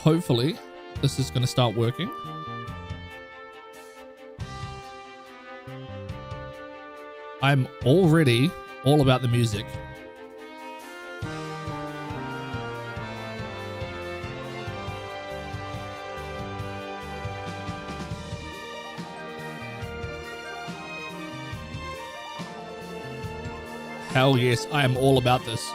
hopefully this is going to start working. I'm already all about the music. Hell yes, I am all about this.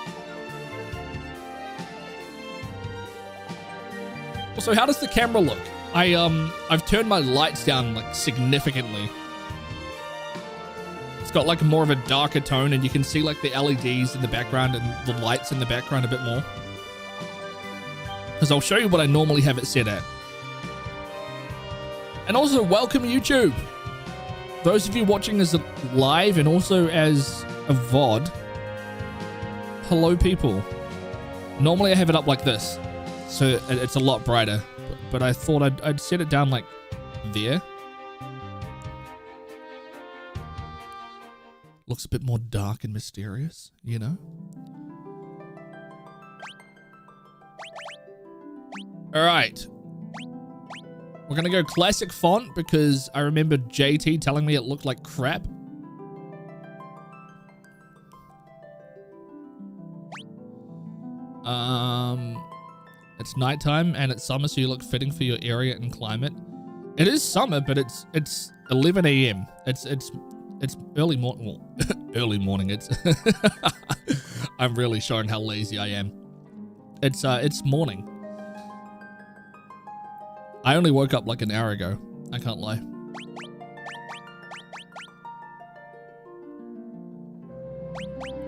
Also, how does the camera look? I've turned my lights down like significantly. It's got like more of a darker tone, and you can see like the LEDs in the background and the lights in the background a bit more. Because I'll show you what I normally have it set at. And also, welcome YouTube. Those of you watching as a live and also as a VOD. Hello, people. Normally I have it up like this, so it's a lot brighter. But I thought I'd set it down like there. Looks a bit more dark and mysterious, you know? All right. We're gonna go classic font because I remember JT telling me it looked like crap. It's nighttime and it's summer, so you look fitting for your area and climate. It is summer, but it's 11 a.m. It's early morning. Well, early morning. It's I'm really showing how lazy I am. It's morning. I only woke up like an hour ago. I can't lie.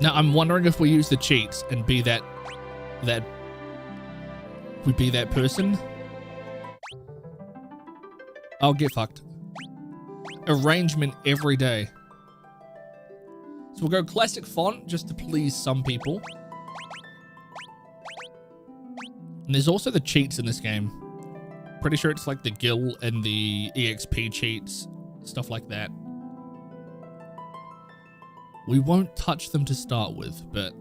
Now I'm wondering if we use the cheats and be that person. I'll get fucked. Arrangement every day. So we'll go classic font just to please some people. And there's also the cheats in this game. Pretty sure it's like the Gil and the EXP cheats, stuff like that. We won't touch them to start with, but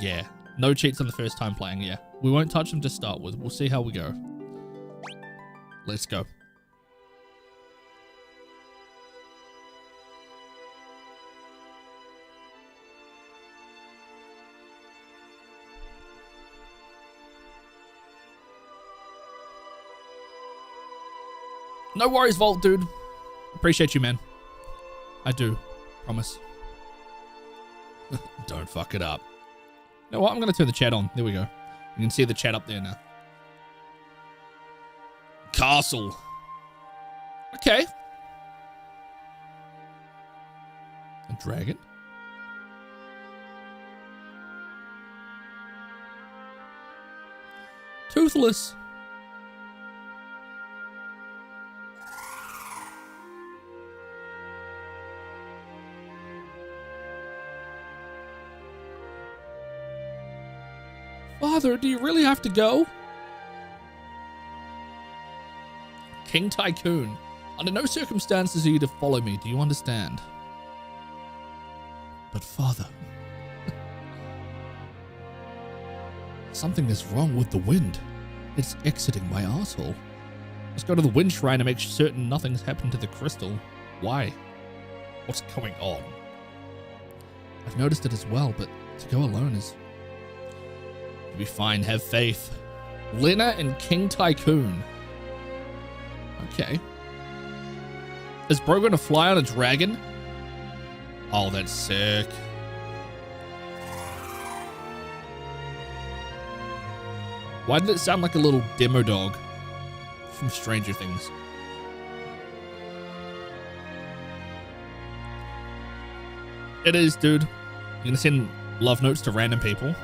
yeah, no cheats on the first time playing. Yeah, we won't touch them to start with. We'll see how we go. Let's go. No worries, Vault dude. Appreciate you, man. I do. Promise. Don't fuck it up. You know what? I'm going to turn the chat on. There we go. You can see the chat up there now. Castle. Okay. A dragon. Toothless. Father, do you really have to go? King Tycoon. Under no circumstances are you to follow me, do you understand? But father... Something is wrong with the wind. It's exiting my arsehole. Let's go to the wind shrine to make certain nothing's happened to the crystal. Why? What's going on? I've noticed it as well, but to go alone is... You'll be fine, have faith. Lena and King Tycoon. Okay. Is bro gonna fly on a dragon? Oh, that's sick. Why did it sound like a little demo dog from Stranger Things? It is, dude. You're gonna send love notes to random people.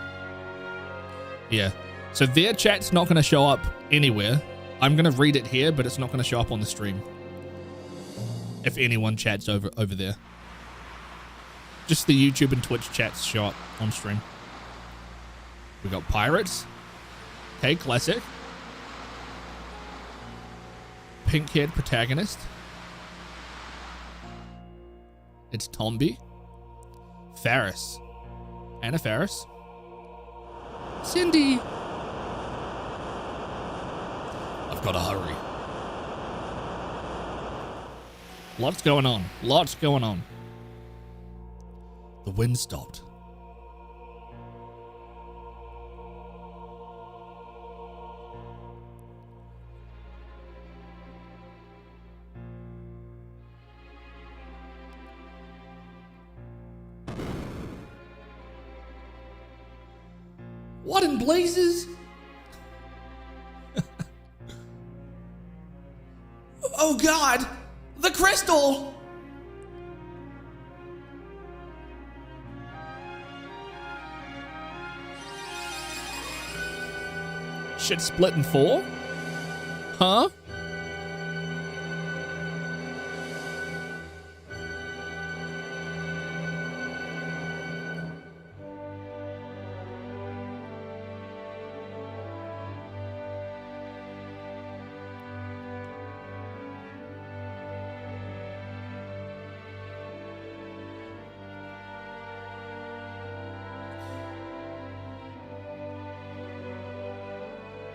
Yeah. So their chat's not gonna show up anywhere. I'm gonna read it here, but it's not gonna show up on the stream. If anyone chats over there. Just the YouTube and Twitch chats show up on stream. We got pirates. Okay, classic. Pink-haired protagonist. It's Tomby. Faris. Anna Faris. Cindy. I've got to hurry. Lots going on. Lots going on. The wind stopped. What in blazes? Oh God, the crystal! Shit split in 4? Huh?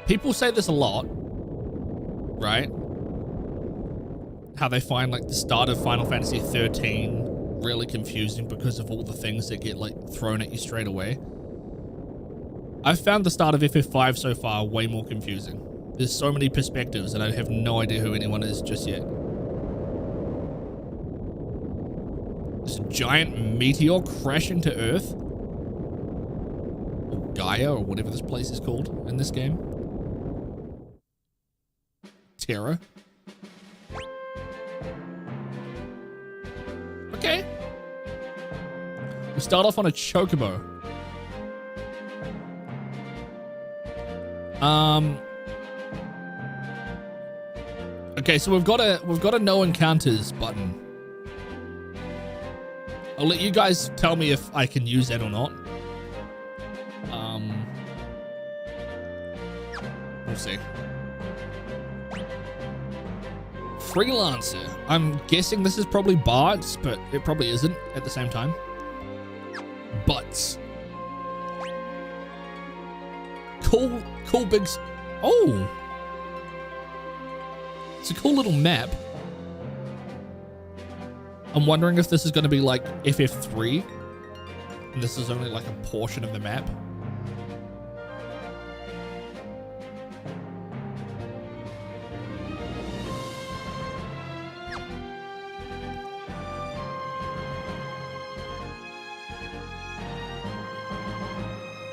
People say this a lot, right? How they find like the start of Final Fantasy 13 really confusing because of all the things that get like thrown at you straight away. I've found the start of FF5 so far way more confusing. There's so many perspectives and I have no idea who anyone is just yet. This giant meteor crashing to Earth. Or Gaia, or whatever this place is called in this game. Terra. Okay. We start off on a chocobo. Okay, so we've got a no encounters button. I'll let you guys tell me if I can use that or not. We'll see. Freelancer. I'm guessing this is probably Bart's, but it probably isn't at the same time. Butts. Cool big... Oh! It's a cool little map. I'm wondering if this is going to be like FF3. And this is only like a portion of the map.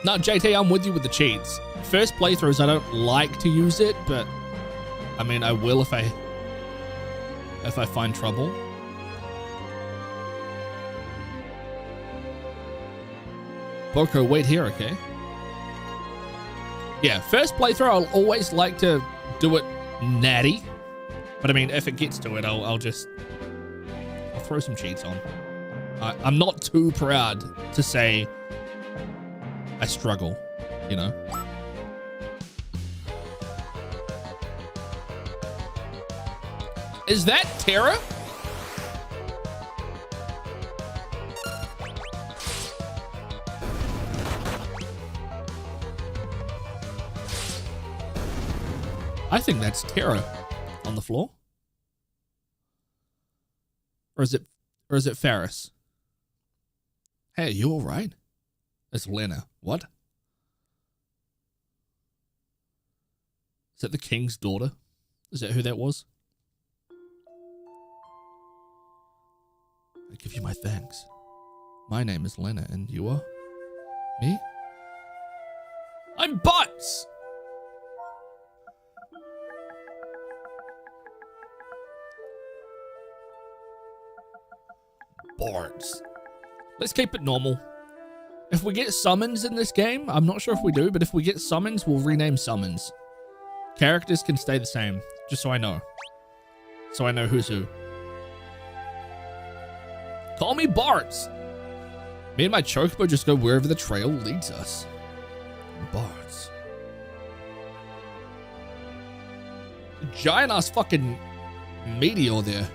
No, JT, I'm with you with the cheats. First playthroughs, I don't like to use it, but I mean, I will if I find trouble. Boko, wait here, okay? Yeah, first playthrough, I'll always like to do it natty. But I mean, if it gets to it, I'll throw some cheats on. I'm not too proud to say I struggle, you know? Is that Terra? I think that's Terra on the floor. Or is it Ferris? Hey, you all right? It's Lena. What? Is that the king's daughter? Is that who that was? I give you my thanks. My name is Lena, and you are? Me? I'm Butts! Bards. Let's keep it normal. If we get summons in this game, I'm not sure if we do, but if we get summons, we'll rename summons. Characters can stay the same, just so I know. So I know who's who. Call me Bards. Me and my chocobo just go wherever the trail leads us. Bards. Giant ass fucking meteor there.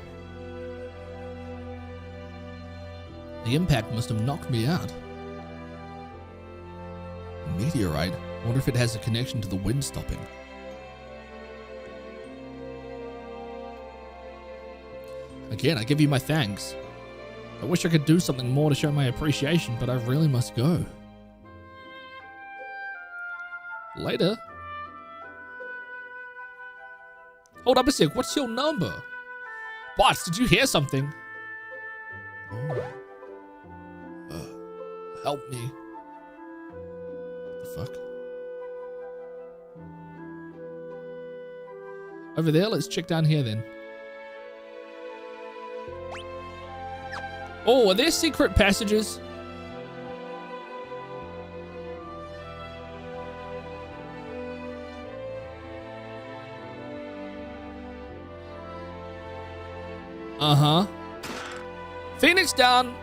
The impact must have knocked me out. Meteorite? I wonder if it has a connection to the wind stopping. Again, I give you my thanks. I wish I could do something more to show my appreciation, but I really must go. Later. Hold up a sec, what's your number? Boss, did you hear something? Help me. What the fuck? Over there, let's check down here then. Oh, are there secret passages? Uh-huh. Phoenix down.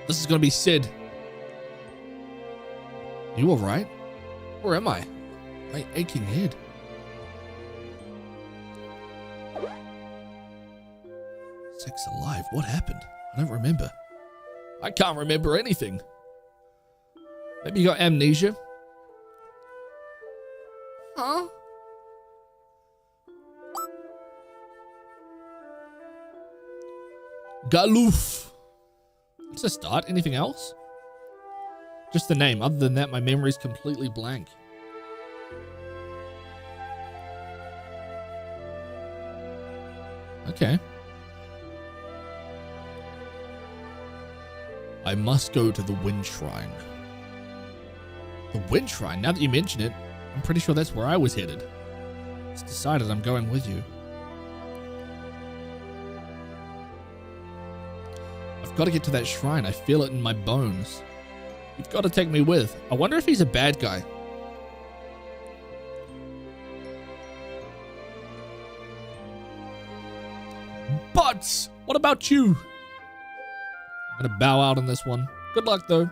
This is gonna be Sid. You alright? Where am I? My aching head. Six alive. What happened? I don't remember. I can't remember anything. Maybe you got amnesia? Huh? Galoof. What's a start? Anything else? Just the name. Other than that, my memory's completely blank. Okay. I must go to the Wind Shrine. The Wind Shrine? Now that you mention it, I'm pretty sure that's where I was headed. It's decided I'm going with you. I've got to get to that shrine. I feel it in my bones. You've got to take me with. I wonder if he's a bad guy. But what about you? I'm gonna bow out on this one. Good luck though.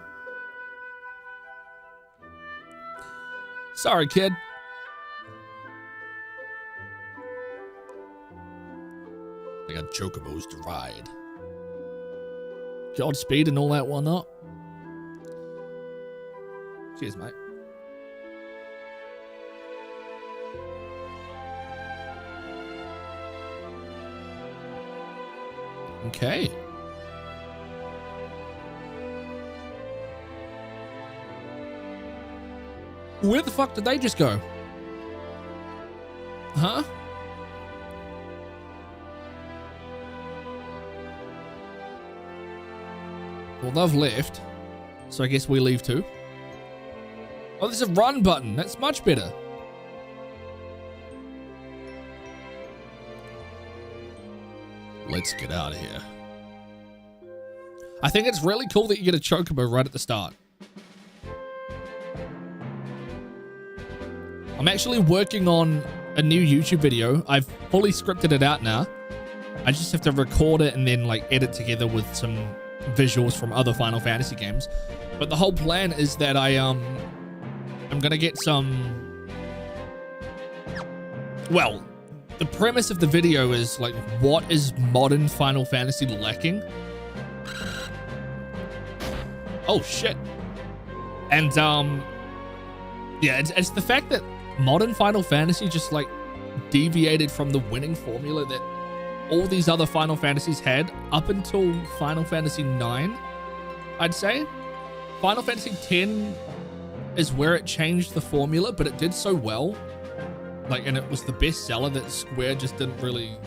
Sorry, kid. I got chocobos to ride. Godspeed and all that whatnot. Cheers, mate. Okay. Where the fuck did they just go? Huh? Well, they've left, so I guess we leave too. Oh, there's a run button. That's much better. Let's get out of here. I think it's really cool that you get a chocobo right at the start. I'm actually working on a new YouTube video. I've fully scripted it out now. I just have to record it and then like edit together with some visuals from other Final Fantasy games. But the whole plan is that I'm gonna get some... Well, the premise of the video is like, what is modern Final Fantasy lacking? Oh shit. And yeah, it's the fact that modern Final Fantasy just like deviated from the winning formula that all these other Final Fantasies had up until Final Fantasy IX, I'd say. Final Fantasy X is where it changed the formula, but it did so well. Like, and it was the best seller that Square just didn't really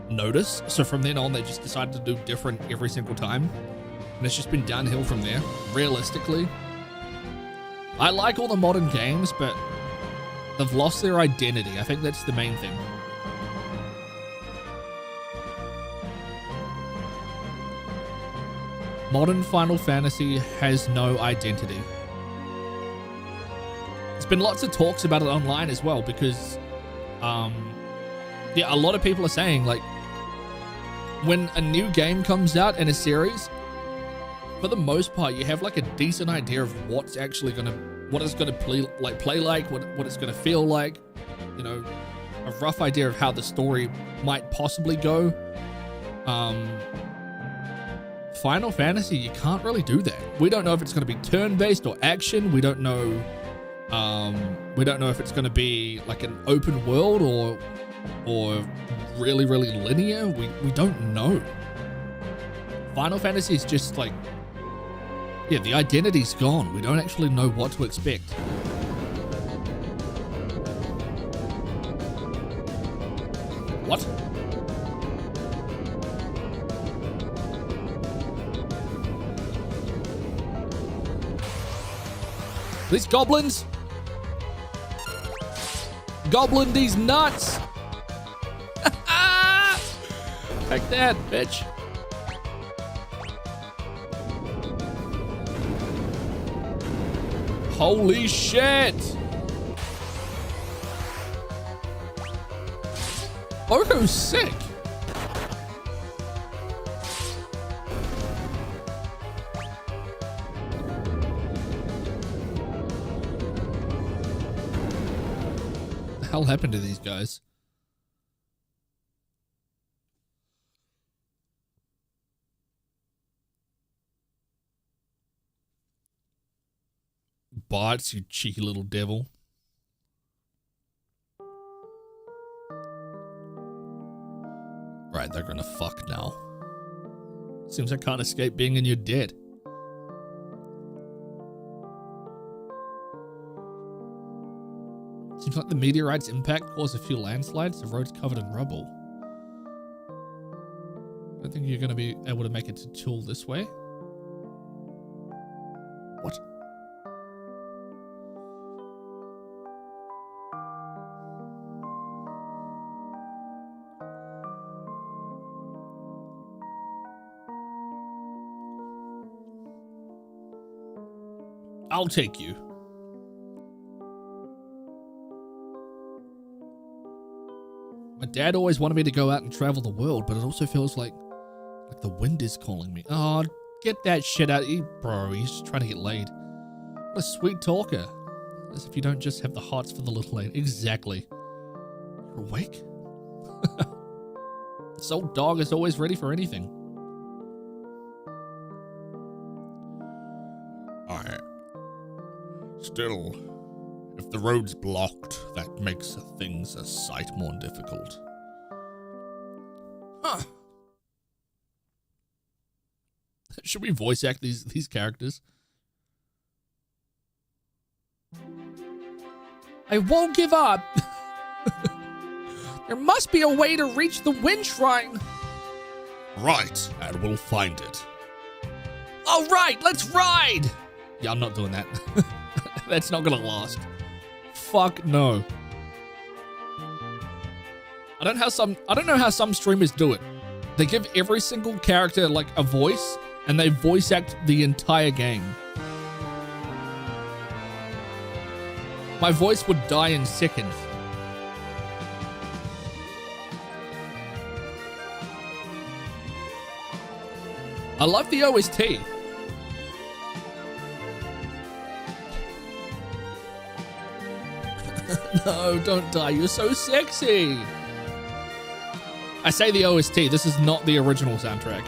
notice. So from then on, they just decided to do different every single time. And it's just been downhill from there, realistically. I like all the modern games, but they've lost their identity. I think that's the main thing. Modern Final Fantasy has no identity. There's been lots of talks about it online as well because, yeah, a lot of people are saying, like, when a new game comes out in a series, for the most part, you have like a decent idea of what's actually what it's gonna play like, what it's gonna feel like, you know, a rough idea of how the story might possibly go. Final Fantasy, you can't really do that. We don't know if it's going to be turn-based or action. We don't know. We don't know if it's going to be like an open world or really, really linear. We don't know. Final Fantasy is just like, yeah, the identity's gone. We don't actually know what to expect. What? These goblins? Goblin these nuts! Take that, bitch. Holy shit! Orko's sick. What the hell happened to these guys? Bites, you cheeky little devil. Right, they're gonna fuck now. Seems I can't escape being in your debt. Seems like the meteorite's impact caused a few landslides. The road's covered in rubble. I don't think you're gonna be able to make it to Tool this way. What? I'll take you. My dad always wanted me to go out and travel the world, but it also feels like the wind is calling me. Oh, get that shit out. Bro, he's just trying to get laid. What a sweet talker. As if you don't just have the hearts for the little lady. Exactly. You're awake? This old dog is always ready for anything. Still, if the road's blocked, that makes things a sight more difficult. Huh. Should we voice act these characters? I won't give up. There must be a way to reach the Wind Shrine. Right, and we'll find it. All right, let's ride. Yeah, I'm not doing that. That's not gonna last. Fuck no. I don't know how some streamers do it. They give every single character like a voice and they voice act the entire game. My voice would die in seconds. I love the OST. No, don't die. You're so sexy. I say the OST. This is not the original soundtrack.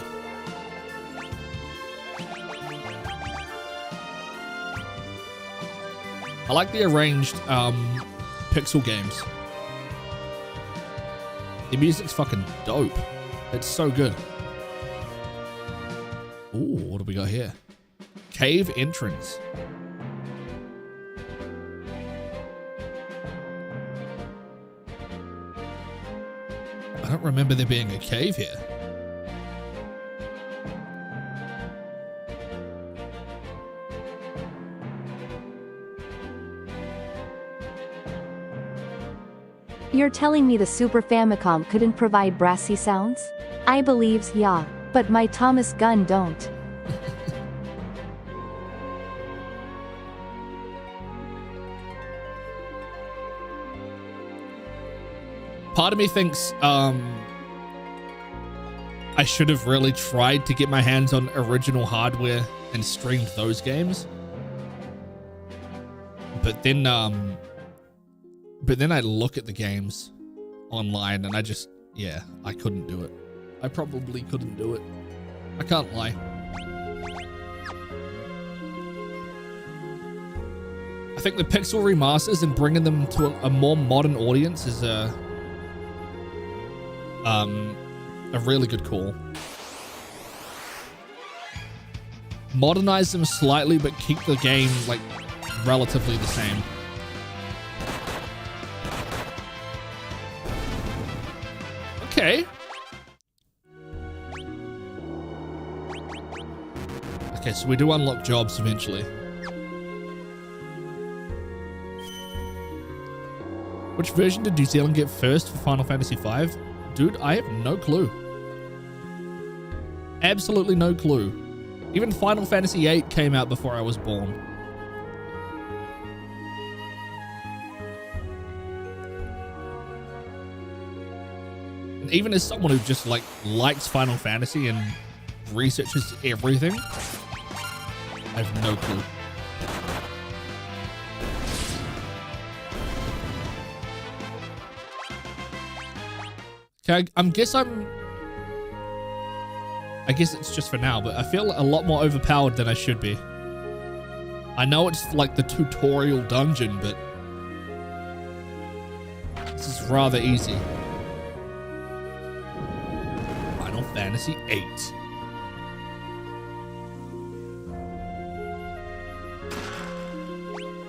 I like the arranged pixel games. The music's fucking dope. It's so good. Ooh, what do we got here? Cave entrance. I don't remember there being a cave here. You're telling me the Super Famicom couldn't provide brassy sounds? I believes yeah, but my Thomas gun don't. Part of me thinks I should have really tried to get my hands on original hardware and streamed those games. But then I look at the games online and I couldn't do it. I probably couldn't do it. I can't lie. think the pixel remasters and bringing them to a more modern audience is a really good call. Modernize them slightly, but keep the game like relatively the same. Okay. Okay, so we do unlock jobs eventually. Which version did New Zealand get first for Final Fantasy V? Dude, I have no clue. Absolutely no clue. Even Final Fantasy VIII came out before I was born. And even as someone who just like likes Final Fantasy and researches everything, I have no clue. Okay, I guess it's just for now, but I feel a lot more overpowered than I should be. I know it's like the tutorial dungeon, but this is rather easy. Final Fantasy VIII.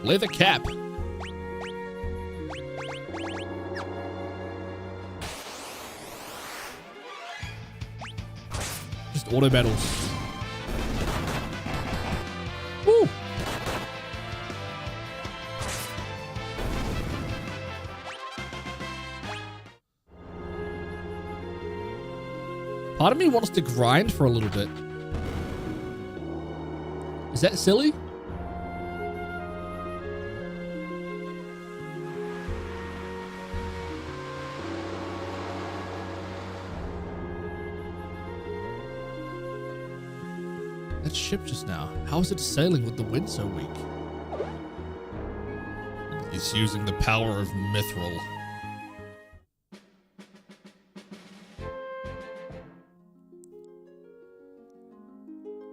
Leather cap. Just auto battles. Woo! Part of me wants to grind for a little bit. Is that silly? That ship just now. How is it sailing with the wind so weak? He's using the power of Mithril.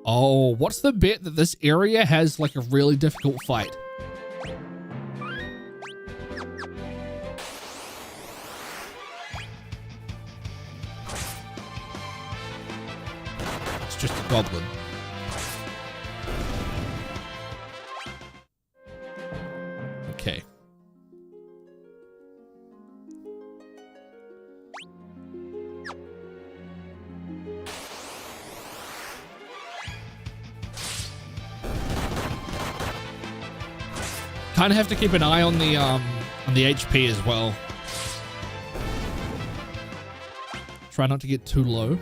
Oh, what's the bit that this area has like a really difficult fight? It's just a goblin. Okay. Kind of have to keep an eye on the HP as well. Try not to get too low,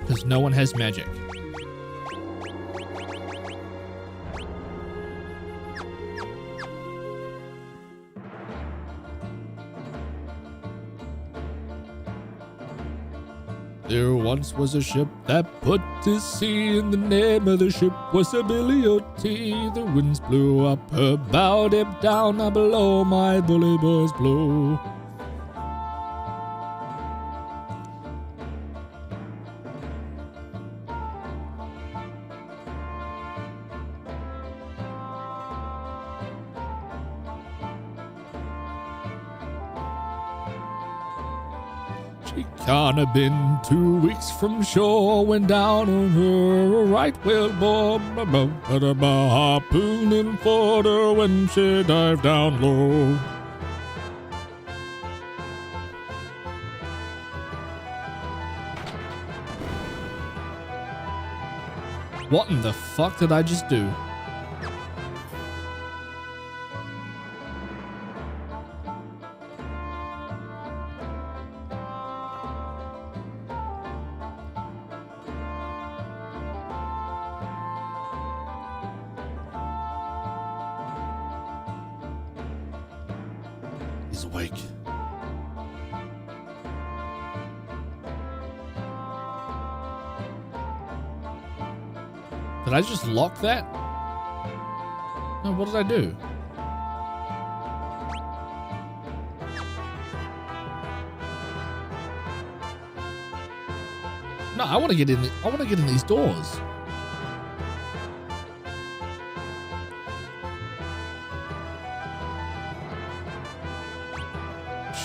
because no one has magic. There once was a ship that put to sea, and the name of the ship was Ability. The winds blew up her bow, dipped down, now below my bully boys blow. She can't have been 2 weeks from shore when down on her a right whale bore, harpooning for her when she dived down low. What in the fuck did I just do? He's awake. Did I just lock that? No, what did I do? No, I want to get in. I want to get in these doors.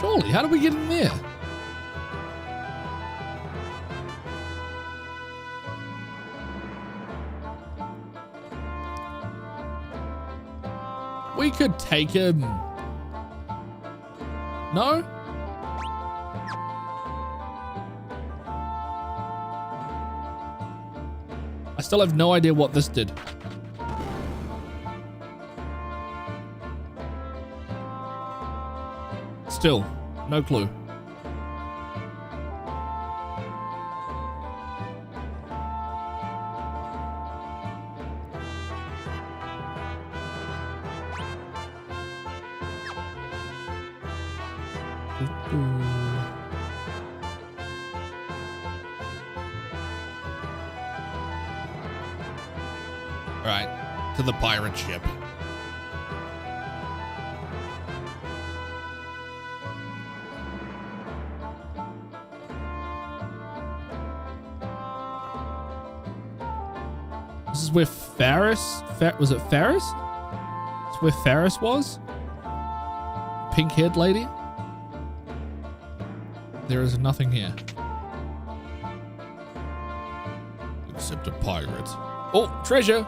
Surely, how do we get in there? We could take him. No? I still have no idea what this did. Still, no clue. Right, to the pirate ship. This is where Ferris? Was it Ferris? It's where Ferris was? Pink-haired lady? There is nothing here. Except a pirate. Oh, treasure!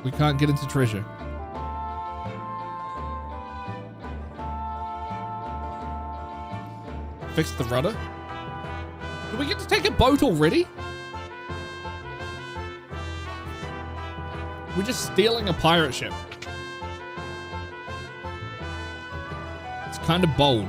We can't get into treasure. Fix the rudder. Do we get to take a boat already? We're just stealing a pirate ship. It's kind of bold.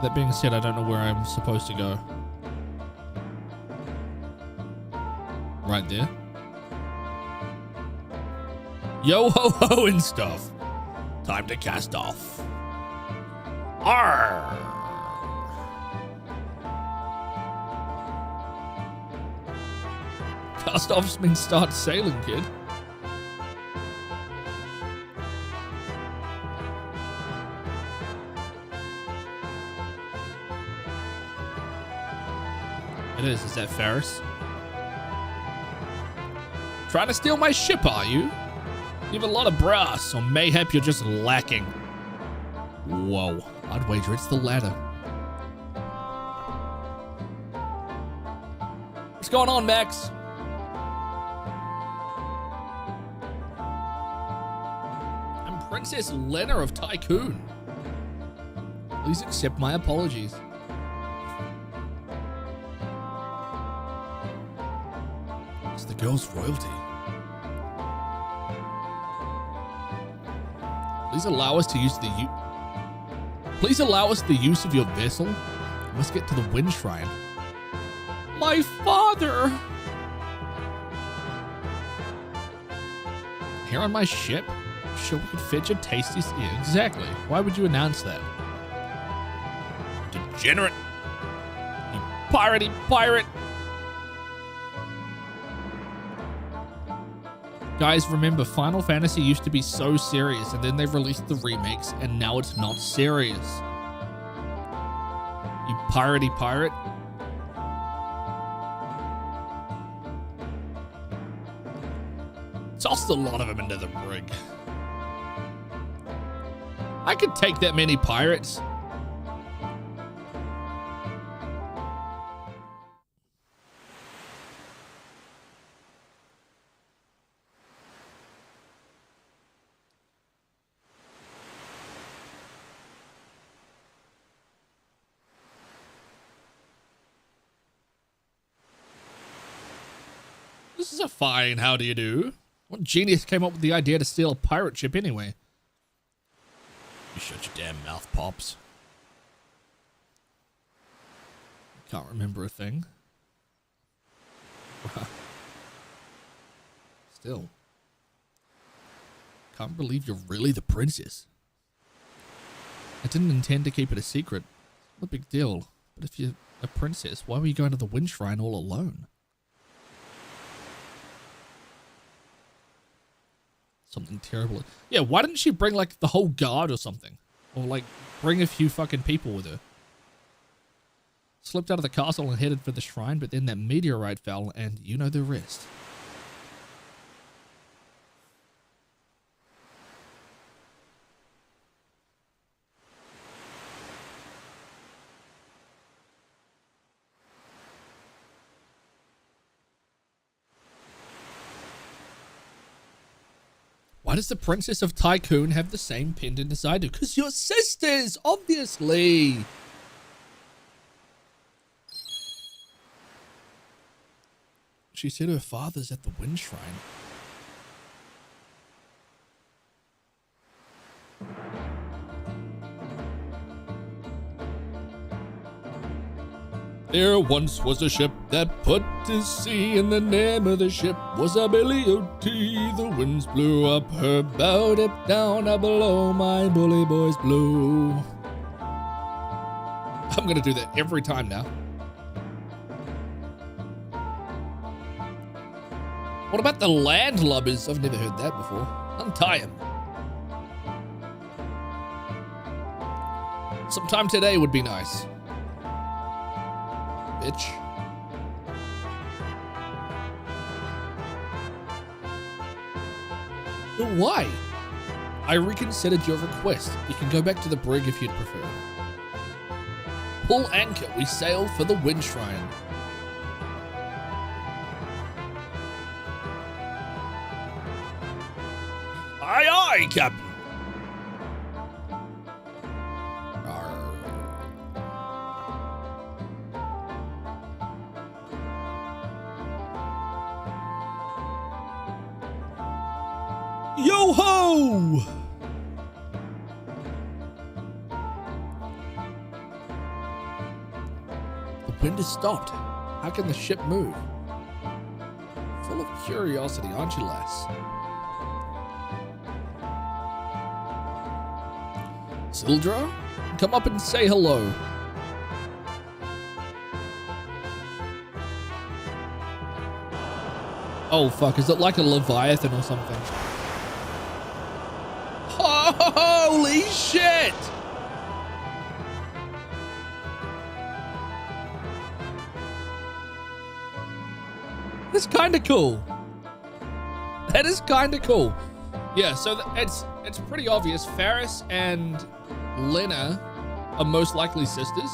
That being said, I don't know where I'm supposed to go. Right there. Yo ho ho and stuff. Time to cast off. Arr! Cast offs means start sailing, kid. It is. Is that Ferris? Trying to steal my ship, are you? You have a lot of brass, or mayhap you're just lacking. Whoa. I'd wager it's the latter. What's going on, Max? I'm Princess Lena of Tycoon. Please accept my apologies. It's the girl's royalty. Please allow us the use of your vessel. We must get to the wind shrine. My father! Here on my ship? Sure we could fetch a tasty... Yeah, exactly. Why would you announce that? Degenerate! You piratey pirate! Guys, remember, Final Fantasy used to be so serious, and then they released the remakes, and now it's not serious. You piratey pirate. Tossed a lot of them into the brig. I could take that many pirates. This is a fine how do you do. What genius came up with the idea to steal a pirate ship anyway? You shut your damn mouth, Pops. Can't remember a thing. Still. Can't believe you're really the princess. I didn't intend to keep it a secret. Not a big deal. But if you're a princess, why were you going to the wind shrine all alone? Something terrible. Yeah, why didn't she bring, like, the whole guard or something? Or, like, bring a few fucking people with her. Slipped out of the castle and headed for the shrine, but then that meteorite fell, and you know the rest. Why does the Princess of Tycoon have the same pendant as I do? Because you're sisters, obviously. She said her father's at the Wind Shrine. There once was a ship that put to sea, and the name of the ship was a Billy O.T. The winds blew up her bow, dipped down below, my bully boys blew. I'm gonna do that every time now. What about the landlubbers? I've never heard that before. Untie him. Sometime today would be nice. Bitch. But why? I reconsidered your request. You can go back to the brig if you'd prefer. Pull anchor. We sail for the Wind Shrine. Aye, aye, Captain. Yo-ho! The wind has stopped. How can the ship move? Full of curiosity, aren't you, lass? Sildra? Come up and say hello. Oh fuck, is it like a Leviathan or something? Holy shit! That's kind of cool. That is kind of cool. Yeah, so it's pretty obvious. Faris and Lena are most likely sisters.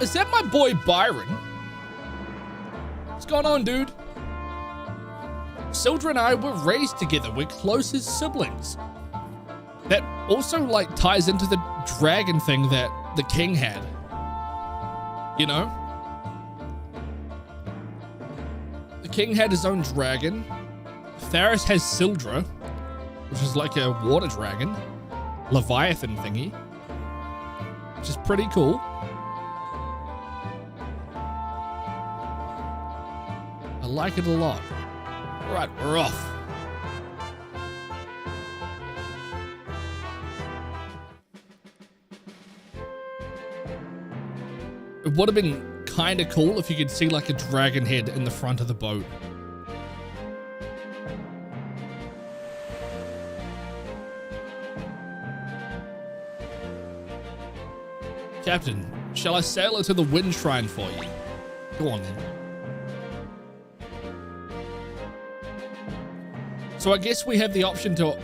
Is that my boy Byron? What's going on, dude? Sildra and I were raised together. We're close as siblings. That also, like, ties into the dragon thing that the king had. You know? The king had his own dragon. Faris has Sildra, which is like a water dragon. Leviathan thingy. Which is pretty cool. I like it a lot. All right, we're off. It would have been kind of cool if you could see like a dragon head in the front of the boat. Captain, shall I sail her to the Wind Shrine for you? Go on then. So I guess we have the option to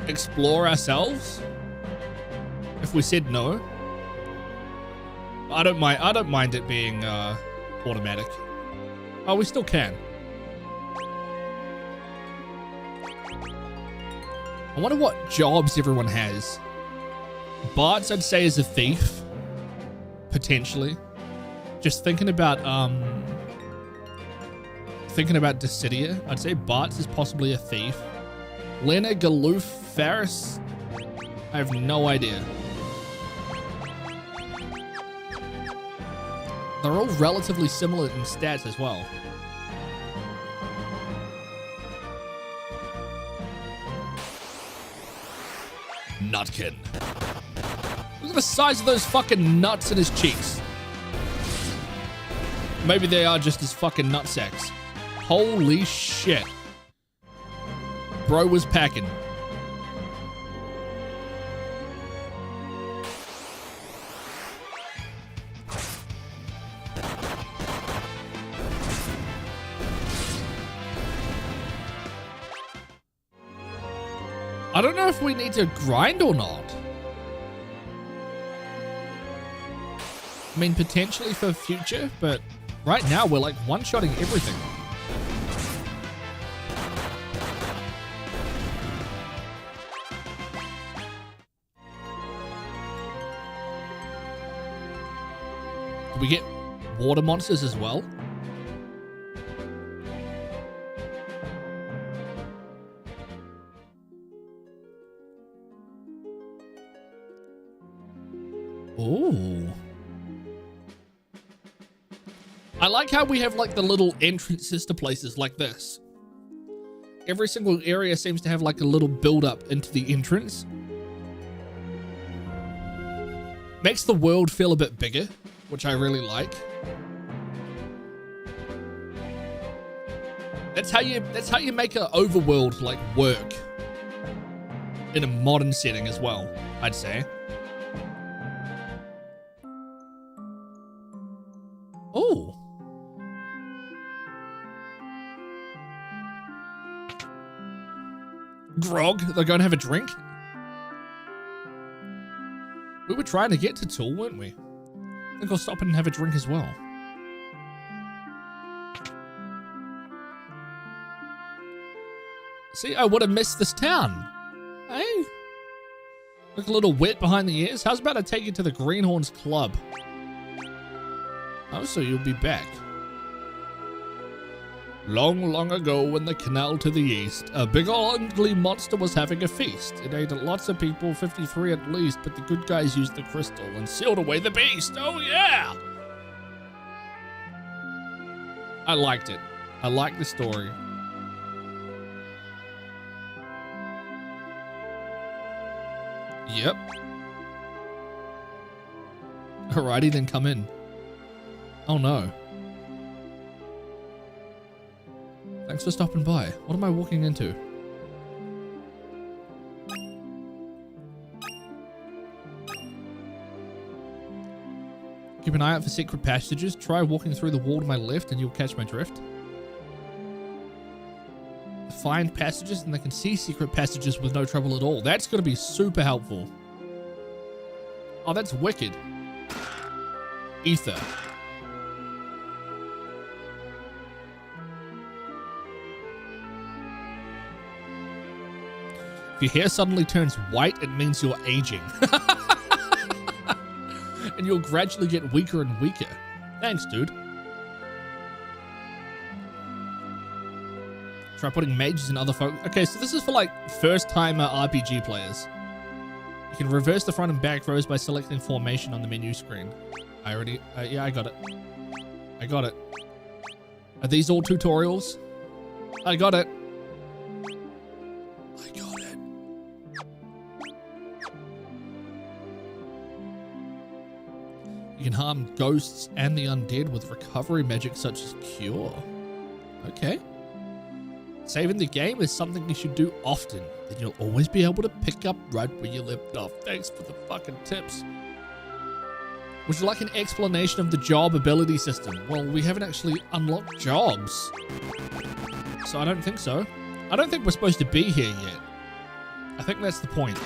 explore ourselves if we said no. I don't mind it being automatic. Oh, we still can. I wonder what jobs everyone has. Bart's, I'd say, is a thief. Potentially. Just thinking about Dissidia, I'd say Bart's is possibly a thief. Lena, Galoof, Faris, I have no idea. They're all relatively similar in stats as well. Nutkin. Look at the size of those fucking nuts in his cheeks. Maybe they are just his fucking nutsacks. Holy shit. Bro was packing. I don't know if we need to grind or not. I mean, potentially for future, but right now we're like one-shotting everything. Do we get water monsters as well? Ooh. I like how we have like the little entrances to places like this. Every single area seems to have like a little build up into the entrance. Makes the world feel a bit bigger, which I really like. That's how you make an overworld like work in a modern setting as well, I'd say. Oh. Grog, they're going to have a drink? We were trying to get to Tool, weren't we? I think I'll stop and have a drink as well. See, I would have missed this town. Hey? Look a little wet behind the ears. How's about I take you to the Greenhorns Club? Oh, so you'll be back. Long, long ago in the canal to the east, a big ol' ugly monster was having a feast. It ate lots of people, 53 at least, but the good guys used the crystal and sealed away the beast. Oh yeah! I liked it. I liked the story. Yep. Alrighty, then come in. Oh no. Thanks for stopping by. What am I walking into? Keep an eye out for secret passages. Try walking through the wall to my left and you'll catch my drift. Find passages and they can see secret passages with no trouble at all. That's going to be super helpful. Oh, that's wicked. Ether. If your hair suddenly turns white, it means you're aging. And you'll gradually get weaker and weaker. Thanks, dude. Try putting mages and other folk. Okay, so this is for like first-timer RPG players. You can reverse the front and back rows by selecting formation on the menu screen. Yeah, I got it. I got it. Are these all tutorials? I got it. I got it. You can harm ghosts and the undead with recovery magic such as cure. Okay. Saving the game is something you should do often. Then you'll always be able to pick up right where you left off. Thanks for the fucking tips. Would you like an explanation of the job ability system? Well, we haven't actually unlocked jobs. So I don't think so. I don't think we're supposed to be here yet. I think that's the point.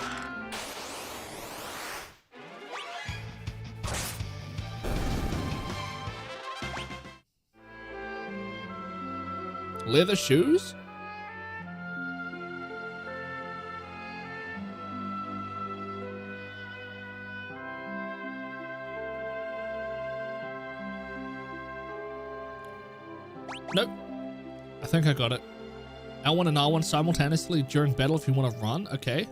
Leather shoes? I think I got it. L1 and R1 simultaneously during battle if you want to run. Okay.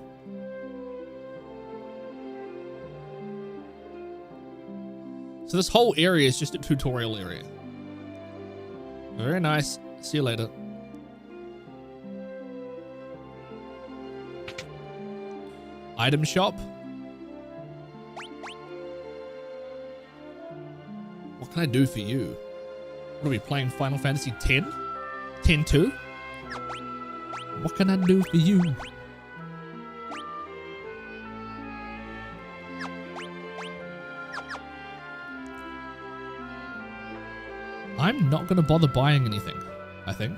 So this whole area is just a tutorial area. Very nice. See you later. Item shop. What can I do for you? What are we playing? Final Fantasy X? 10-2? What can I do for you? I'm not going to bother buying anything, I think.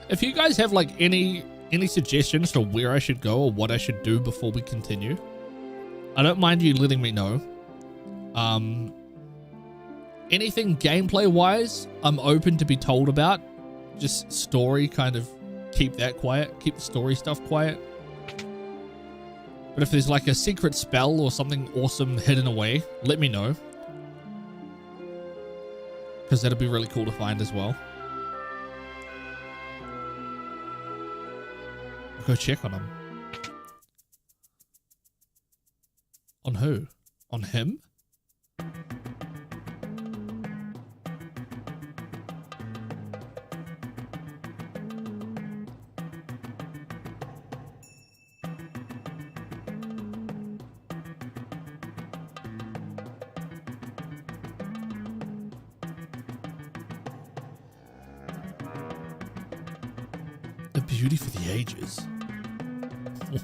If you guys have like any suggestions for where I should go or what I should do before we continue, I don't mind you letting me know. Anything gameplay wise, I'm open to be told about. Just story, kind of keep that quiet. Keep the story stuff quiet. But if there's like a secret spell or something awesome hidden away, let me know. Because that'll be really cool to find as well. Go check on him. On who? On him? A beauty for the ages. What?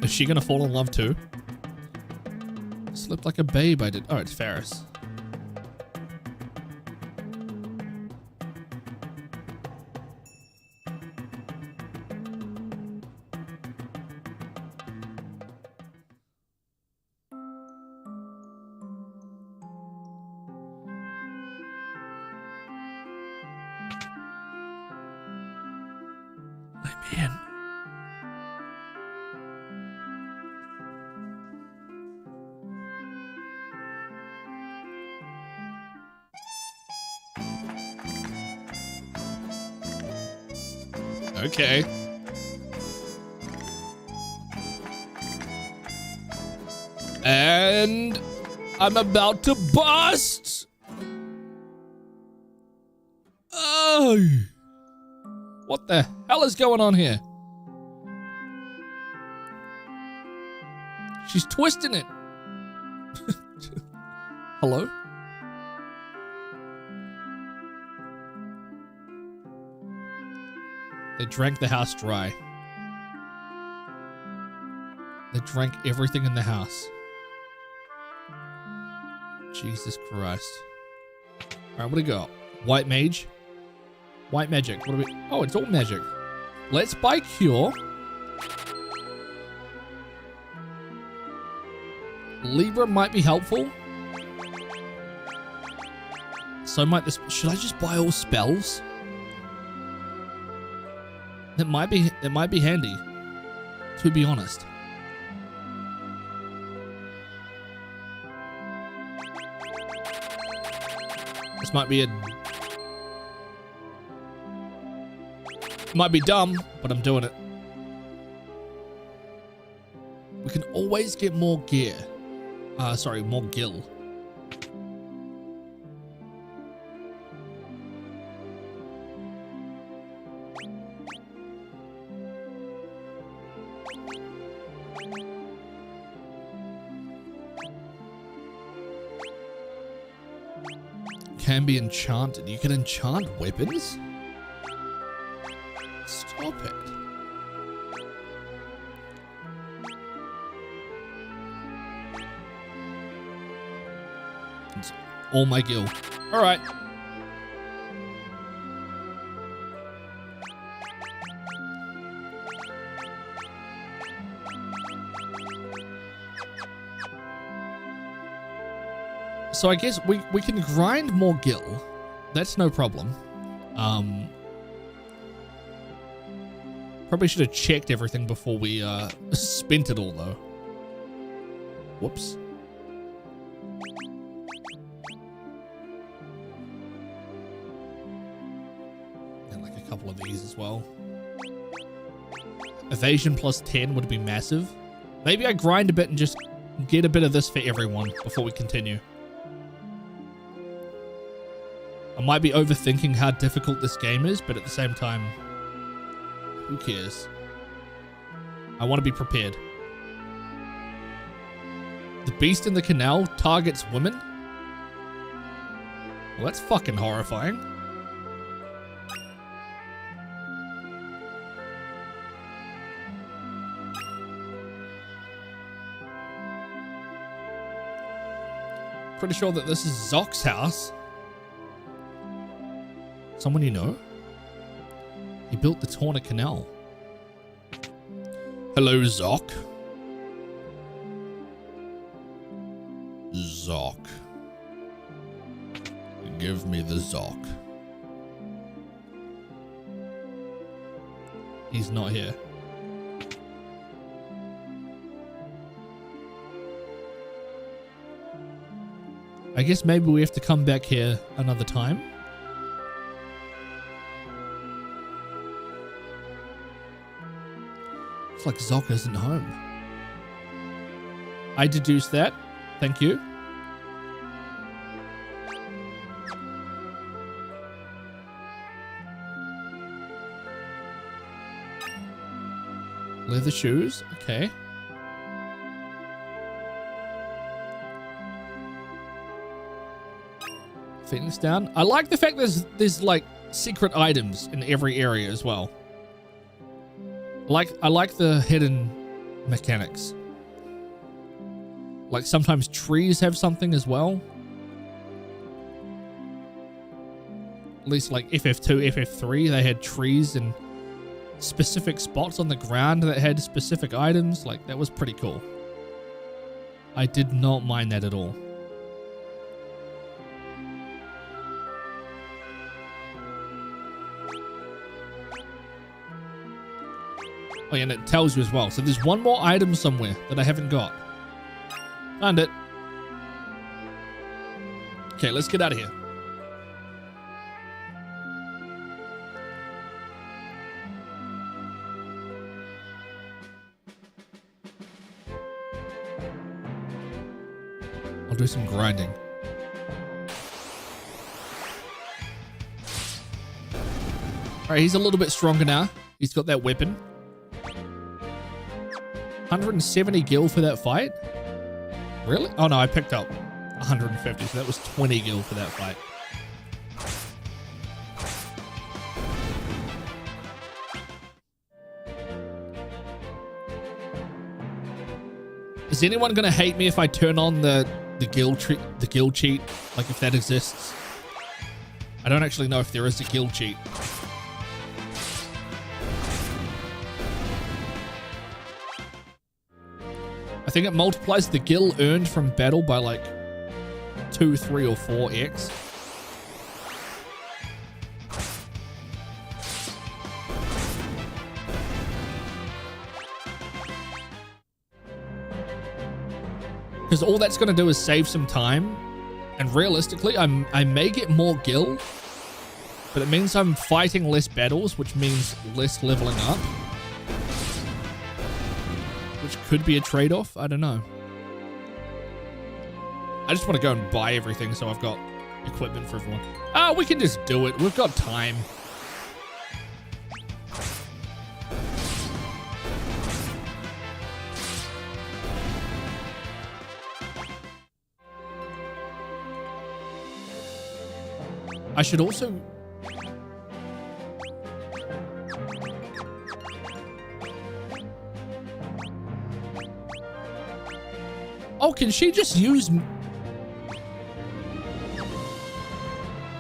Is she gonna fall in love too? Slept like a babe, I did. Oh, it's Ferris. Man. Okay. And I'm about to bust. Oh. What the hell is going on here? She's twisting it. Hello? They drank the house dry. They drank everything in the house. Jesus Christ. Alright, what do we got? White mage? White magic. What do we... Oh, it's all magic. Let's buy cure. Libra might be helpful. So might this... Should I just buy all spells? It might be handy, to be honest. This might be might be dumb, but I'm doing it. We can always get more gear. Sorry, more gil. Can be enchanted. You can enchant weapons? Stop it. It's all my gil. Alright. So I guess we can grind more gil, That's no problem. Probably should have checked everything before we spent it all, though. Whoops. And like a couple of these as well. Evasion plus 10 would be massive. Maybe I grind a bit and just get a bit of this for everyone before we continue. I might be overthinking how difficult this game is, but at the same time, who cares? I want to be prepared. The beast in the canal targets women? Well, that's fucking horrifying. Pretty sure that this is Zock's house. Someone you know? He built the Torna Canal. Hello, Zock. Zock. Give me the Zock. He's not here. I guess maybe we have to come back here another time. It's like Zock isn't home. I deduced that. Thank you. Leather shoes. Okay. Things down. I like the fact there's like secret items in every area as well. I like the hidden mechanics. Like sometimes trees have something as well. At least like FF2, FF3, they had trees and specific spots on the ground that had specific items. Like that was pretty cool. I did not mind that at all. Oh, yeah, and it tells you as well. So there's one more item somewhere that I haven't got. Found it. Okay, let's get out of here. I'll do some grinding. All right, he's a little bit stronger now. He's got that weapon. 170 gil for that fight? Really? Oh no, I picked up 150, so that was 20 gil for that fight. Is anyone gonna hate me if I turn on the guild cheat? Like if that exists? I don't actually know if there is a guild cheat. I think it multiplies the gil earned from battle by like 2, 3, or 4x. Because all that's going to do is save some time. And realistically, I may get more gil. But it means I'm fighting less battles, which means less leveling up. Which could be a trade-off. I don't know. I just want to go and buy everything so I've got equipment for everyone. Ah, we can just do it. We've got time. I should also... Oh, can she just use...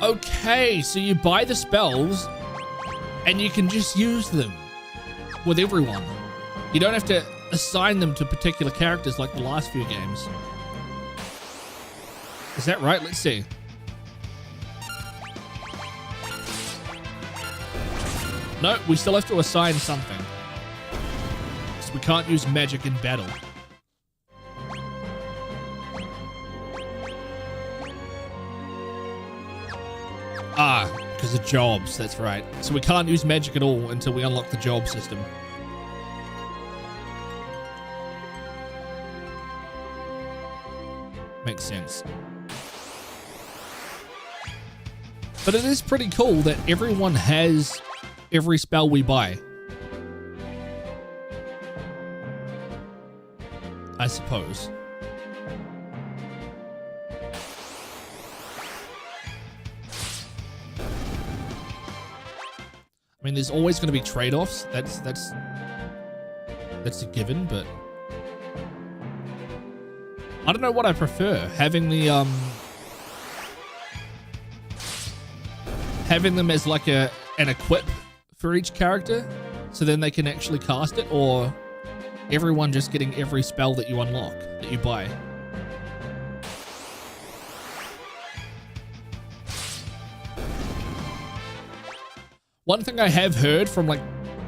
Okay, so you buy the spells and you can just use them with everyone. You don't have to assign them to particular characters like the last few games. Is that right? Let's see. No, we still have to assign something. So we can't use magic in battle. Ah, because of jobs, that's right. So we can't use magic at all until we unlock the job system. Makes sense. But it is pretty cool that everyone has every spell we buy. I suppose. I mean, there's always going to be trade-offs. That's a given, but I don't know what I prefer. Having them as like an equip for each character, so then they can actually cast it, or everyone just getting every spell that you unlock, that you buy. One thing I have heard from like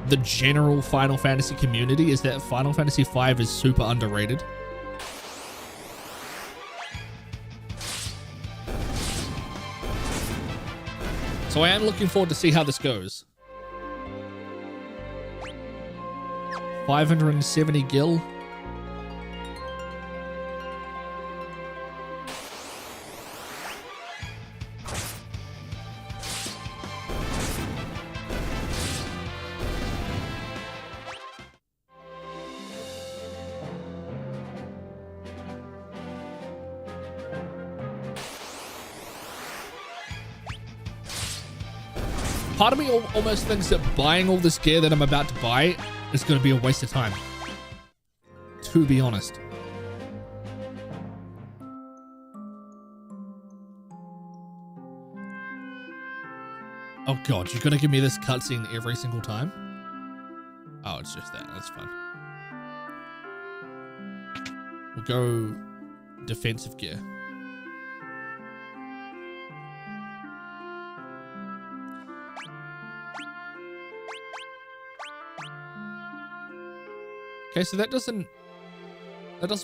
the general Final Fantasy community is that Final Fantasy V is super underrated. So I am looking forward to see how this goes. 570 gil. Part of me almost thinks that buying all this gear that I'm about to buy is going to be a waste of time. To be honest. Oh god, you're going to give me this cutscene every single time? Oh, it's just that. That's fine. We'll go defensive gear. Okay, so that doesn't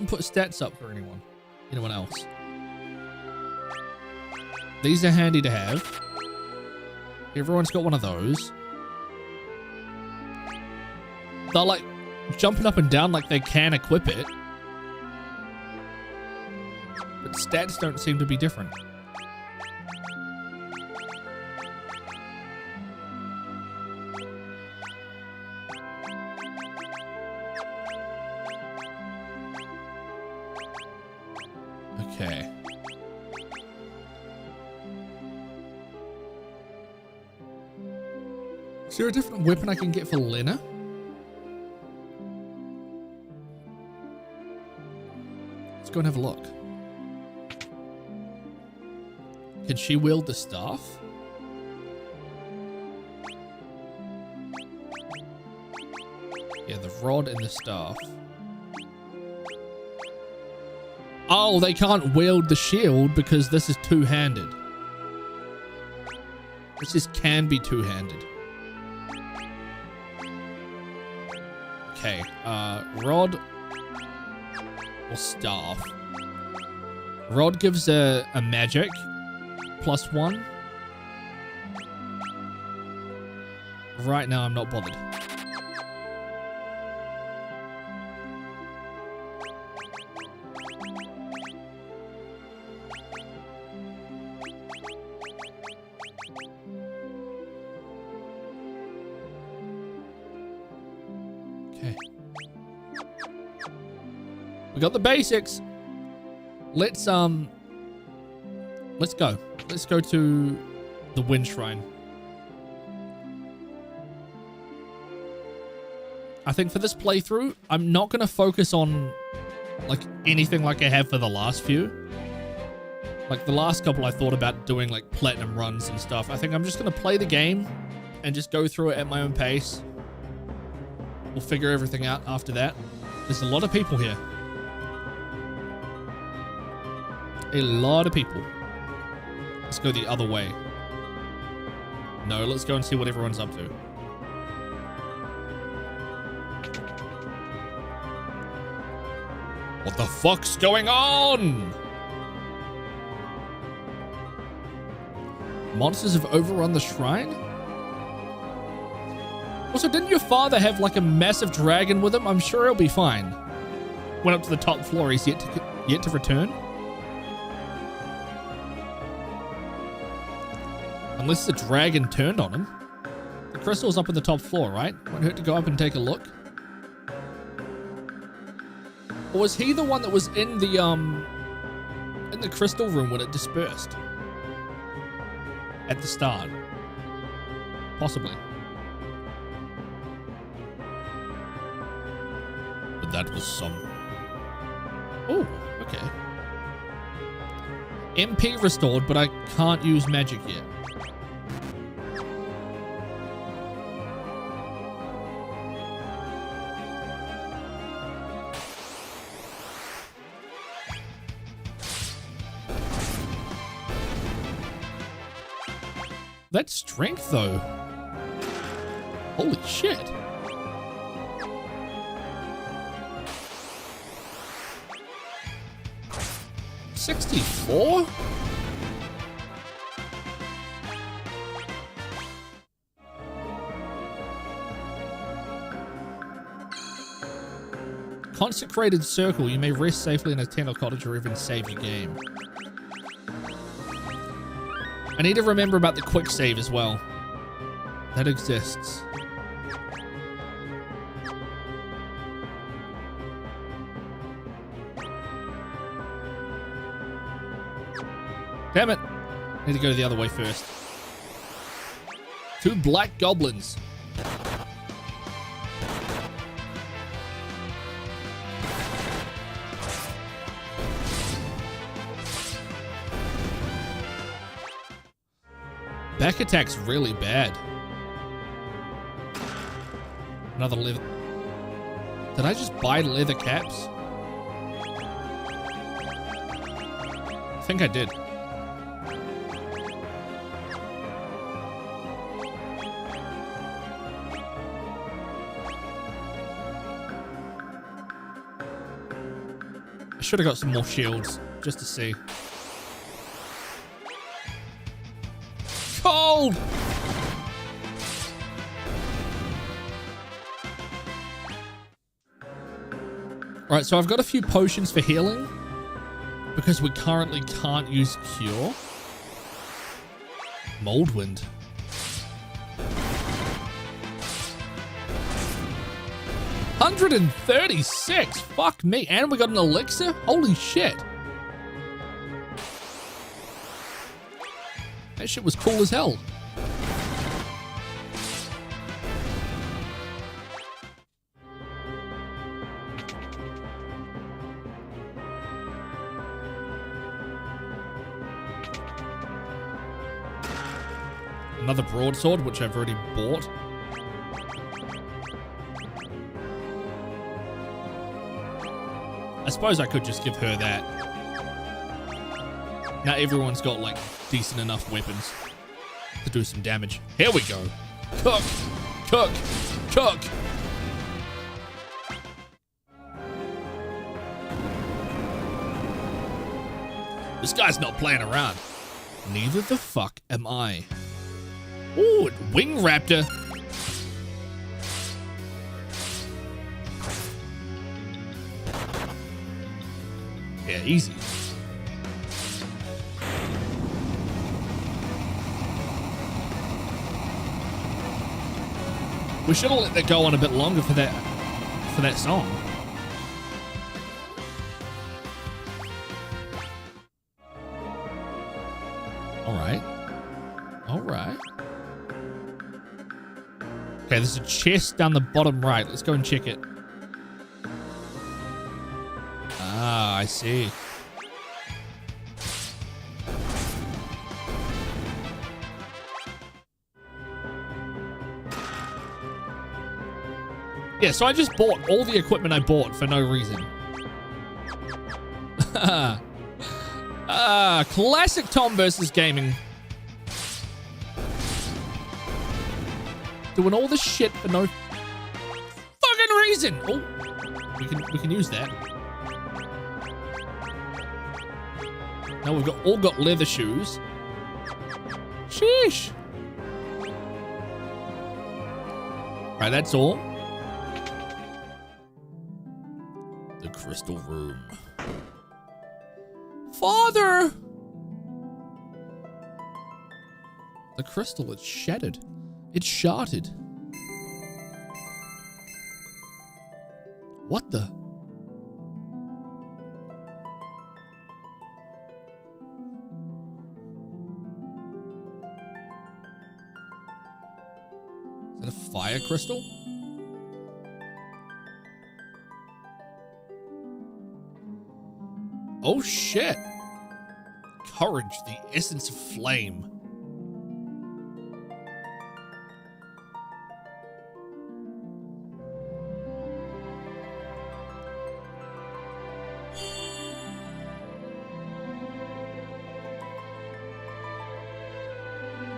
put stats up for anyone else. These are handy to have. Everyone's got one of those. They're like jumping up and down like they can equip it. But stats don't seem to be different. Okay. Is there a different weapon I can get for Lena? Let's go and have a look. Can she wield the staff? Yeah, the rod and the staff. Oh, they can't wield the shield because this is two-handed. This just can be two-handed. Okay, rod or staff. Rod gives a magic +1. Right now, I'm not bothered. We got the basics. Let's go. Let's go to the Wind Shrine. I think for this playthrough, I'm not going to focus on like anything like I have for the last few. Like the last couple I thought about doing like platinum runs and stuff. I think I'm just going to play the game and just go through it at my own pace. We'll figure everything out after that. There's a lot of people here. A lot of people. Let's go the other way. No, let's go and see what everyone's up to. What the fuck's going on? Monsters have overrun the shrine? Also, didn't your father have like a massive dragon with him? I'm sure he'll be fine. Went up to the top floor. He's yet to return. Unless the dragon turned on him. The crystal's up on the top floor, right? Won't hurt to go up and take a look. Or was he the one that was in the crystal room when it dispersed? At the start. Possibly. But that was some... Oh, okay. MP restored, but I can't use magic yet. That's strength, though. Holy shit. $64? Consecrated circle. You may rest safely in a tent or cottage or even save your game. I need to remember about the quick save as well. That exists. Damn it. I need to go the other way first. 2 black goblins. Back attack's really bad. Another leather. Did I just buy leather caps? I think I did. I should have got some more shields just to see. Cold! Alright, so I've got a few potions for healing because we currently can't use cure. Moldwind. $136! Fuck me. And we got an elixir? Holy shit. That shit was cool as hell. Another broadsword, which I've already bought. I suppose I could just give her that. Now everyone's got, like, decent enough weapons to do some damage. Here we go. Cook! Cook! Cook! This guy's not playing around. Neither the fuck am I. Ooh, Wing Raptor. Yeah, easy. We should have let that go on a bit longer for that song. All right. Okay, there's a chest down the bottom right. Let's go and check it. Ah, I see. Yeah, so I just bought all the equipment I bought for no reason. Classic Tom versus gaming. Doing all this shit for no fucking reason. Oh, we can use that. Now we've all got leather shoes. Sheesh. Right, that's all. The crystal room. Father! The crystal, it's shattered. It's shattered. What the? Is that a fire crystal? Oh shit! Courage, the essence of flame.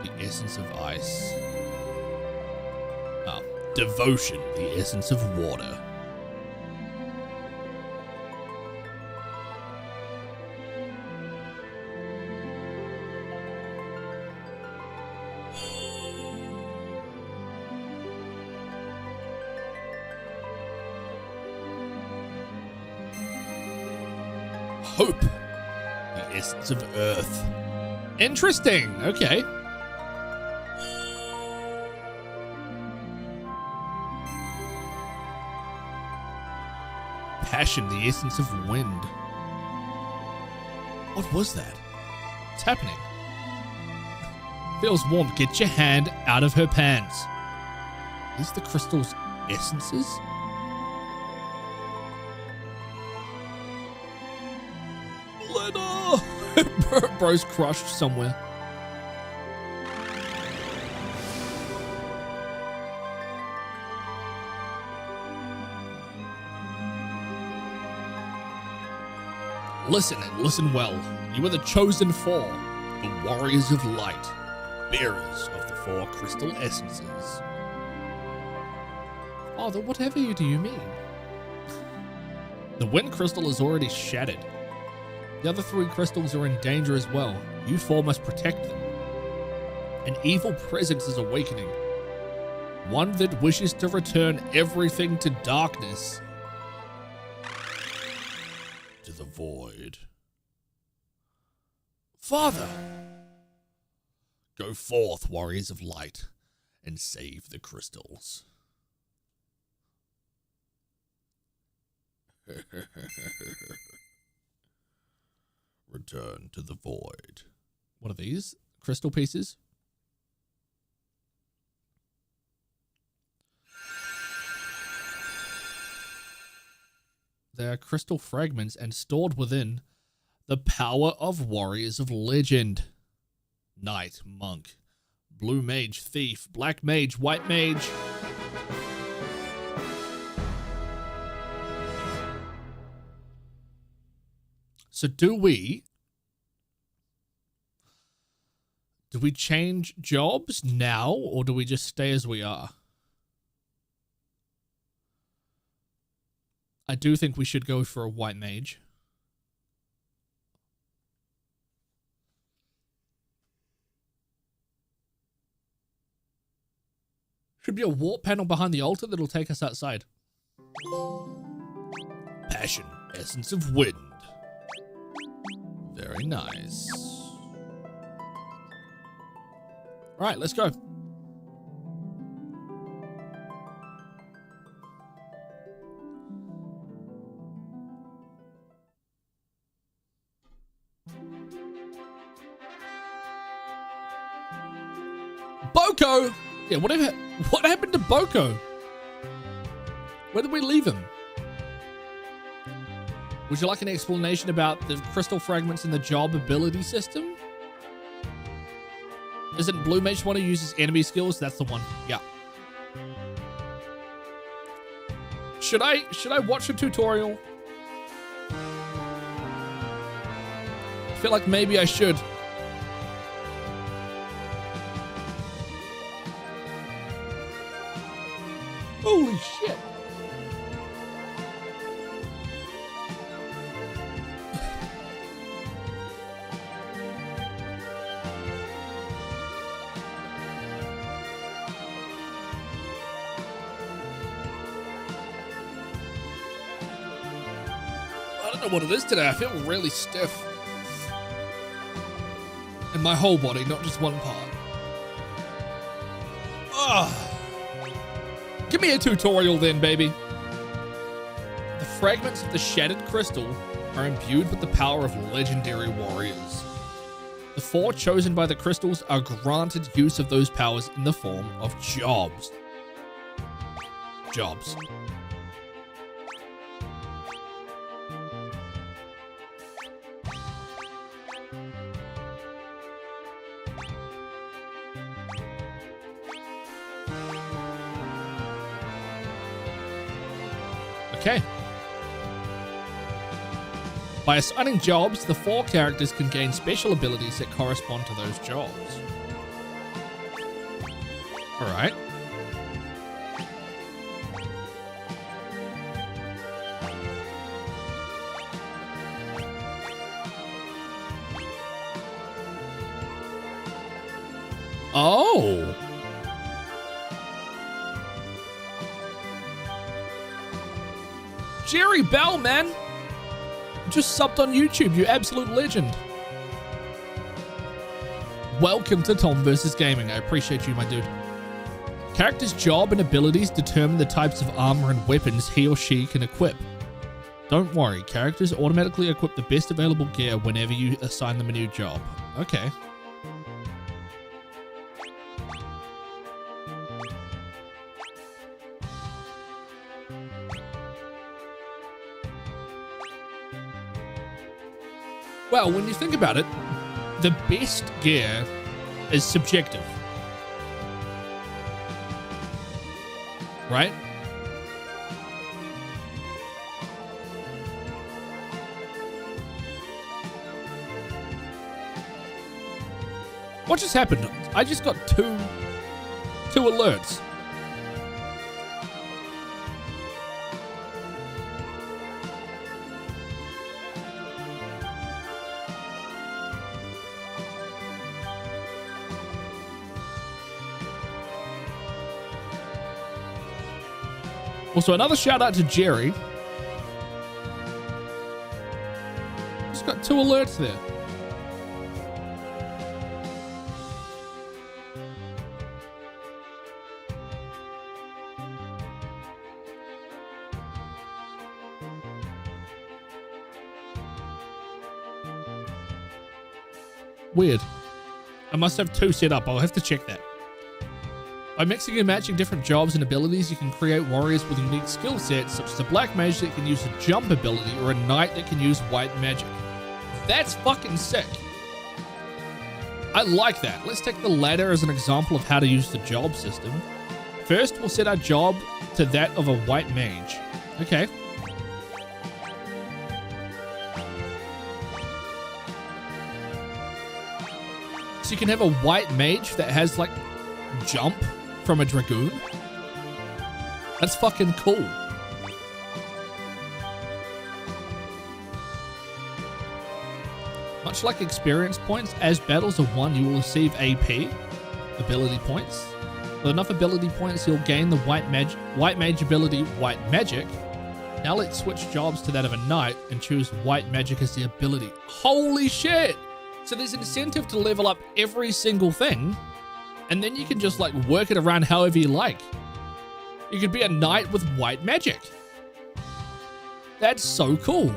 The essence of ice. Ah, devotion, the essence of water. Hope, the essence of earth. Interesting. Okay. Passion, the essence of wind. What was that? What's happening? Feels warm. Get your hand out of her pants. Is the crystal's essences? Bro's crushed somewhere. Listen and listen well. You are the chosen four, the warriors of light, bearers of the four crystal essences. Father, whatever do you mean? The wind crystal is already shattered. The other three crystals are in danger as well. You four must protect them. An evil presence is awakening. One that wishes to return everything to darkness. To the void. Father! Go forth, warriors of light, and save the crystals. Return to the void. What are these? Crystal pieces? They are crystal fragments and stored within the power of warriors of legend. Knight, monk, blue mage, thief, black mage, white mage. So do we change jobs now, or do we just stay as we are? I do think we should go for a white mage. Should be a warp panel behind the altar that'll take us outside. Passion, essence of wind. Very nice. All right, let's go. Boko! Yeah, what happened to Boko? Where did we leave him? Would you like an explanation about the crystal fragments in the job ability system? Isn't Blue Mage one who uses enemy skills? That's the one. Yeah. Should I watch a tutorial? I feel like maybe I should. Holy shit. don't know what it is today. I feel really stiff. In my whole body, not just one part. Ugh. Give me a tutorial then, baby. The fragments of the shattered crystal are imbued with the power of legendary warriors. The 4 chosen by the crystals are granted use of those powers in the form of jobs. Jobs. Okay. By assigning jobs, the 4 characters can gain special abilities that correspond to those jobs. Alright. Oh! Jerry Bell, man! Just subbed on YouTube, you absolute legend. Welcome to Tom vs. Gaming. I appreciate you, my dude. Character's job and abilities determine the types of armor and weapons he or she can equip. Don't worry, characters automatically equip the best available gear whenever you assign them a new job. Okay. Well, when you think about it, the best gear is subjective. Right? What just happened? I just got two alerts. Also, another shout out to Jerry. Just got 2 alerts there. Weird. I must have 2 set up. I'll have to check that. By mixing and matching different jobs and abilities, you can create warriors with unique skill sets, such as a black mage that can use a jump ability or a knight that can use white magic. That's fucking sick. I like that. Let's take the ladder as an example of how to use the job system. First, we'll set our job to that of a white mage. Okay. So you can have a white mage that has like jump from a dragoon. That's fucking cool. Much like experience points, as battles are won, you will receive AP, ability points. With enough ability points, you'll gain the white mage ability, White Magic. Now let's switch jobs to that of a knight and choose White Magic as the ability. Holy shit! So there's an incentive to level up every single thing, and then you can just like work it around however you like. You could be a knight with white magic. That's so cool.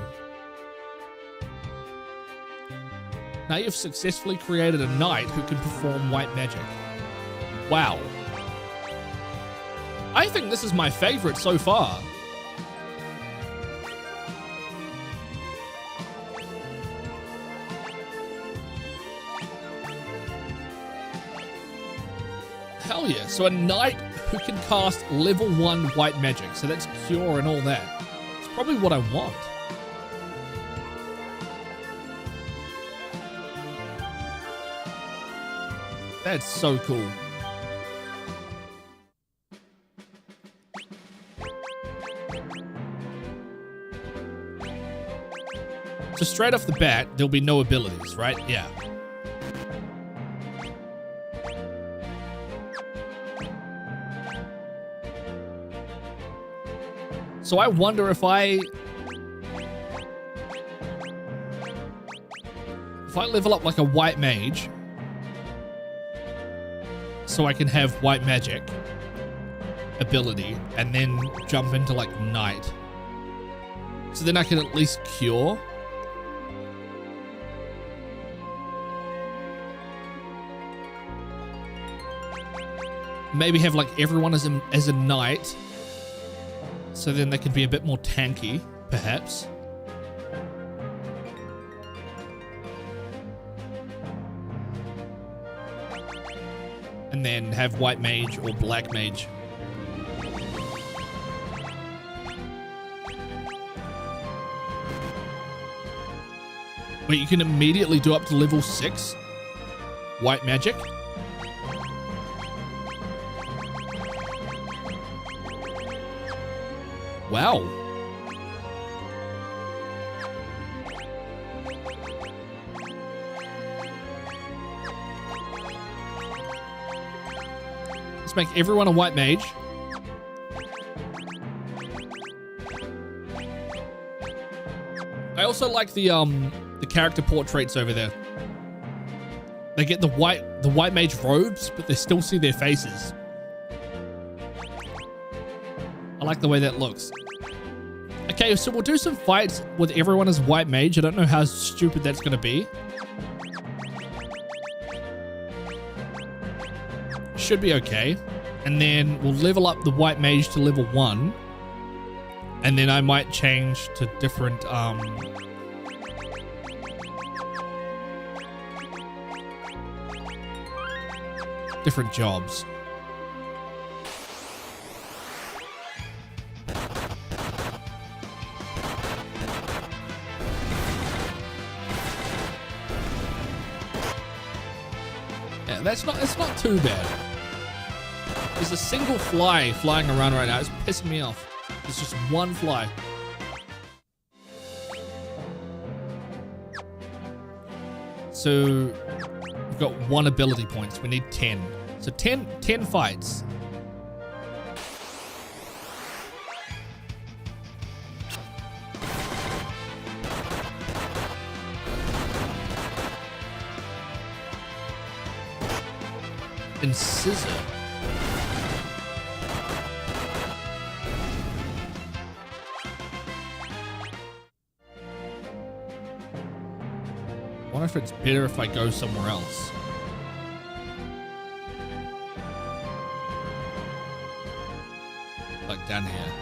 Now you've successfully created a knight who can perform white magic. Wow. I think this is my favorite so far. Hell yeah. So a knight who can cast level 1 white magic. So that's cure and all that. It's probably what I want. That's so cool. So straight off the bat, there'll be no abilities, right? Yeah. So I wonder if I I level up like a white mage, so I can have white magic ability, and then jump into like knight, so then I can at least cure. Maybe have like everyone as a knight, so then they can be a bit more tanky, perhaps. And then have white mage or black mage. Wait, you can immediately do up to level 6 white magic? Wow. Let's make everyone a white mage. I also like the character portraits over there. They get the white mage robes, but they still see their faces. I like the way that looks. Okay, so we'll do some fights with everyone as white mage. I don't know how stupid that's going to be. Should be okay. And then we'll level up the white mage to level 1. And then I might change to different different jobs. Yeah, it's not too bad. There's a single fly flying around right now. It's pissing me off. There's just one fly. So we've got 1 ability points. We need 10. So 10 fights. And scissor. I wonder if it's better if I go somewhere else. Like down here.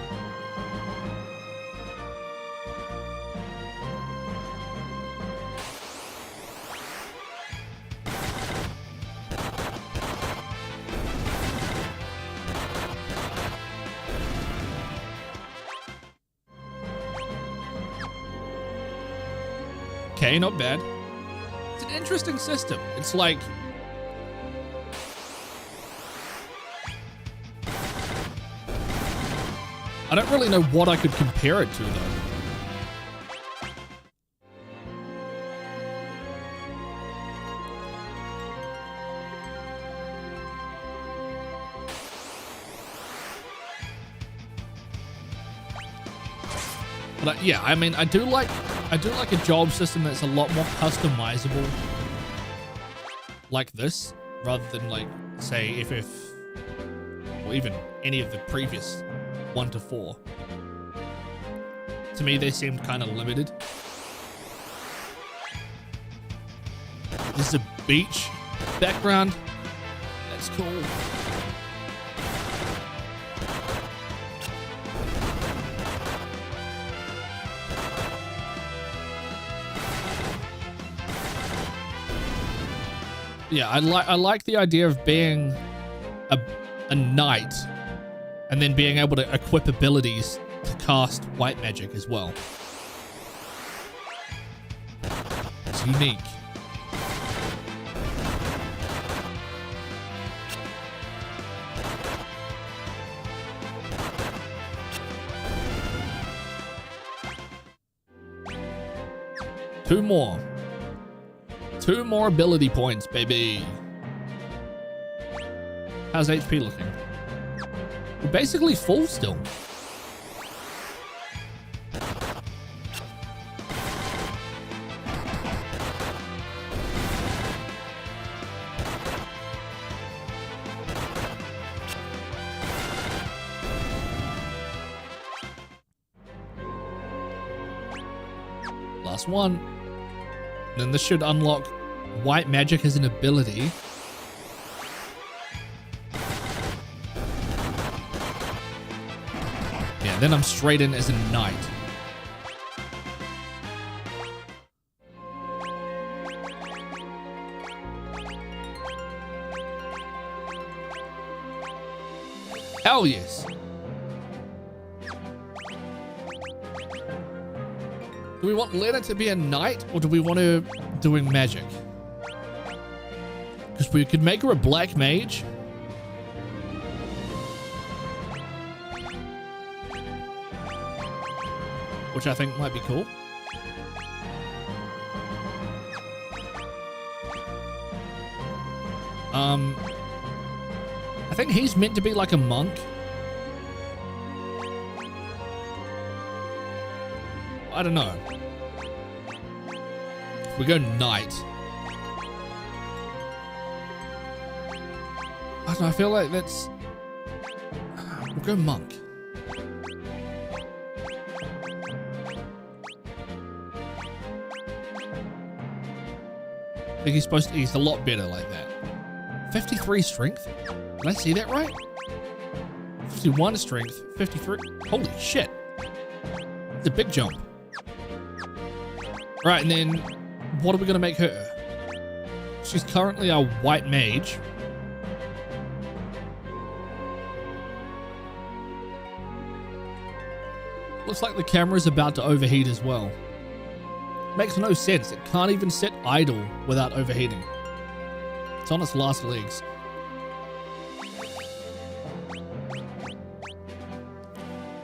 Okay, not bad. It's an interesting system. It's like... I don't really know what I could compare it to, though. But yeah, I mean, I do like a job system that's a lot more customizable like this, rather than like, say, FF, or even any of the previous 1 to 4. To me, they seemed kind of limited. This is a beach background. That's cool. Yeah, I like the idea of being a knight and then being able to equip abilities to cast white magic as well. It's unique. Two more ability points, baby. How's HP looking? We're basically full still. last one. Then this should unlock white magic as an ability. Yeah, then I'm straight in as a knight. Hell yes. Do we want Lena to be a knight, or do we want her doing magic? Because we could make her a black mage. Which I think might be cool. I think he's meant to be like a monk. I don't know. We go knight. I don't know, I feel like that's... We'll go monk. I think he's a lot better like that. 53 strength? Did I see that right? 51 strength, 53. Holy shit. It's a big jump. Right, and then what are we going to make her? She's currently a white mage. Looks like the camera's about to overheat as well. Makes no sense. It can't even sit idle without overheating. It's on its last legs.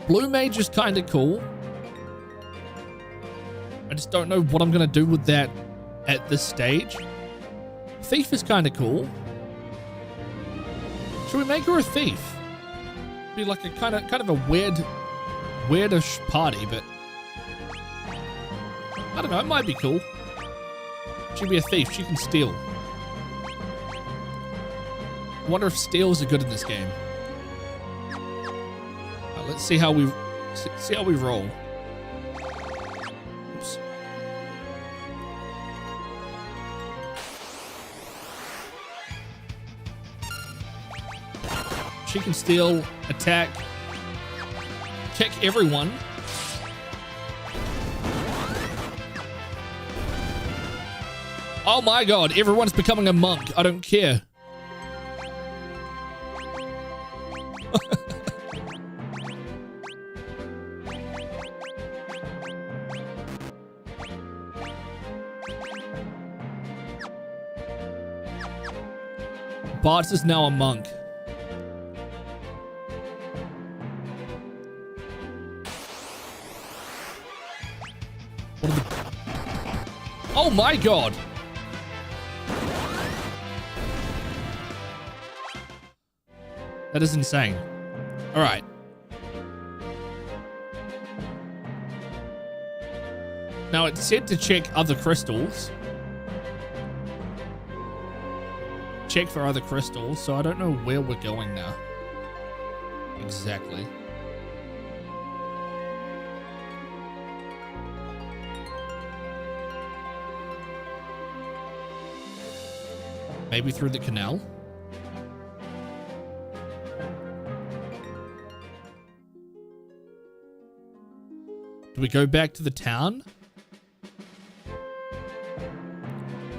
Blue mage is kind of cool. I just don't know what I'm going to do with that at this stage. Thief is kind of cool. Should we make her a thief? Be like a kind of a weirdish party, but I don't know, it might be cool. She'd be a thief, she can steal. I wonder if steals are good in this game. Let's see how we roll. Oops. She can steal, attack, kick everyone. Oh my god, everyone's becoming a monk. I don't care. Bart is now a monk. What are the... Oh my god! That is insane. All right. Now it said to check other crystals. Check for other crystals, so I don't know where we're going now. Exactly. Maybe through the canal? Do we go back to the town?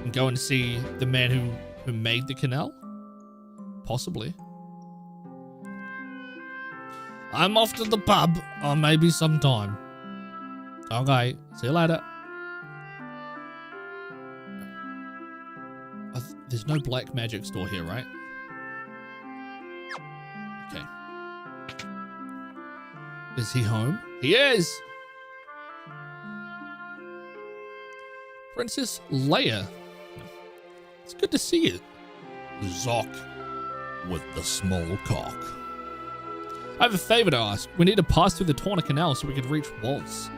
And go and see the man who made the canal? Possibly. I'm off to the pub, or maybe sometime. Okay, see you later. There's no black magic store here, right? Okay. Is he home? He is! Princess Leia. It's good to see you. Zoc with the small cock. I have a favor to ask. We need to pass through the Torna Canal so we can reach Waltz.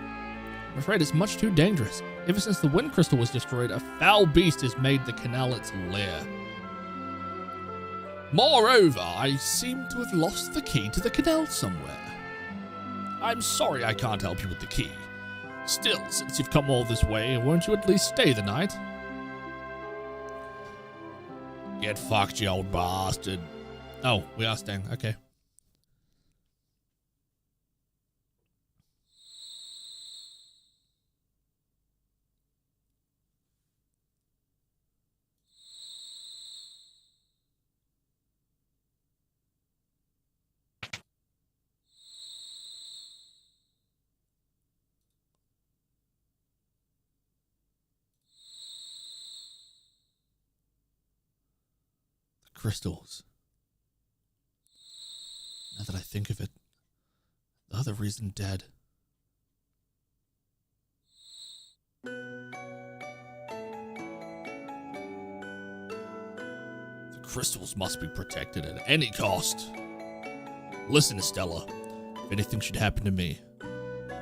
I'm afraid it's much too dangerous. Ever since the wind crystal was destroyed, a foul beast has made the canal its lair. Moreover, I seem to have lost the key to the canal somewhere. I'm sorry I can't help you with the key. Still, since you've come all this way, won't you at least stay the night? Get fucked, you old bastard. Oh, we are staying. Okay. Crystals. Now that I think of it, the other reason dead. The crystals must be protected at any cost. Listen, Stella, if anything should happen to me,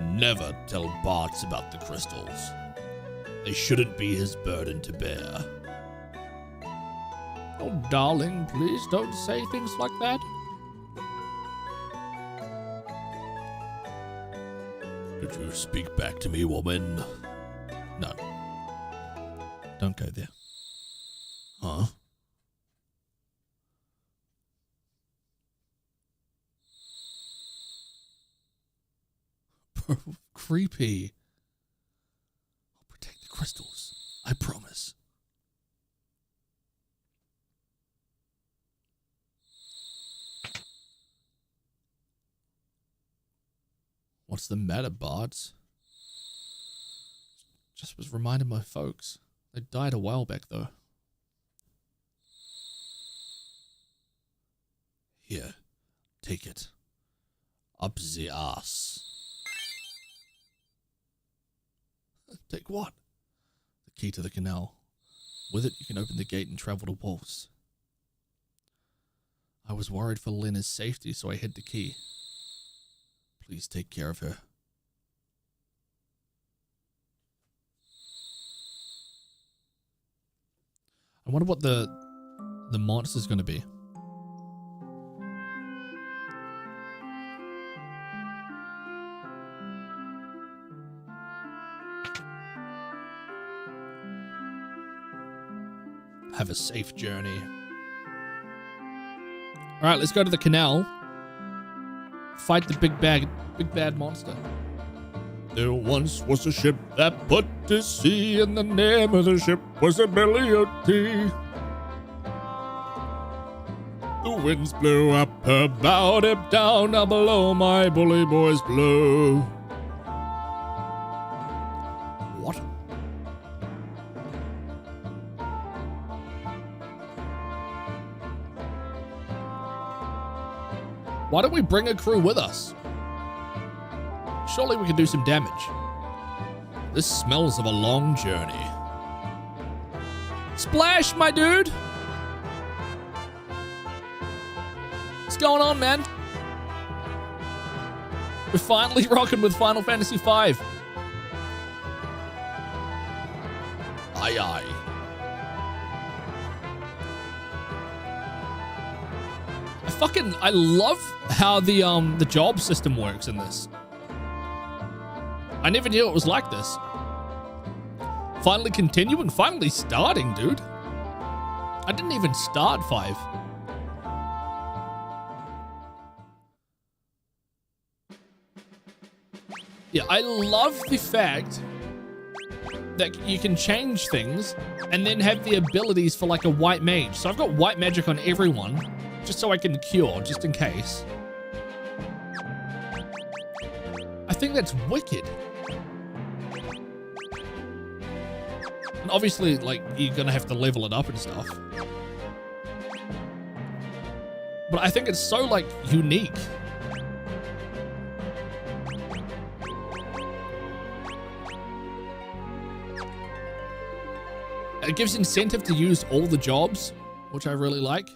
never tell Bartz about the crystals. They shouldn't be his burden to bear. Oh, darling, please don't say things like that. Did you speak back to me, woman? No. Don't go there. Huh? Creepy. I'll protect the crystals. I promise. What's the matter, Bartz? Just was reminding my folks. They died a while back, though. Here, take it. Up the ass. Take what? The key to the canal. With it, you can open the gate and travel to Wolf's. I was worried for Lena's safety, so I hid the key. Please take care of her. I wonder what the monster's going to be. Have a safe journey. All right, let's go to the canal. Fight the big bad monster. There once was a ship that put to sea, and the name of the ship was a belly of tea. The winds blew up her bow, dipped down, now below my bully boys blow. What? Why don't we bring a crew with us? Surely we can do some damage. This smells of a long journey. Splash, my dude! What's going on, man? We're finally rocking with Final Fantasy V. Aye, aye. I love how the job system works in this. I never knew it was like this. Finally continuing, finally starting, dude. I didn't even start 5. Yeah, I love the fact that you can change things and then have the abilities for like a white mage. So I've got white magic on everyone, just so I can cure, just in case. I think that's wicked. And obviously, like, you're gonna have to level it up and stuff. But I think it's so, like, unique. It gives incentive to use all the jobs, which I really like.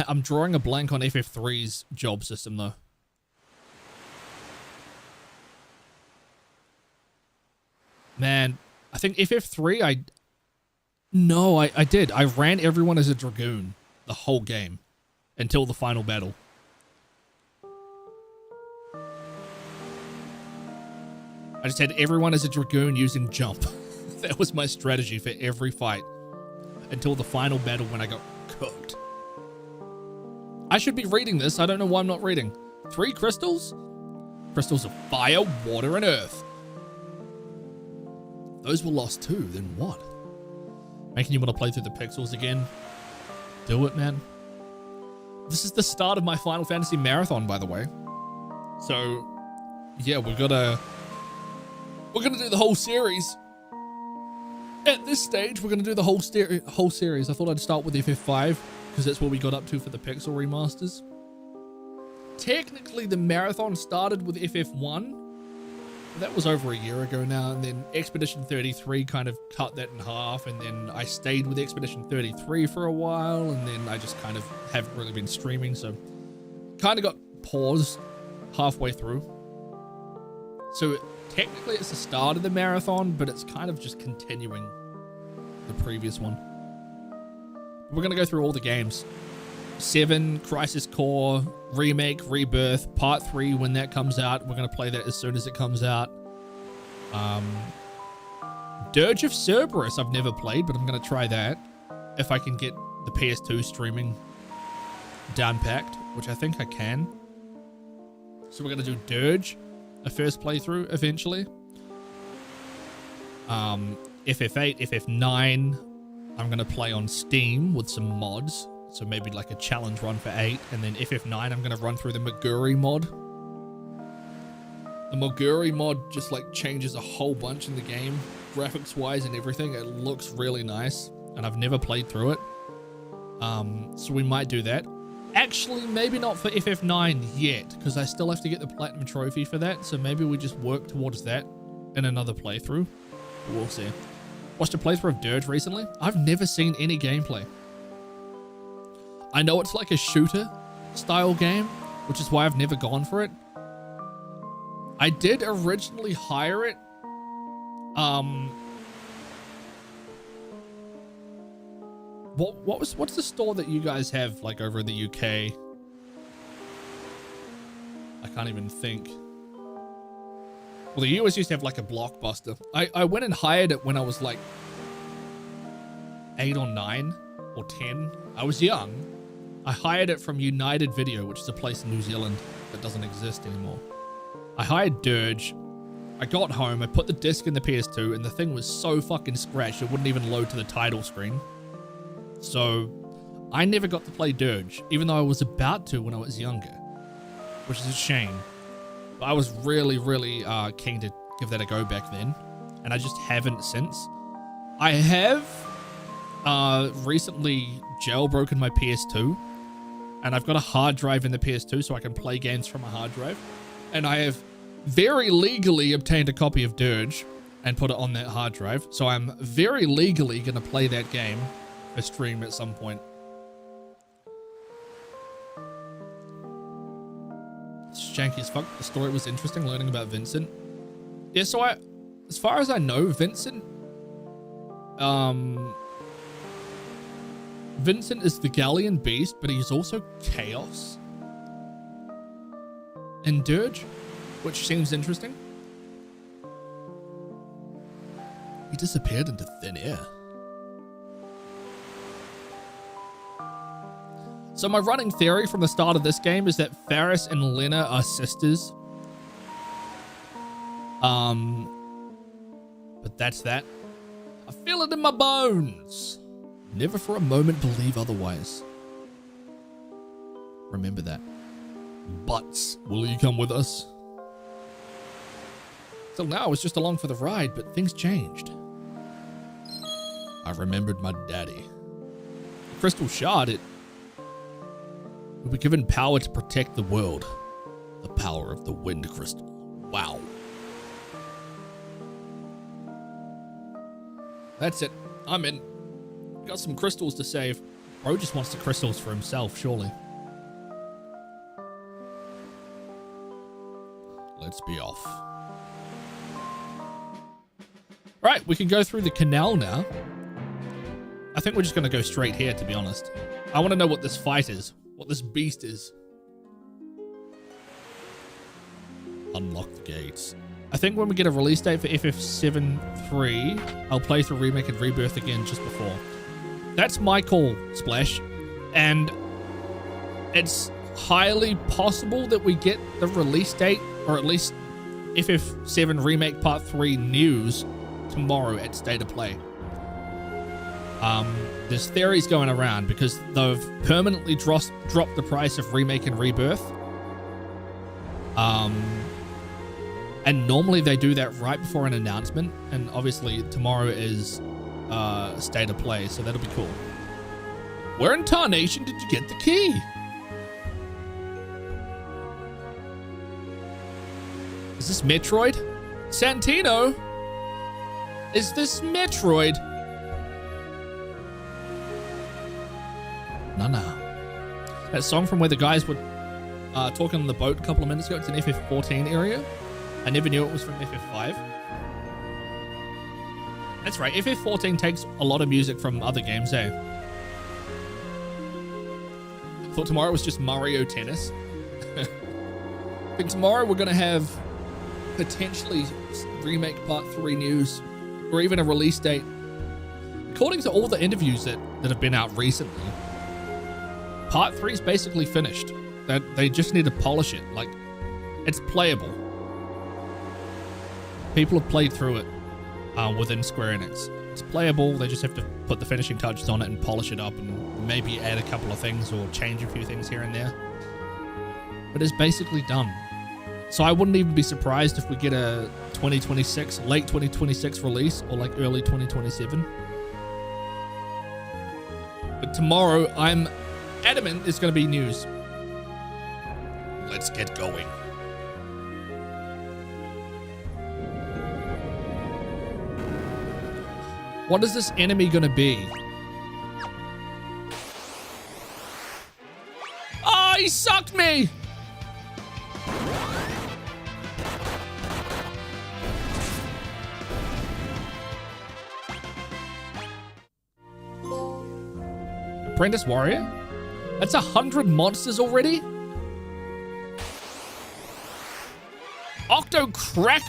I'm drawing a blank on FF3's job system, though. Man, I think FF3, I did. I ran everyone as a Dragoon. the whole game until the final battle. I just had everyone as a Dragoon using jump. That was my strategy for every fight until the final battle when I got cooked. I should be reading this. I don't know why I'm not reading. 3 crystals? Crystals of fire, water, and earth. Those were lost too, then what? Making you want to play through the pixels again? Do it, man. This is the start of my Final Fantasy marathon, by the way. So, yeah, we're gonna do the whole series. At this stage, we're gonna do the whole series. I thought I'd start with FF5 because that's what we got up to for the pixel remasters. Technically, the marathon started with FF1. That was over a year ago now, and then Expedition 33 kind of cut that in half, and then I stayed with Expedition 33 for a while, and then I just kind of haven't really been streaming, so kind of got paused halfway through. So technically it's the start of the marathon, but it's kind of just continuing the previous one. We're going to go through all the games. 7, Crisis Core, Remake, Rebirth, Part 3 when that comes out. We're going to play that as soon as it comes out. Dirge of Cerberus I've never played, but I'm going to try that. If I can get the PS2 streaming down packed, which I think I can. So we're going to do Dirge, a first playthrough eventually. FF8, FF9, I'm going to play on Steam with some mods. So maybe like a challenge run for 8, and then FF9 I'm going to run through the Moguri mod. The Moguri mod just like changes a whole bunch in the game, graphics wise and everything. It looks really nice, and I've never played through it. So we might do that. Actually, maybe not for FF9 yet, because I still have to get the Platinum Trophy for that, so maybe we just work towards that in another playthrough. But we'll see. Watched a playthrough of Dirge recently. I've never seen any gameplay. I know it's like a shooter style game, which is why I've never gone for it. I did originally hire it. What's the store that you guys have like over in the UK? I can't even think. Well, the US used to have like a Blockbuster. I went and hired it when I was like 8 or 9 or 10. I was young. I hired it from United Video, which is a place in New Zealand that doesn't exist anymore. I hired Dirge. I got home, I put the disc in the PS2, and the thing was so fucking scratched it wouldn't even load to the title screen. So I never got to play Dirge, even though I was about to when I was younger, which is a shame. But I was really, really keen to give that a go back then, and I just haven't since. I have recently jailbroken my PS2, and I've got a hard drive in the PS2 so I can play games from a hard drive, and I have very legally obtained a copy of Dirge and put it on that hard drive, so I'm very legally going to play that game for stream at some point. It's janky as fuck. The story was interesting, learning about Vincent. Yeah, so as far as I know, Vincent is the Galleon Beast, but he's also Chaos in Dirge, which seems interesting. He disappeared into thin air. So my running theory from the start of this game is that Faris and Lena are sisters. But that's that. I feel it in my bones. Never for a moment believe otherwise. Remember that. Butts, will you come with us? Till now I was just along for the ride, but things changed. I remembered my daddy. The crystal shard, we were given power to protect the world. The power of the wind crystal. Wow. That's it. I'm in. Got some crystals to save. Bro just wants the crystals for himself, surely. Let's be off. Right, we can go through the canal now. I think we're just going to go straight here, to be honest. I want to know what this fight is. What this beast is. Unlock the gates. I think when we get a release date for FF7-3, I'll play through Remake and Rebirth again just before. That's my call, Splash. And it's highly possible that we get the release date, or at least FF7 Remake Part 3 news tomorrow at State of Play. There's theories going around because they've permanently dropped the price of Remake and Rebirth. And normally they do that right before an announcement, and obviously tomorrow is State of Play, so that'll be cool. Where in Tarnation did you get the key? Is this Metroid? Santino? Is this Metroid? No. That song from where the guys were talking on the boat a couple of minutes ago, it's an FF14 area. I never knew it was from FF5. That's right, FF14 takes a lot of music from other games, eh? I thought tomorrow was just Mario Tennis. I think tomorrow we're going to have potentially Remake Part 3 news, or even a release date. According to all the interviews that have been out recently, Part 3 is basically finished. That they just need to polish it. Like, it's playable. People have played through it within Square Enix. It's playable. They just have to put the finishing touches on it and polish it up and maybe add a couple of things or change a few things here and there. But it's basically done. So I wouldn't even be surprised if we get a 2026, late 2026 release or like early 2027. But tomorrow, I'm adamant it's going to be news. Let's get going. What is this enemy going to be? Oh, he sucked me! Apprentice Warrior? That's 100 monsters already? Octo Crack.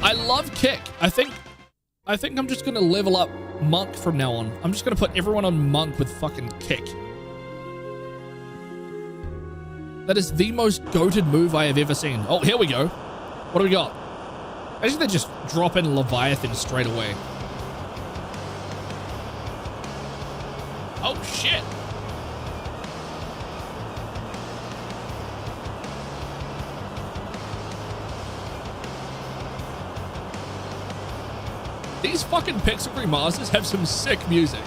I love Kick. I think I'm just gonna level up Monk from now on. I'm just gonna put everyone on Monk with fucking Kick. That is the most goated move I have ever seen. Oh, here we go. What do we got? Imagine they just drop in Leviathan straight away. Oh, shit. These fucking Pixel remasters have some sick music.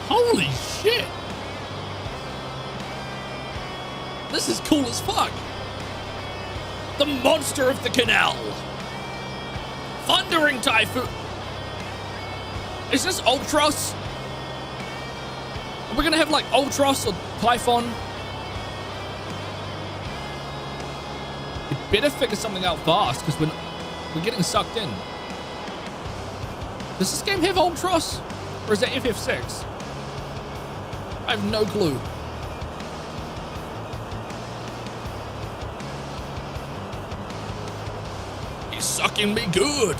Holy shit! This is cool as fuck. The monster of the canal. Thundering Typhoon. Is this Ultros? Are we gonna have like Ultros or Typhon? You better figure something out fast because we're getting sucked in. Does this game have Ultros? Or is that FF6? I have no clue. He's sucking me good.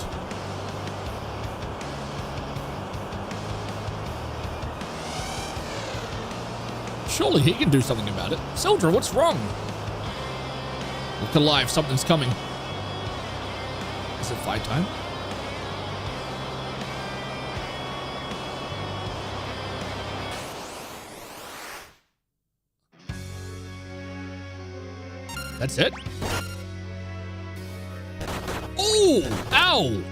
Surely he can do something about it. Sildra, what's wrong? Look alive, something's coming. Is it fight time? That's it? Ooh! Ow!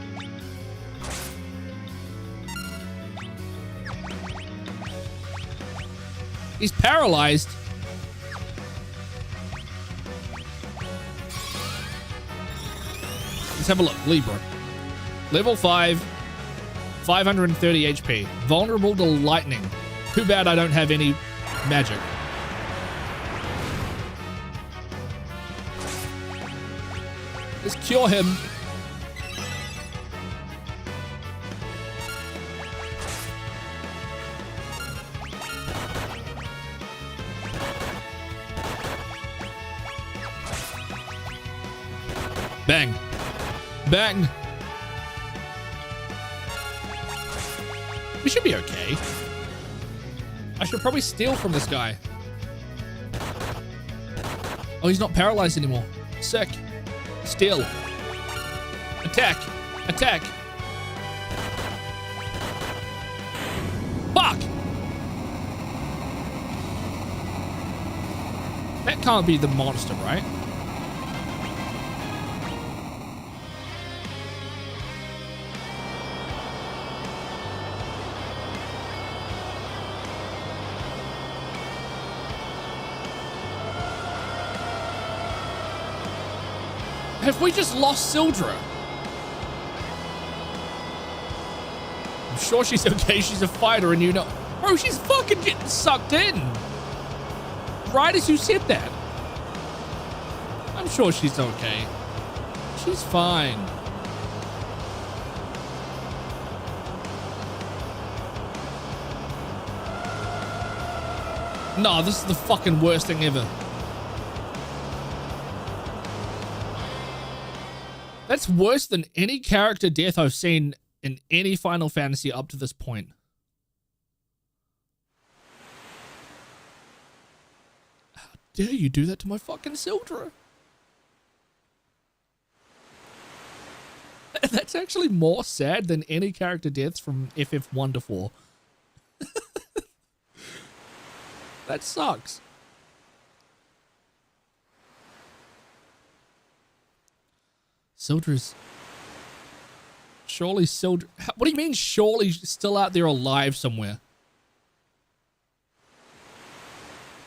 He's paralyzed. Let's have a look. Libra. Level 5, 530 HP. Vulnerable to lightning. Too bad I don't have any magic. Let's cure him. Bang. Bang. We should be okay. I should probably steal from this guy. Oh, he's not paralyzed anymore. Sick. Steal. Attack. Attack. Fuck! That can't be the monster, right? Have we just lost Sildra? I'm sure she's okay. She's a fighter and you know. Bro, she's fucking getting sucked in. Right as you said that. I'm sure she's okay. She's fine. No, this is the fucking worst thing ever. That's worse than any character death I've seen in any Final Fantasy up to this point. How dare you do that to my fucking Sildra? That's actually more sad than any character deaths from FF1 to 4. That sucks. Sildra's... Surely Sildra... What do you mean surely still out there alive somewhere?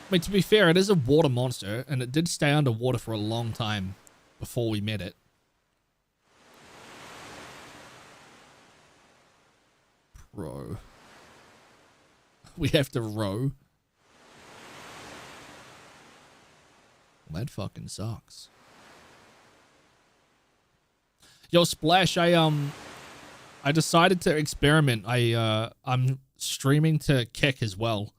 I mean, to be fair, it is a water monster, and it did stay underwater for a long time before we met it. Bro. We have to row. Well, that fucking sucks. Yo, Splash, I decided to experiment. I'm streaming to Kick as well.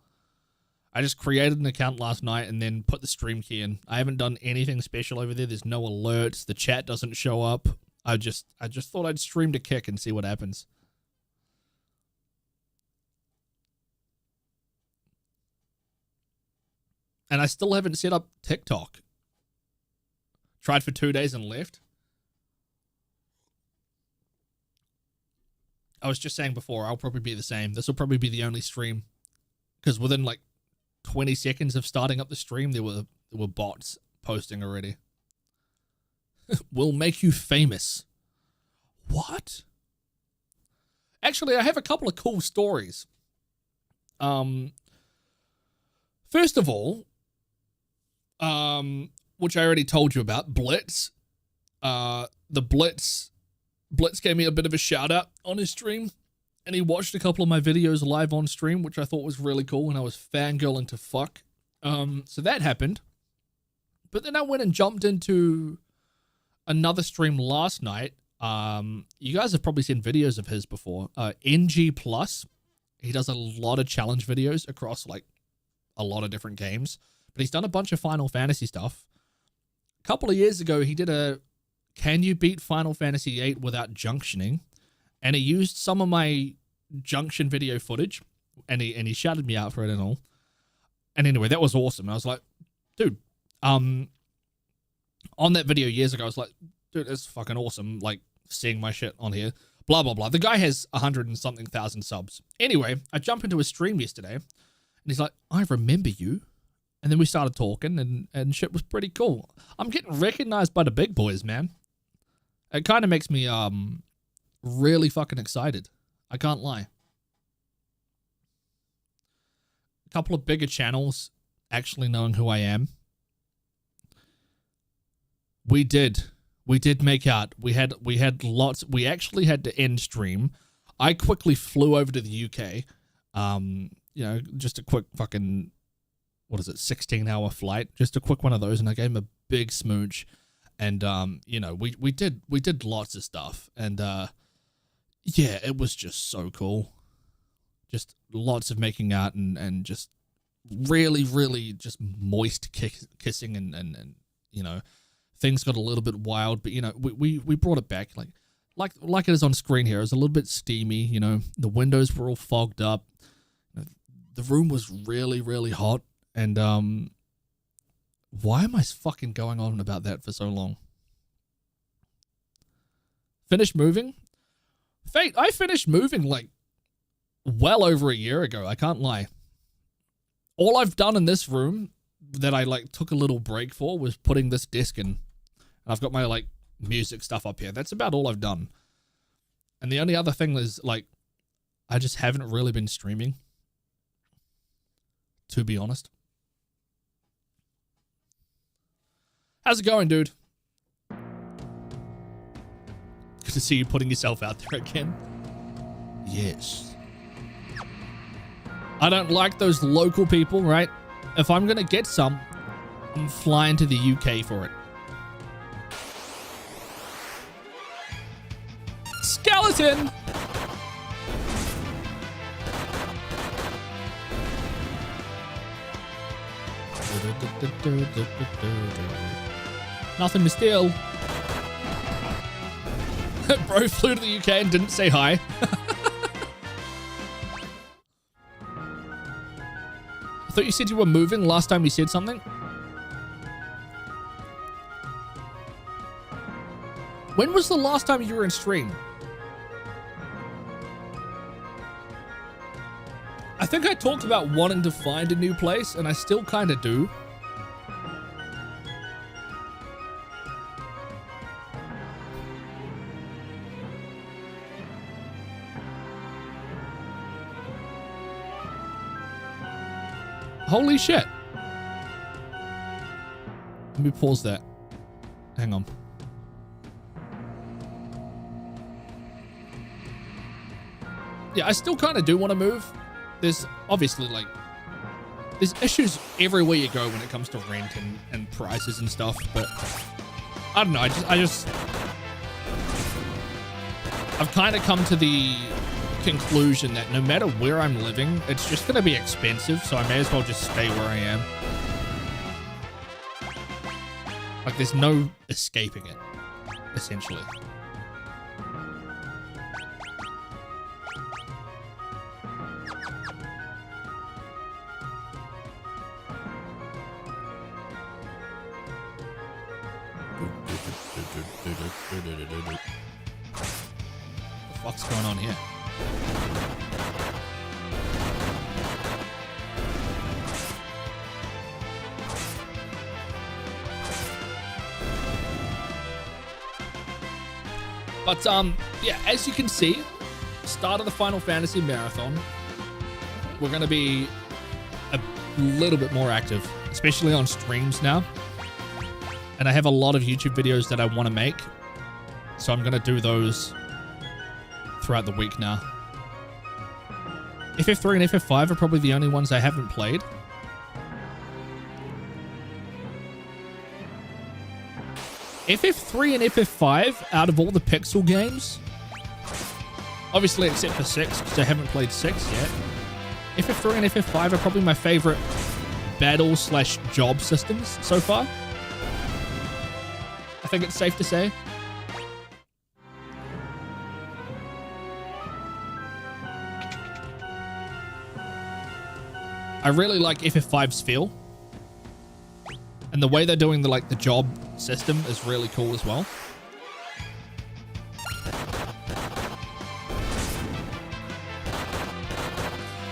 I just created an account last night and then put the stream key in. I haven't done anything special over there. There's no alerts. The chat doesn't show up. I just thought I'd stream to Kick and see what happens. And I still haven't set up TikTok. Tried for 2 days and left. I was just saying before, I'll probably be the same. This will probably be the only stream. Because within like 20 seconds of starting up the stream, there were bots posting already. We'll make you famous. What? Actually, I have a couple of cool stories. First of all, which I already told you about, Blitz. The Blitz gave me a bit of a shout out on his stream, and he watched a couple of my videos live on stream, which I thought was really cool, and I was fangirling to fuck. So that happened. But then I went and jumped into another stream last night. You guys have probably seen videos of his before. NG Plus. He does a lot of challenge videos across like a lot of different games, but he's done a bunch of Final Fantasy stuff. A couple of years ago, he did a Can You Beat Final Fantasy VIII Without Junctioning? And he used some of my junction video footage, and he shouted me out for it and all. And anyway, that was awesome. I was like, dude, on that video years ago, I was like, dude, that's fucking awesome, like, seeing my shit on here. Blah, blah, blah. The guy has 100 and something thousand subs. Anyway, I jumped into his stream yesterday, and he's like, I remember you. And then we started talking, and shit was pretty cool. I'm getting recognized by the big boys, man. It kind of makes me really fucking excited. I can't lie. A couple of bigger channels actually knowing who I am. We did make out. We had lots. We actually had to end stream. I quickly flew over to the UK. you know, just a quick fucking, what is it, 16-hour flight, just a quick one of those, and I gave him a big smooch, and you know, we did lots of stuff, and yeah, it was just so cool, just lots of making out and just really just moist kissing, and you know, things got a little bit wild, but you know, we brought it back like it is on screen here. It was a little bit steamy, you know, the windows were all fogged up, the room was really hot, and why am I fucking going on about that for so long? Finished moving? Fate, I finished moving like well over a year ago, I can't lie. All I've done in this room that I like took a little break for was putting this disc in. And I've got my like music stuff up here. That's about all I've done. And the only other thing is like, I just haven't really been streaming, to be honest. How's it going, dude? Good to see you putting yourself out there again. Yes. I don't like those local people, right? If I'm gonna get some, I'm flying to the UK for it. Skeleton! Nothing to steal. Bro flew to the UK and didn't say hi. I thought you said you were moving last time you said something. When was the last time you were in stream? I think I talked about wanting to find a new place, and I still kind of do. Holy shit. Let me pause that. Hang on. Yeah, I still kind of do want to move. There's obviously like, there's issues everywhere you go when it comes to rent and prices and stuff, but I don't know. I've kind of come to the conclusion that no matter where I'm living, it's just going to be expensive, so I may as well just stay where I am. Like, there's no escaping it, essentially. What the fuck's going on here? But, yeah, as you can see, start of the Final Fantasy Marathon, we're going to be a little bit more active, especially on streams now. And I have a lot of YouTube videos that I want to make, so I'm going to do those throughout the week now. FF3 and FF5 are probably the only ones I haven't played. FF3 and FF5, out of all the Pixel games, obviously except for 6, because I haven't played 6 yet, FF3 and FF5 are probably my favorite battle/job systems so far. I think it's safe to say. I really like FF5's feel. And the way they're doing the job system is really cool as well.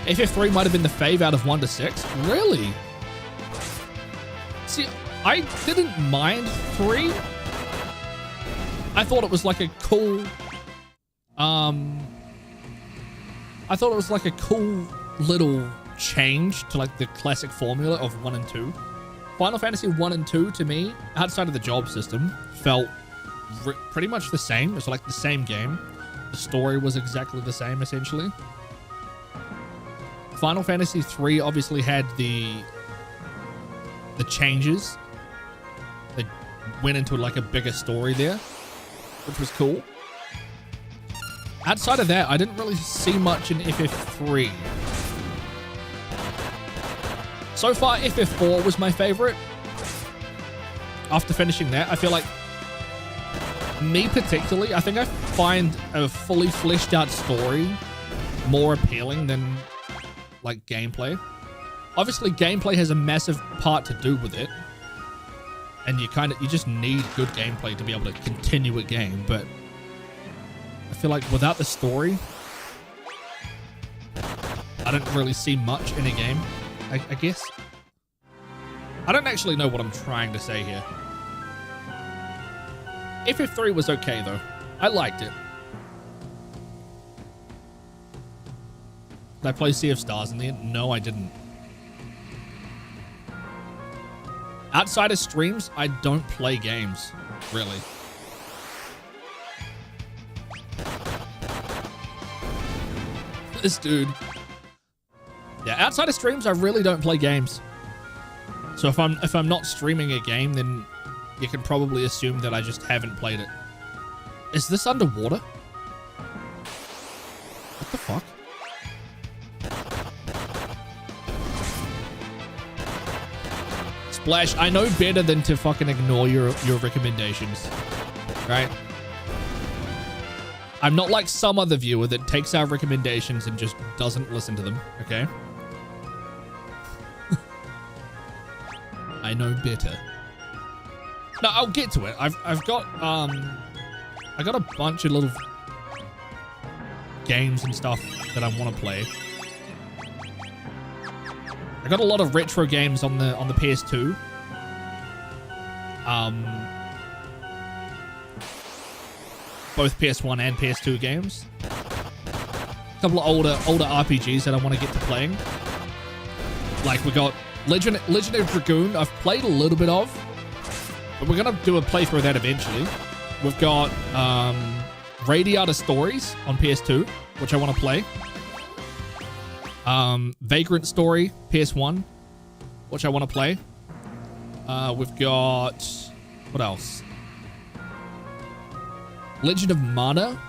FF3 might have been the fave out of 1 to 6. Really? See, I didn't mind 3. I thought it was like a cool... I thought it was like a cool little change to like the classic formula of 1 and 2. Final Fantasy 1 and 2, to me, outside of the job system, felt pretty much the same. It was like the same game. The story was exactly the same, essentially. Final Fantasy 3 obviously had the changes. They went into like a bigger story there, which was cool. Outside of that, I didn't really see much in FF3. So far, FF4 was my favorite. After finishing that, I feel like, me particularly, I think I find a fully fleshed out story more appealing than like gameplay. Obviously, gameplay has a massive part to do with it, and you just need good gameplay to be able to continue a game. But I feel like without the story, I don't really see much in a game, I guess. I don't actually know what I'm trying to say here. FF3 was okay though. I liked it. Did I play Sea of Stars in the end? No, I didn't. Outside of streams, I don't play games, really. This dude. Yeah, outside of streams, I really don't play games. So if I'm not streaming a game, then you can probably assume that I just haven't played it. Is this underwater? What the fuck? Splash, I know better than to fucking ignore your recommendations, right? I'm not like some other viewer that takes our recommendations and just doesn't listen to them, okay? I know better. No, I'll get to it. I've got I got a bunch of little games and stuff that I want to play. I got a lot of retro games on the PS2. Both PS1 and PS2 games. A couple of older RPGs that I want to get to playing. Like we got Legendary Dragoon. I've played a little bit of, but we're gonna do a playthrough of that eventually. We've got Radiata Stories on PS2, which I want to play. Vagrant Story PS1, which I want to play. We've got what else? Legend of Mana.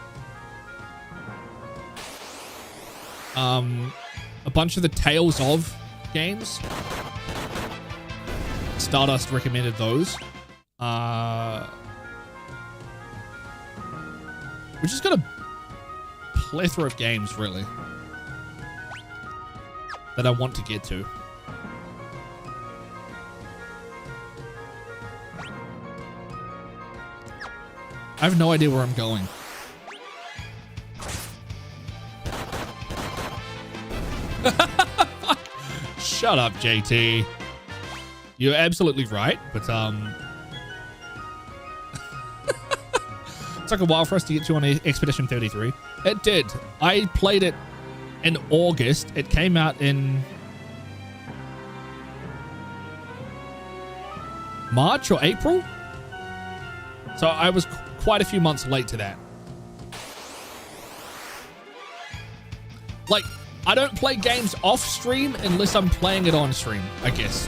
A bunch of the Tales of games. Stardust recommended those. We just got a plethora of games, really, that I want to get to. I have no idea where I'm going. Shut up, JT. You're absolutely right, but it took a while for us to get you on Expedition 33. It did. I played it in August. It came out in March or April. So I was quite a few months late to that. Like, I don't play games off stream unless I'm playing it on stream, I guess.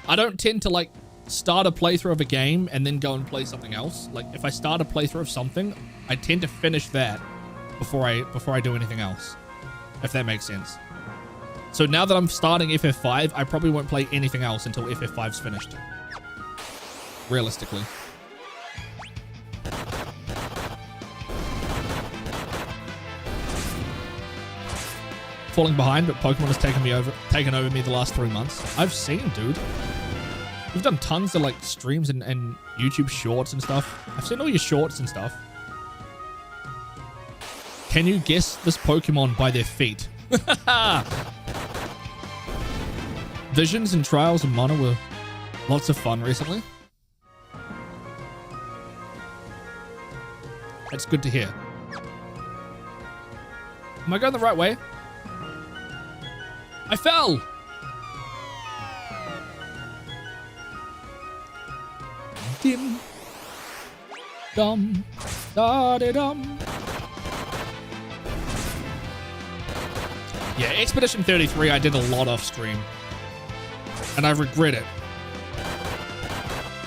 I don't tend to like start a playthrough of a game and then go and play something else. Like if I start a playthrough of something, I tend to finish that before I do anything else, if that makes sense. So now that I'm starting FF5, I probably won't play anything else until FF5's finished. Realistically. Falling behind, but Pokemon has taken over me the last 3 months. I've seen, dude. We've done tons of like streams and YouTube shorts and stuff. I've seen all your shorts and stuff. Can you guess this Pokemon by their feet? Visions and Trials of Mana were lots of fun recently. That's good to hear. Am I going the right way? I fell! Dim. Dum. Da-de-dum. Yeah, Expedition 33 I did a lot off stream. And I regret it.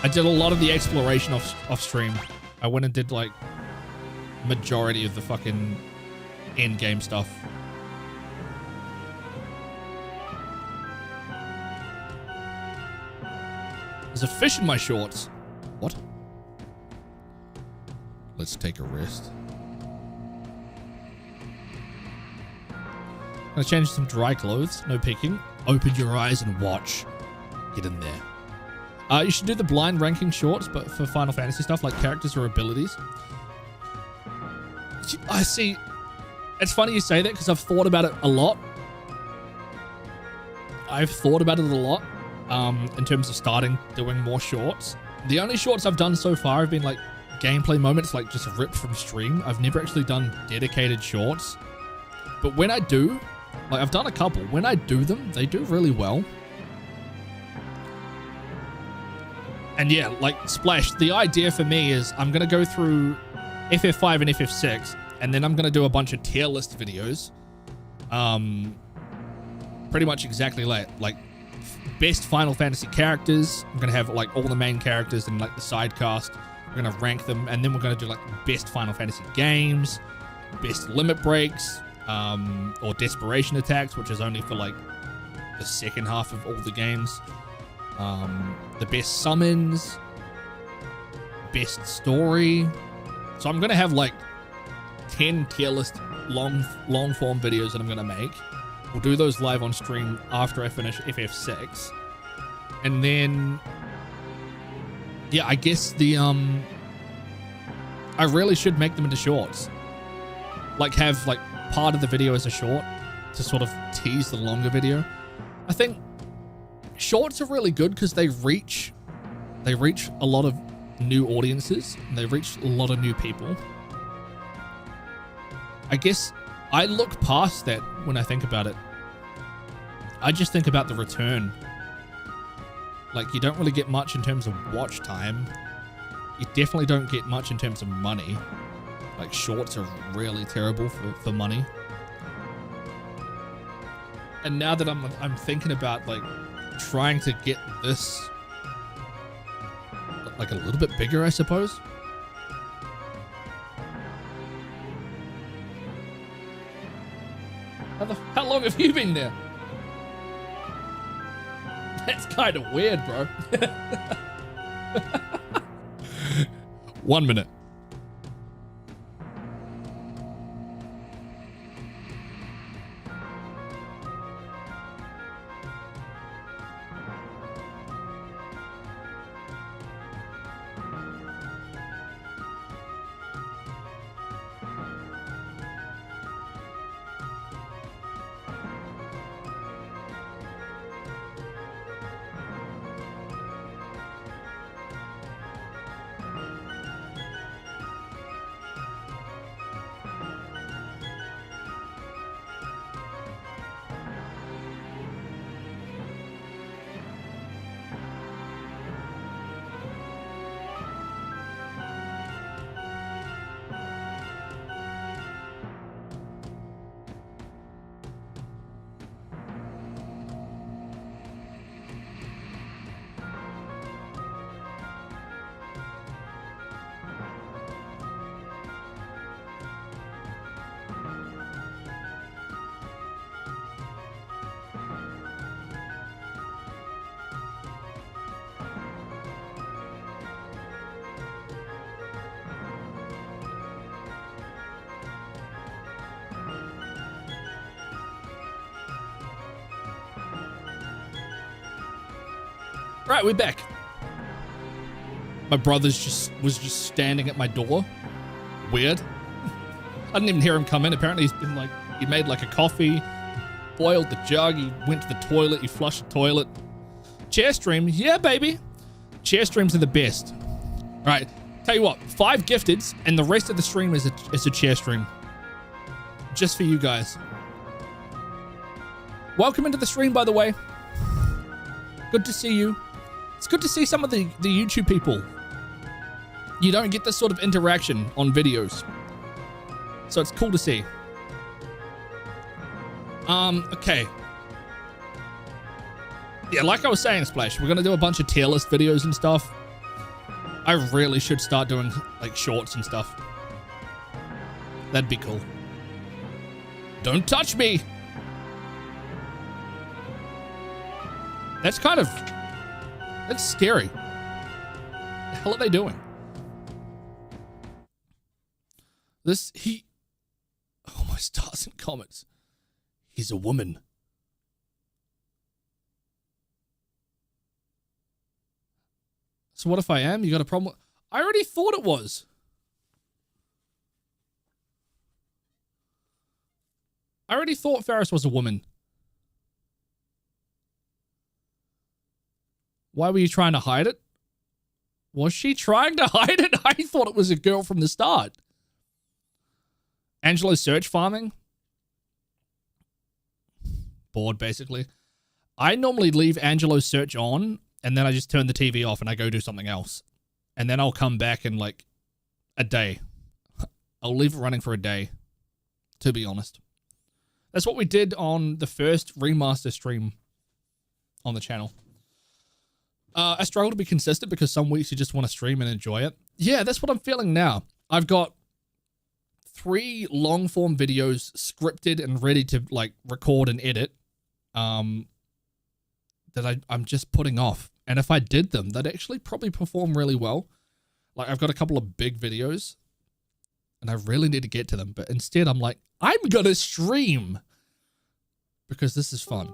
I did a lot of the exploration off stream. I went and did like majority of the fucking end game stuff. There's a fish in my shorts. What? Let's take a rest. Gonna change some dry clothes. No peeking. Open your eyes and watch. Get in there. You should do the blind ranking shorts, but for Final Fantasy stuff like characters or abilities. I see. It's funny you say that because I've thought about it a lot. I've thought about it a lot in terms of starting doing more shorts. The only shorts I've done so far have been like gameplay moments, like just ripped from stream. I've never actually done dedicated shorts. But when I do, like I've done a couple. When I do them, they do really well. And yeah, like Splash, the idea for me is I'm going to go through FF5 and FF6, and then I'm going to do a bunch of tier list videos. Pretty much exactly like best Final Fantasy characters. I'm going to have like all the main characters and like the side cast. We're going to rank them, and then we're going to do like best Final Fantasy games, best limit breaks, or desperation attacks, which is only for like the second half of all the games. The best summons, best story. So I'm gonna have like 10 tier list long form videos that I'm gonna make. We'll do those live on stream after I finish FF6, and then yeah, I guess the I really should make them into shorts. Like have like part of the video as a short to sort of tease the longer video. I think shorts are really good because they reach a lot of new audiences, and they reach a lot of new people. I guess I look past that when I think about it. I just think about the return. Like, you don't really get much in terms of watch time. You definitely don't get much in terms of money. Like, shorts are really terrible for money. And now that I'm thinking about like trying to get this like a little bit bigger, I suppose. How long have you been there? That's kind of weird, bro. 1 minute. Right, we're back. My brother's was just standing at my door. Weird. I didn't even hear him come in. Apparently he's been like, he made like a coffee, boiled the jug, he went to the toilet, he flushed the toilet. Chair stream, yeah, baby. Chair streams are the best. All right, tell you what, 5 gifteds, and the rest of the stream is a chair stream. Just for you guys. Welcome into the stream, by the way. Good to see you. It's good to see some of the YouTube people. You don't get this sort of interaction on videos. So it's cool to see. Okay. Yeah, like I was saying, Splash, we're gonna do a bunch of tier list videos and stuff. I really should start doing, like, shorts and stuff. That'd be cool. Don't touch me! That's kind of... That's scary. The hell are they doing? Oh, my stars and comets. He's a woman. So what if I am? You got a problem? I already thought it was. I already thought Ferris was a woman. Why were you trying to hide it? Was she trying to hide it? I thought it was a girl from the start. Angelo search farming? Bored, basically. I normally leave Angelo's search on, and then I just turn the TV off and I go do something else. And then I'll come back in, like, a day. I'll leave it running for a day, to be honest. That's what we did on the first Remaster stream on the channel. I struggle to be consistent because some weeks you just want to stream and enjoy it. Yeah, that's what I'm feeling now. I've got 3 long-form videos scripted and ready to, like, record and edit that I'm just putting off. And if I did them, they'd actually probably perform really well. Like, I've got a couple of big videos, and I really need to get to them. But instead, I'm like, I'm gonna stream! Because this is fun.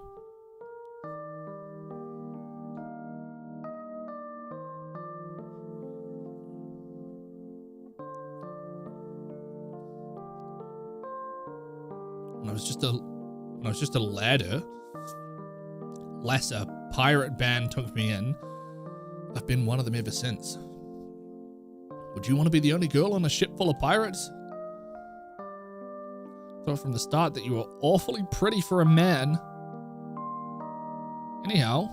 When I was just a ladder, a pirate band took me in. I've been one of them ever since. Would you want to be the only girl on a ship full of pirates? Thought from the start that you were awfully pretty for a man. Anyhow,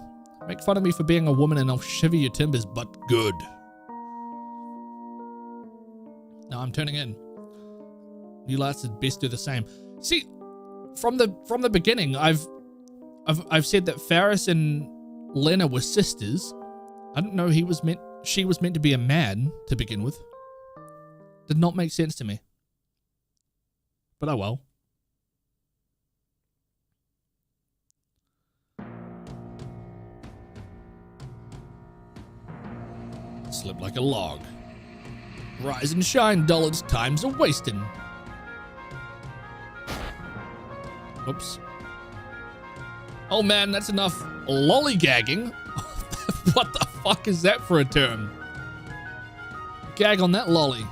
make fun of me for being a woman and I'll shiver your timbers, but good. Now I'm turning in. You lads had best do the same. See, from the beginning, I've said that Ferris and Lena were sisters. I didn't know she was meant to be a man to begin with. Did not make sense to me. But oh well. Slip like a log. Rise and shine, dullets, time's a-wasting. Oops. Oh man, that's enough lollygagging. What the fuck is that for a term? Gag on that lolly.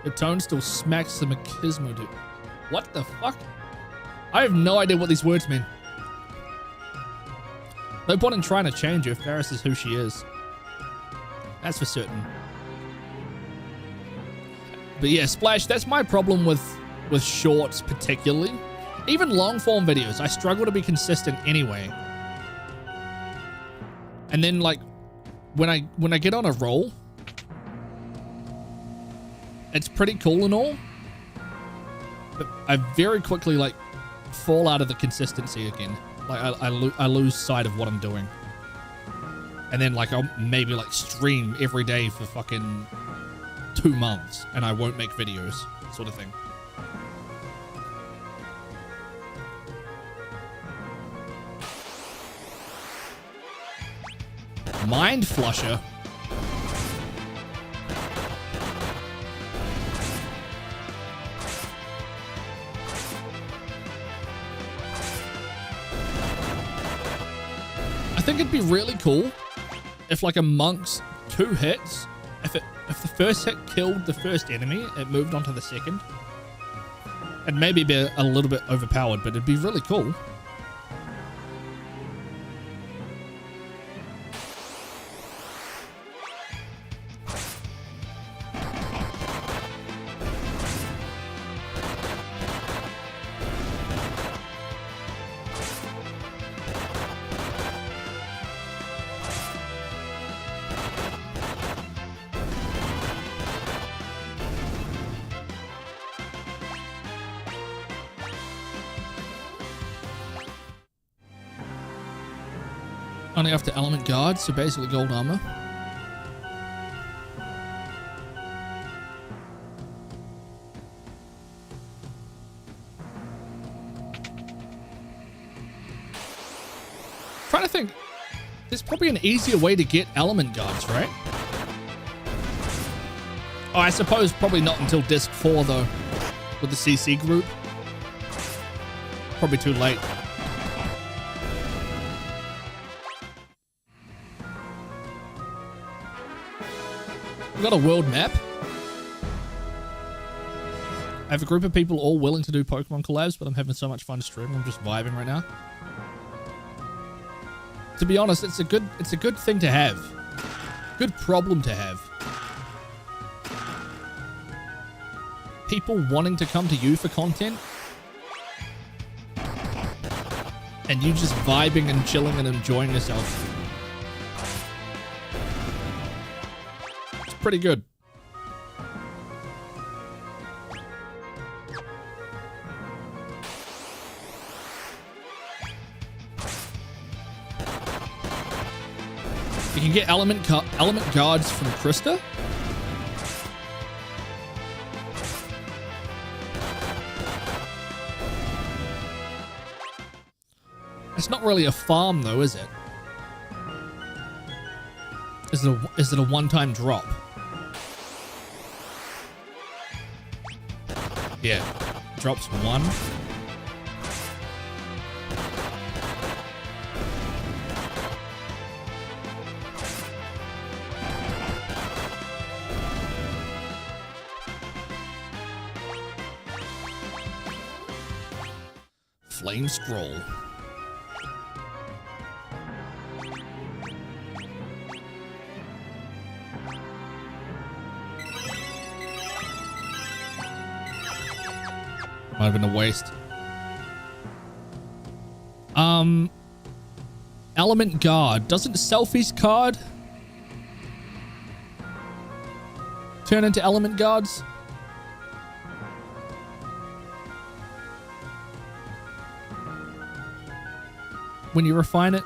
The tone still smacks the machismo, dude. What the fuck? I have no idea what these words mean. No point in trying to change her if Ferris is who she is. That's for certain. But yeah, Splash, that's my problem with shorts particularly. Even long form videos, I struggle to be consistent anyway. And then like when I get on a roll, it's pretty cool and all, but I very quickly like fall out of the consistency again. Like I lose sight of what I'm doing. And then like I'll maybe like stream every day for fucking 2 months and I won't make videos, sort of thing. Mind Flusher. I think it'd be really cool if like a monk's 2 hits, if the first hit killed the first enemy, it moved on to the second. It'd maybe be a little bit overpowered, but it'd be really cool. Only after element guards, so basically gold armor. Trying to think. There's probably an easier way to get element guards, right? Oh, I suppose probably not until disc 4 though, with the CC group. Probably too late. We've got a world map. I have a group of people all willing to do Pokemon collabs, but I'm having so much fun streaming. I'm just vibing right now. To be honest, it's a good thing to have. Good problem to have. People wanting to come to you for content. And you just vibing and chilling and enjoying yourself. It's pretty good. You can get element guards from Krista. It's not really a farm though, is it? Is it a one-time drop? Yeah. Drops 1. Flame scroll. Might have been a waste. Element guard. Doesn't Selfie's card turn into element guards? When you refine it?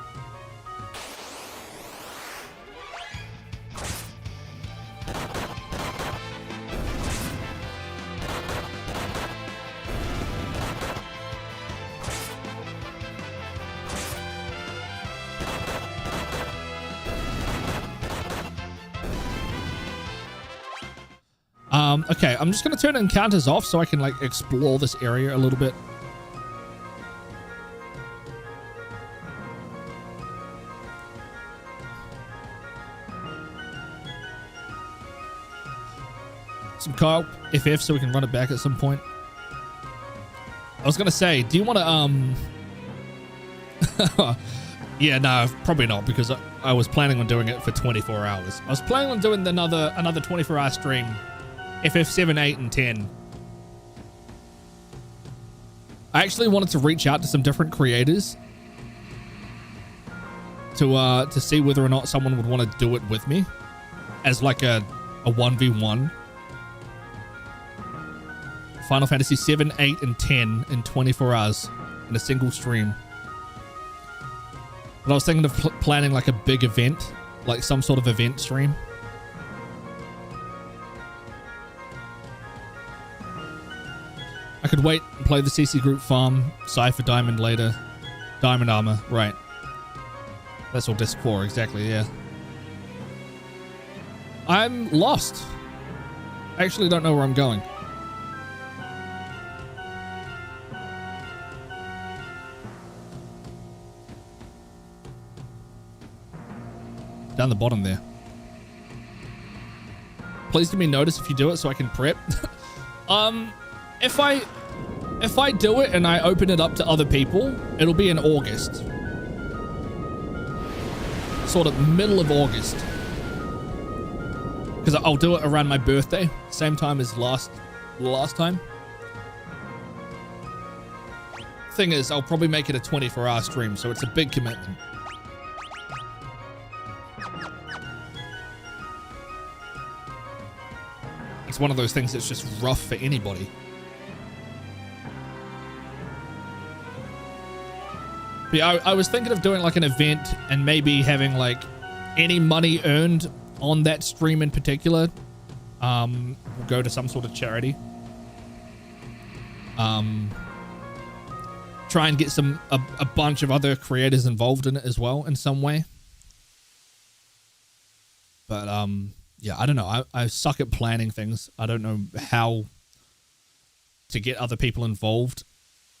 Okay, I'm just going to turn encounters off so I can like explore this area a little bit. Some co-op FF so we can run it back at some point. I was going to say, do you want to, yeah, no, probably not, because I was planning on doing it for 24 hours. I was planning on doing another 24-hour stream. FF7, 8, and 10. I actually wanted to reach out to some different creators to see whether or not someone would want to do it with me as like a 1v1. Final Fantasy 7, 8, and 10 in 24 hours in a single stream. But I was thinking of planning like a big event, like some sort of event stream. I could wait and play the CC group farm, Cypher Diamond later. Diamond armor, right. That's all disc 4, exactly, yeah. I'm lost. I actually don't know where I'm going. Down the bottom there. Please give me notice if you do it so I can prep. If I do it and I open it up to other people, it'll be in August. Sort of middle of August. Because I'll do it around my birthday, same time as last time. Thing is, I'll probably make it a 24-hour stream, so it's a big commitment. It's one of those things that's just rough for anybody. But yeah, I was thinking of doing like an event and maybe having like any money earned on that stream in particular will go to some sort of charity. Try and get a bunch of other creators involved in it as well in some way. But yeah, I don't know. I suck at planning things. I don't know how to get other people involved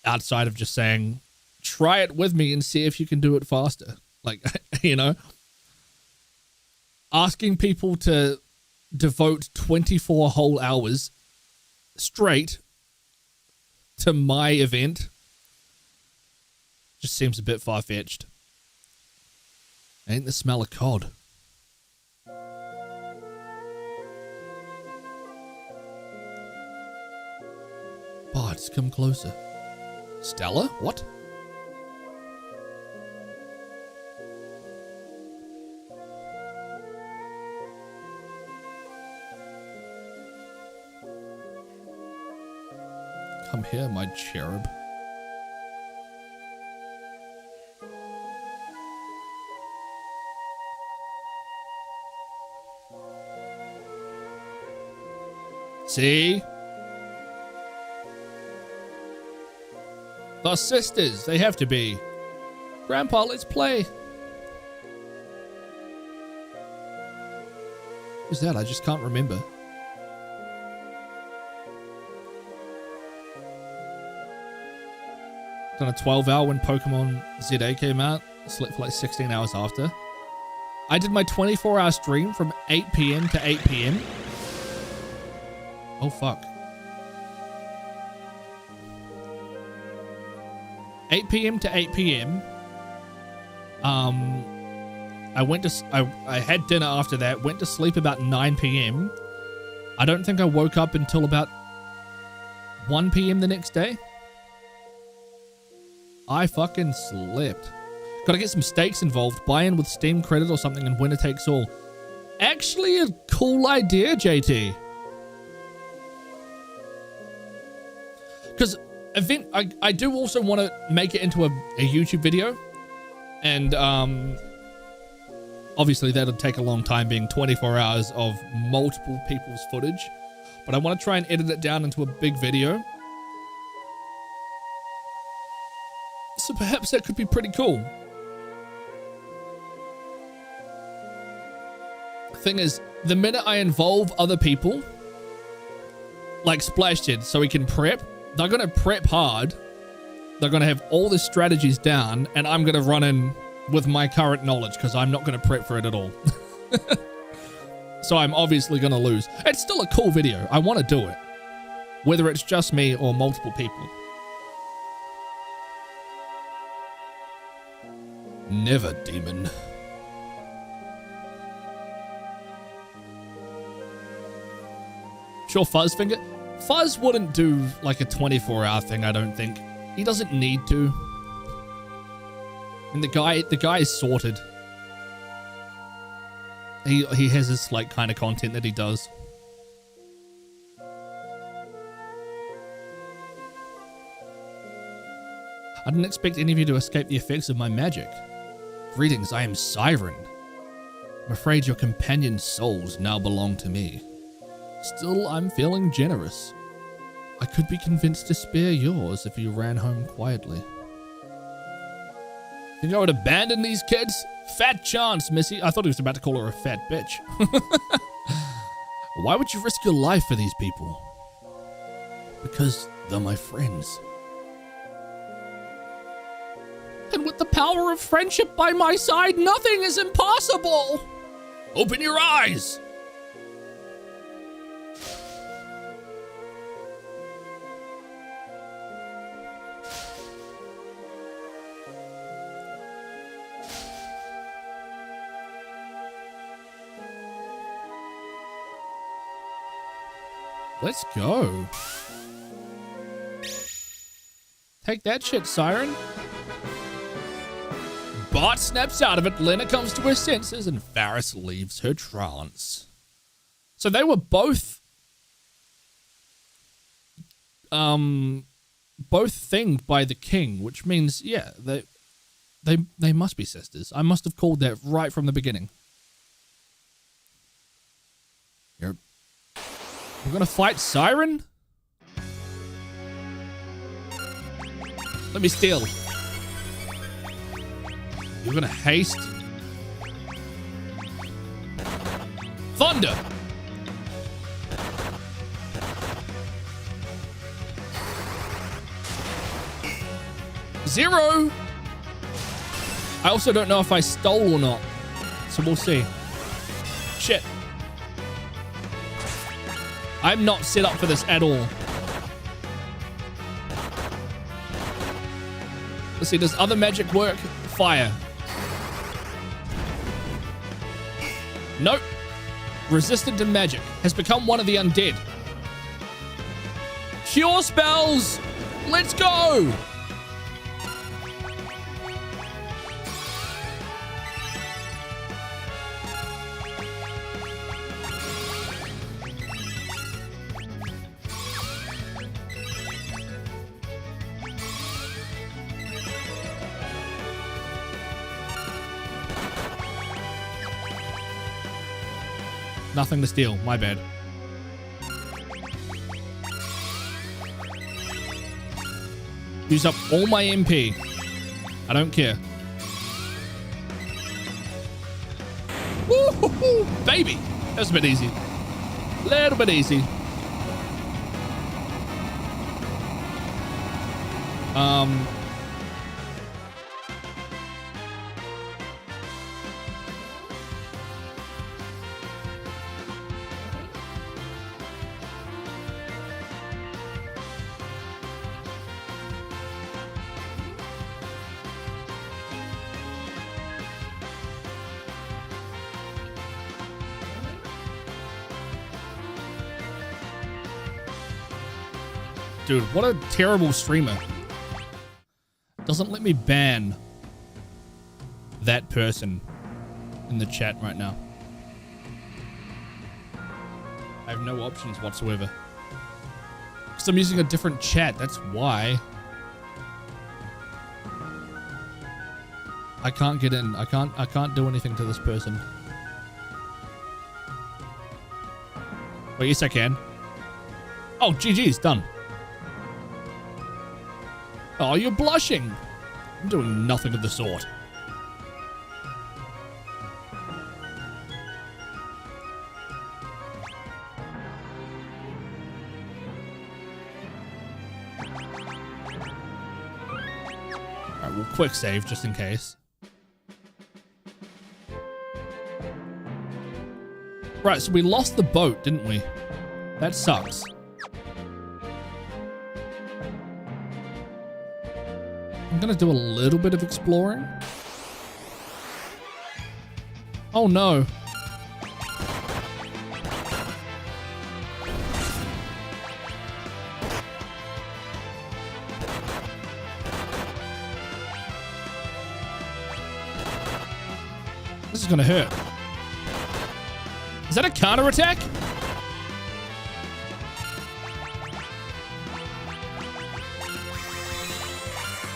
outside of just saying, try it with me and see if you can do it faster. Like, you know, asking people to devote 24 whole hours straight to my event just seems a bit far-fetched. Ain't the smell of cod. Bards, come closer. Stella? What? Come here, my cherub. See? The sisters, they have to be. Grandpa, let's play. Who's that? I just can't remember. Done a 12-hour when Pokemon ZA came out. Slept for like 16 hours after. I did my 24-hour stream from 8 p.m. to 8 p.m. Oh, fuck. 8 p.m. to 8 p.m. I went to... I had dinner after that. Went to sleep about 9 p.m. I don't think I woke up until about 1 p.m. the next day. I fucking slept. Gotta get some stakes involved. Buy in with Steam credit or something and winner takes all. Actually a cool idea, JT. Because I do also want to make it into a YouTube video. And obviously that'll take a long time, being 24 hours of multiple people's footage. But I want to try and edit it down into a big video. So perhaps that could be pretty cool. Thing is, the minute I involve other people, like Splash did, so we can prep, they're going to prep hard. They're going to have all the strategies down, and I'm going to run in with my current knowledge because I'm not going to prep for it at all. So I'm obviously going to lose. It's still a cool video. I want to do it. Whether it's just me or multiple people. Never, demon. Sure, Fuzzfinger. Fuzz wouldn't do like a 24-hour thing, I don't think. He doesn't need to. And the guy is sorted. He has this like kind of content that he does. I didn't expect any of you to escape the effects of my magic. Greetings, I am Siren. I'm afraid your companion's souls now belong to me. Still, I'm feeling generous. I could be convinced to spare yours if you ran home quietly. Think I would abandon these kids? Fat chance, Missy. I thought he was about to call her a fat bitch. Why would you risk your life for these people? Because they're my friends. And with the power of friendship by my side, nothing is impossible. Open your eyes. Let's go. Take that shit, Siren. Bart snaps out of it, Lena comes to her senses, and Faris leaves her trance. So they were both thinged by the king, which means, yeah, They must be sisters. I must have called that right from the beginning. We're gonna fight Siren? Let me steal. You're gonna haste. Thunder! Zero! I also don't know if I stole or not. So we'll see. Shit. I'm not set up for this at all. Let's see, does other magic work? Fire. Nope. Resistant to magic. Has become one of the undead. Cure spells! Let's go! Nothing to steal. My bad. Use up all my MP. I don't care. Woo-hoo-hoo, baby. That was a bit easy. Little bit easy. Dude, what a terrible streamer. Doesn't let me ban that person in the chat right now. I have no options whatsoever. Because I'm using a different chat, that's why. I can't get in. I can't do anything to this person. Well, yes I can. Oh, GG's done. Oh, you're blushing. I'm doing nothing of the sort. Alright, we'll quick save just in case. Right, so we lost the boat, didn't we? That sucks. I'm gonna do a little bit of exploring. Oh no. This is gonna hurt. Is that a counterattack?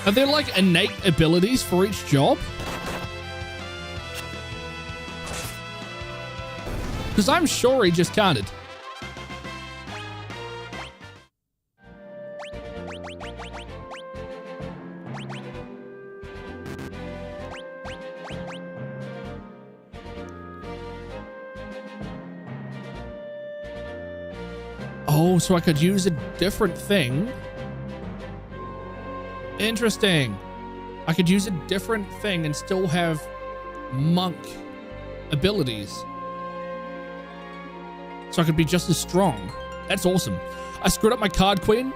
Are there like innate abilities for each job? Because I'm sure he just counted. Oh, so I could use a different thing. Interesting. I could use a different thing and still have monk abilities. So I could be just as strong. That's awesome. I screwed up my card queen.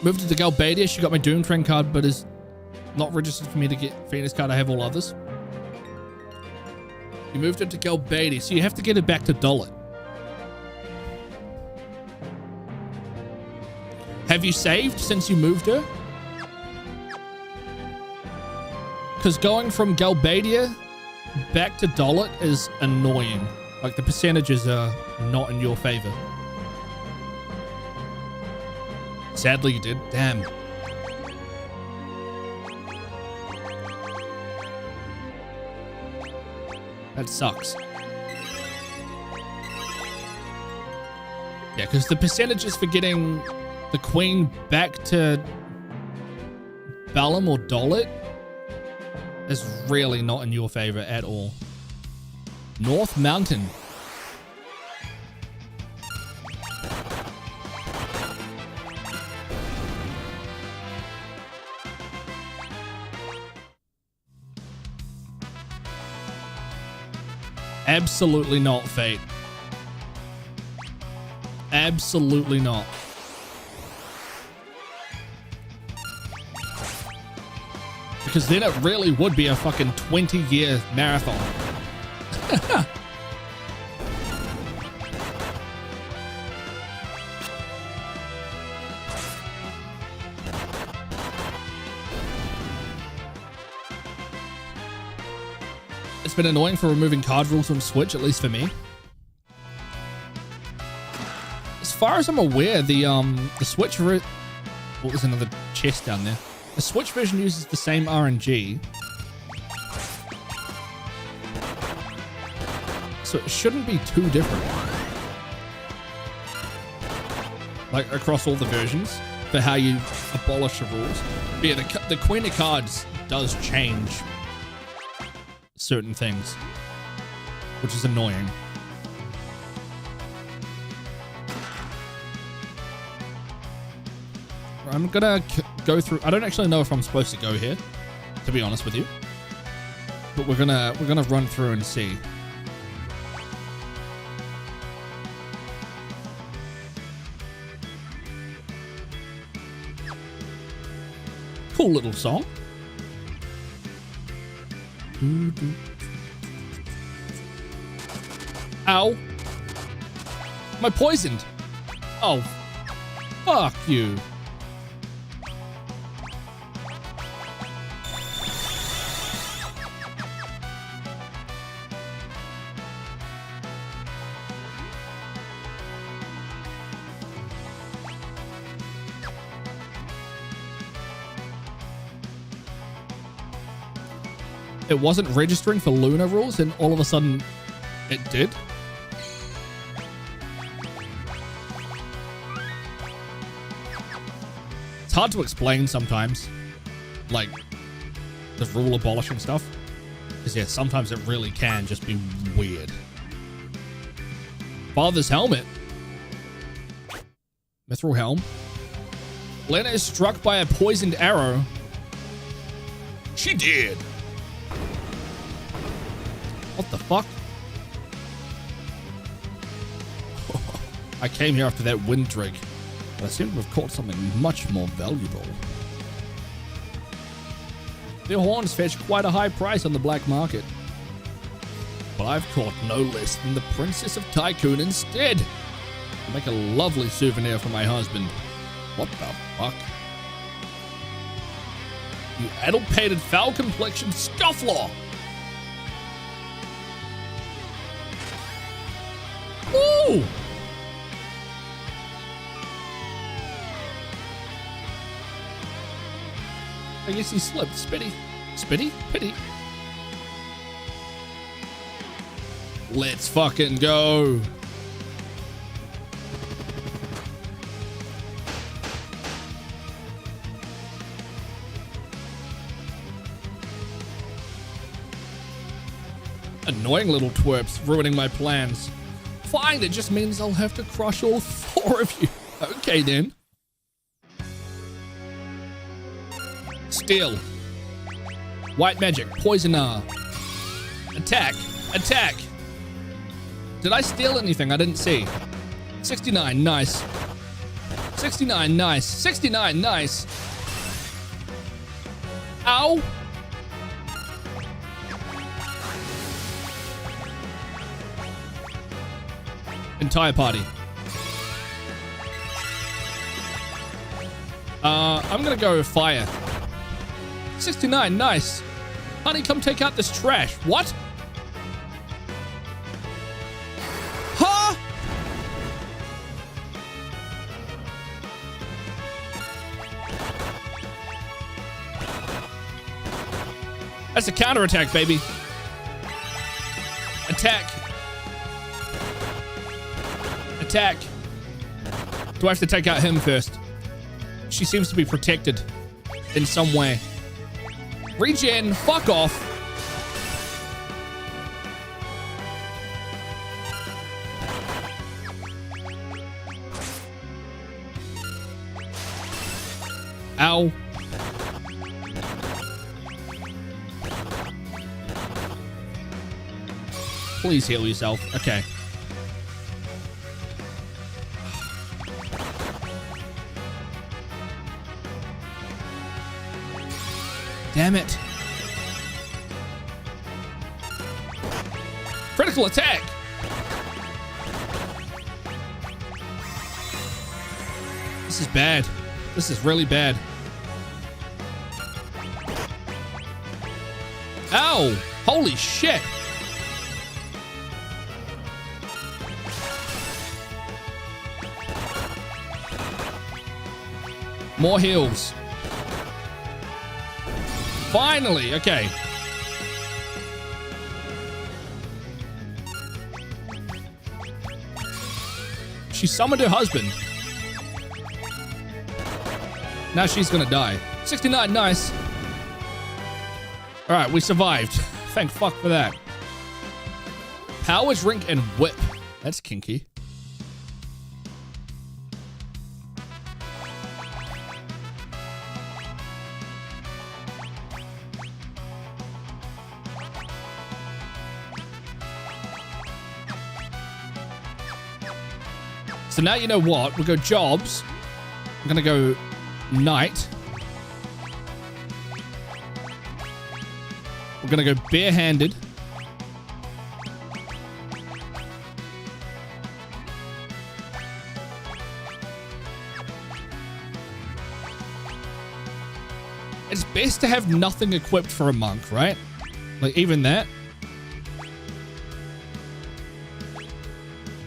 Moved it to Galbadia. She got my Doom Train card, but is not registered for me to get Phoenix card. I have all others. You moved it to Galbadia, so you have to get it back to Dolit. Have you saved since you moved her? Because going from Galbadia back to Dolit is annoying. Like, the percentages are not in your favor. Sadly, you did. Damn. That sucks. Yeah, because the percentages for getting the queen back to Balam or Dolit is really not in your favor at all. North Mountain. Absolutely not, Fate. Absolutely not. Because then it really would be a fucking 20-year marathon. It's been annoying for removing card rules from Switch, at least for me. As far as I'm aware, the Switch... What was another chest down there? The Switch version uses the same RNG. So it shouldn't be too different. Like, across all the versions, for how you abolish the rules. But yeah, the Queen of Cards does change certain things, which is annoying. I'm gonna go through. I don't actually know if I'm supposed to go here, to be honest with you. But we're gonna run through and see. Cool little song. Ow. Am I poisoned? Oh. Fuck you. It wasn't registering for Luna rules, and all of a sudden it did. It's hard to explain sometimes, like the rule abolishing stuff, because yeah, sometimes it really can just be weird. Father's helmet. Mithril helm. Lena is struck by a poisoned arrow. She did. What the fuck? I came here after that wind drake, but I seem to have caught something much more valuable. Their horns fetch quite a high price on the black market, but I've caught no less than the Princess of Tycoon instead. To make a lovely souvenir for my husband. What the fuck? You addle-pated, foul-complexioned scofflaw! Woo! I guess he slipped. Spitty. Spitty? Pity. Let's fucking go. Annoying little twerps ruining my plans. Fine, it just means I'll have to crush all four of you. Okay, then. Steal. White magic. Poisoner. Attack. Attack. Did I steal anything? I didn't see. 69. Nice. 69. Nice. 69. Nice. Ow. Entire party. I'm gonna go with fire. 69, nice. Honey, come take out this trash. What? Huh? That's a counterattack, baby. Attack. Attack. Do I have to take out him first? She seems to be protected in some way. Regen, fuck off. Ow. Please heal yourself. Okay. Damn it. Critical attack. This is bad. This is really bad. Ow! Holy shit! More heals. Finally, okay. She summoned her husband. Now she's gonna die. 69, nice. All right, we survived. Thank fuck for that. Power drink and whip. That's kinky. So now you know what? We'll go jobs. I'm gonna go knight. We're gonna go barehanded. It's best to have nothing equipped for a monk, right? Like even that.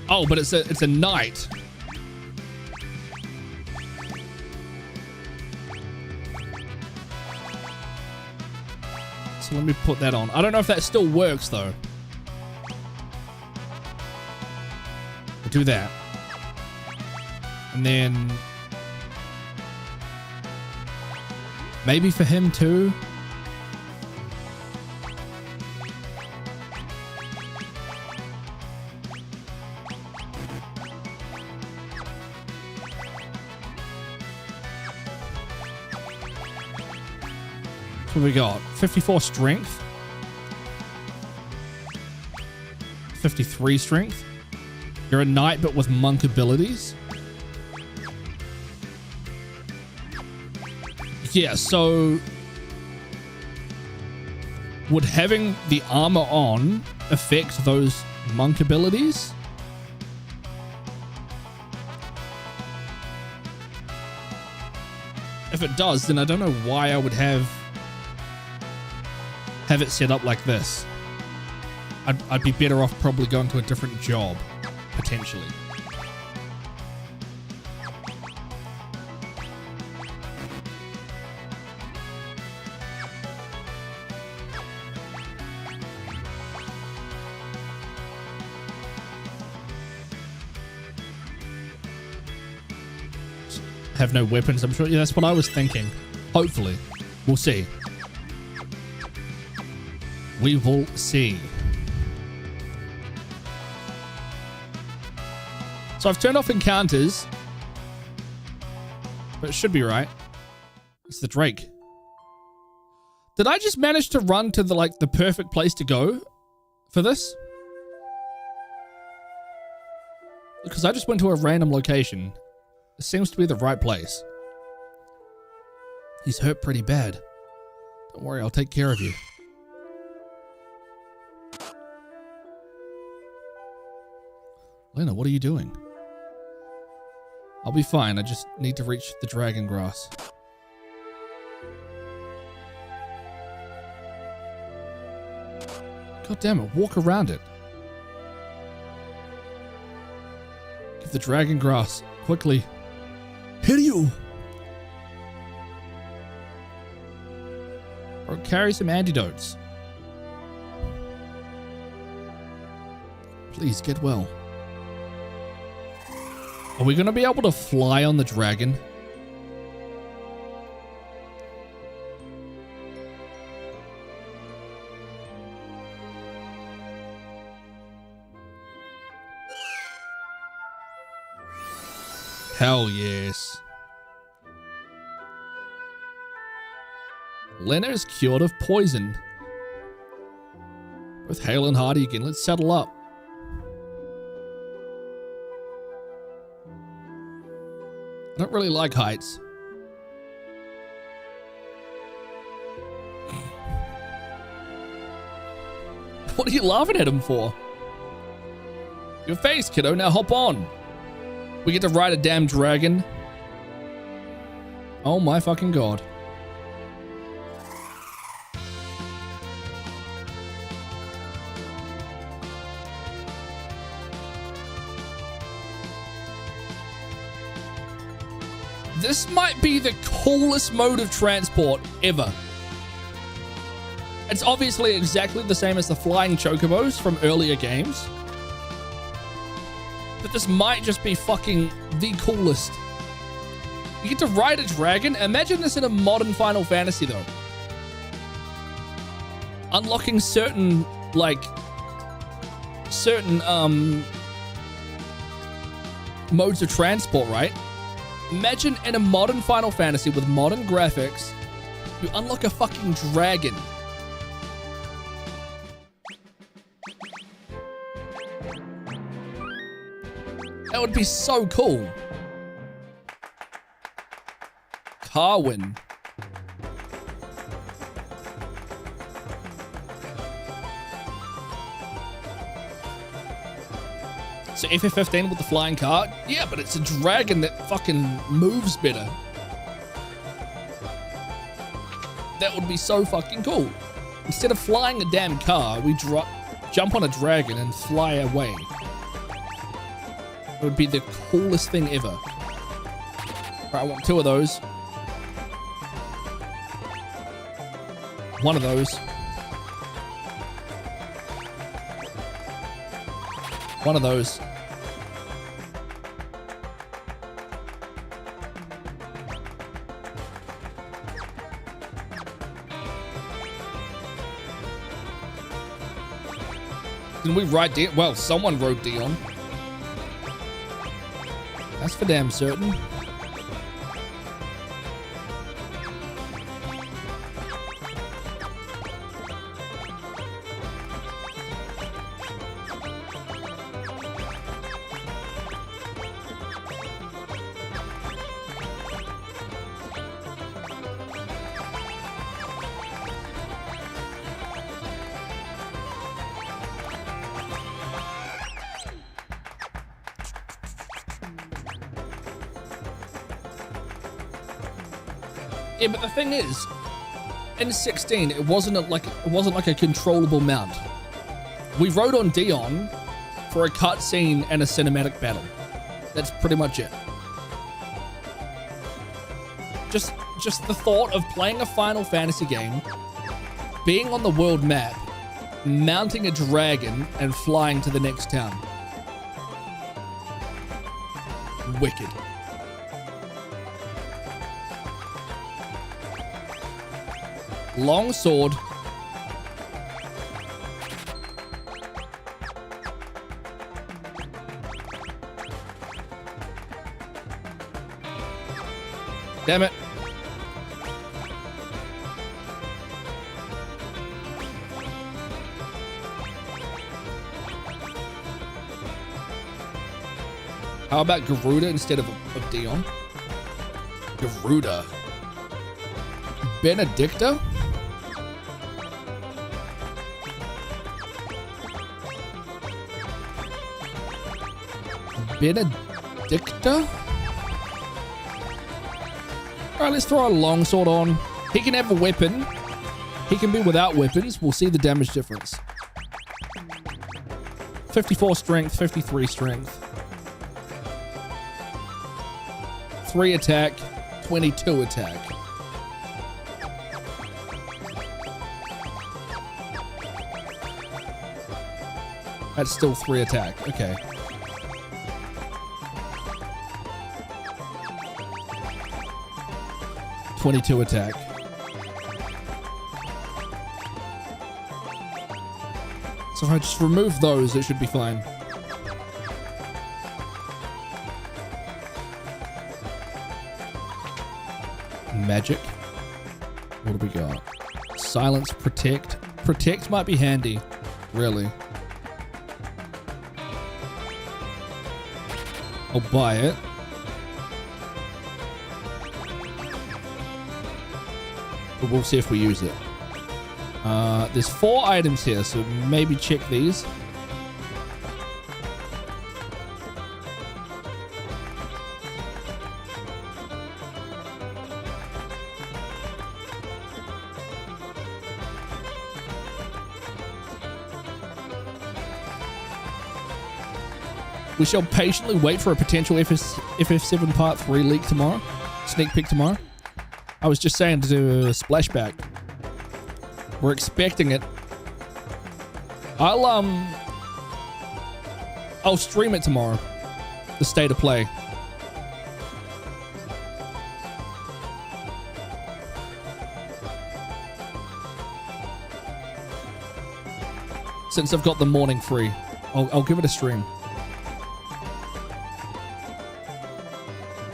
Oh, but it's a knight. So let me put that on. I don't know if that still works though. We'll do that. And then maybe for him too. What we got? 54 strength. 53 strength. You're a knight, but with monk abilities. Yeah, so would having the armor on affect those monk abilities? If it does, then I don't know why I would have it set up like this. I'd be better off probably going to a different job, potentially. Have no weapons, I'm sure. Yeah, that's what I was thinking. Hopefully. We'll see. We will see. So I've turned off encounters, but it should be right. It's the Drake. Did I just manage to run to the perfect place to go for this? Because I just went to a random location. It seems to be the right place. He's hurt pretty bad. Don't worry, I'll take care of you. Lena, what are you doing? I'll be fine. I just need to reach the dragon grass. God damn it, walk around it. Give the dragon grass, quickly. Hit you! Or carry some antidotes. Please get well. Are we going to be able to fly on the dragon? Hell yes. Lena is cured of poison. With Hale and Hardy again, let's settle up. I don't really like heights. What are you laughing at him for? Your face, kiddo, now hop on. We get to ride a damn dragon. Oh my fucking god. This might be the coolest mode of transport ever. It's obviously exactly the same as the flying chocobos from earlier games. But this might just be fucking the coolest. You get to ride a dragon. Imagine this in a modern Final Fantasy though. Unlocking certain modes of transport, right? Imagine in a modern Final Fantasy with modern graphics, you unlock a fucking dragon. That would be so cool. Carwin. So FF15 with the flying car? Yeah, but it's a dragon that fucking moves better. That would be so fucking cool. Instead of flying a damn car, we jump on a dragon and fly away. It would be the coolest thing ever. Right, I want 2 of those. One of those. One of those. Didn't we ride Dion? Well, someone rode Dion. That's for damn certain. Yeah, but the thing is, in 16, it wasn't like a controllable mount. We rode on Dion for a cutscene and a cinematic battle. That's pretty much it. Just the thought of playing a Final Fantasy game, being on the world map, mounting a dragon, and flying to the next town. Wicked. Long sword. Damn it. How about Garuda instead of Dion? Garuda. Benedicta? Benedicta? Alright, let's throw a longsword on. He can have a weapon. He can be without weapons. We'll see the damage difference. 54 strength, 53 strength. 3 attack, 22 attack. That's still 3 attack. Okay. .22 attack. So if I just remove those, it should be fine. Magic. What do we got? Silence, protect. Protect might be handy. Really. I'll buy it. But we'll see if we use it. There's 4 items here, so maybe check these. We shall patiently wait for a potential FF7 Part 3 leak tomorrow. Sneak peek tomorrow. I was just saying to do a splashback. We're expecting it. I'll stream it tomorrow. The state of play. Since I've got the morning free, I'll give it a stream.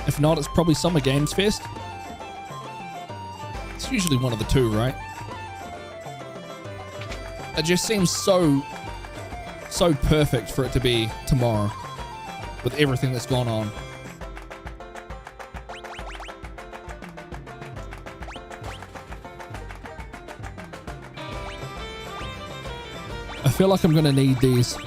If not, it's probably Summer Games Fest. It's usually one of the two, right? It just seems so perfect for it to be tomorrow with everything that's gone on. I feel like I'm gonna need these.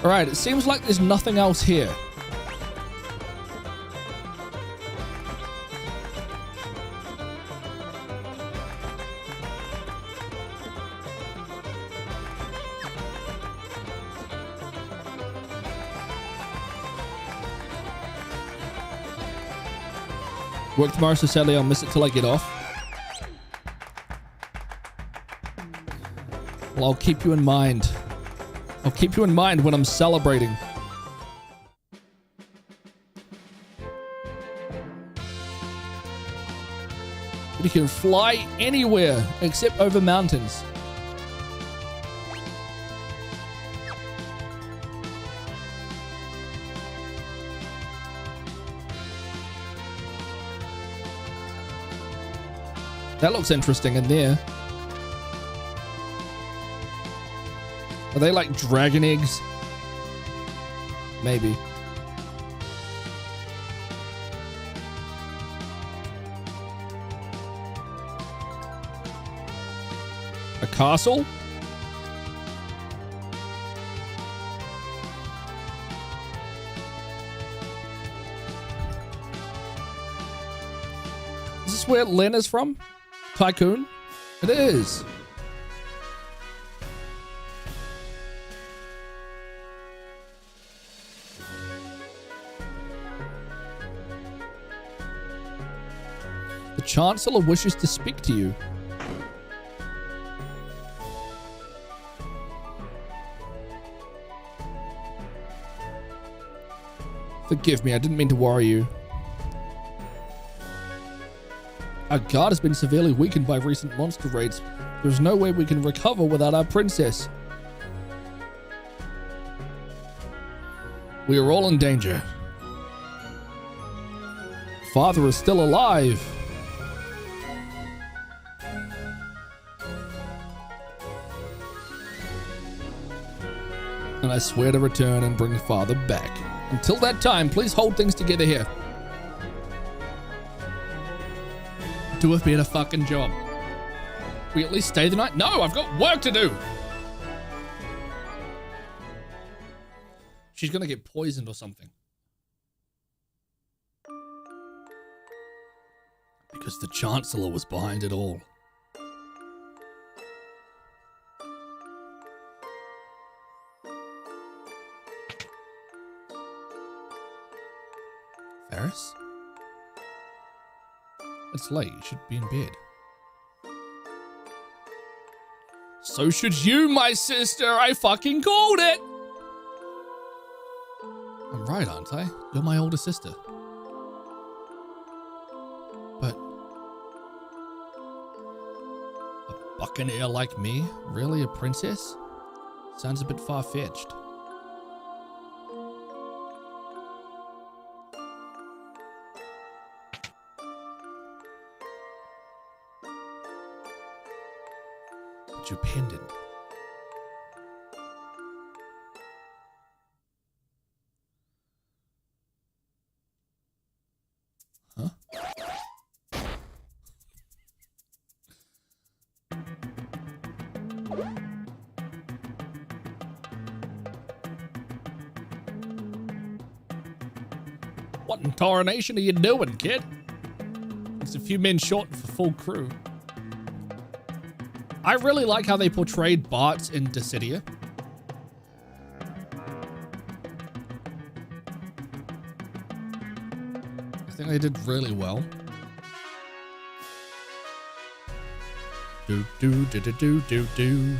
Alright, it seems like there's nothing else here. Work tomorrow, so sadly I'll miss it till I get off. Well, I'll keep you in mind. I'll keep you in mind when I'm celebrating. You can fly anywhere except over mountains. That looks interesting in there. Are they like dragon eggs? Maybe. A castle? Is this where Len is from? Tycoon? It is. The Chancellor wishes to speak to you. Forgive me, I didn't mean to worry you. Our guard has been severely weakened by recent monster raids. There's no way we can recover without our princess. We are all in danger. Father is still alive. And I swear to return and bring Father back. Until that time, please hold things together here. Do a better fucking job. We at least stay the night? No, I've got work to do. She's gonna get poisoned or something. Because the Chancellor was behind it all. Ferris? It's late. You should be in bed. So should you, my sister. I fucking called it. I'm right, aren't I? You're my older sister. But a buccaneer like me? Really, a princess? Sounds a bit far-fetched. But your pendant. Huh? What in tarnation are you doing, kid? It's a few men short for full crew. I really like how they portrayed Bart in Dissidia. I think they did really well. Do do do do do do do.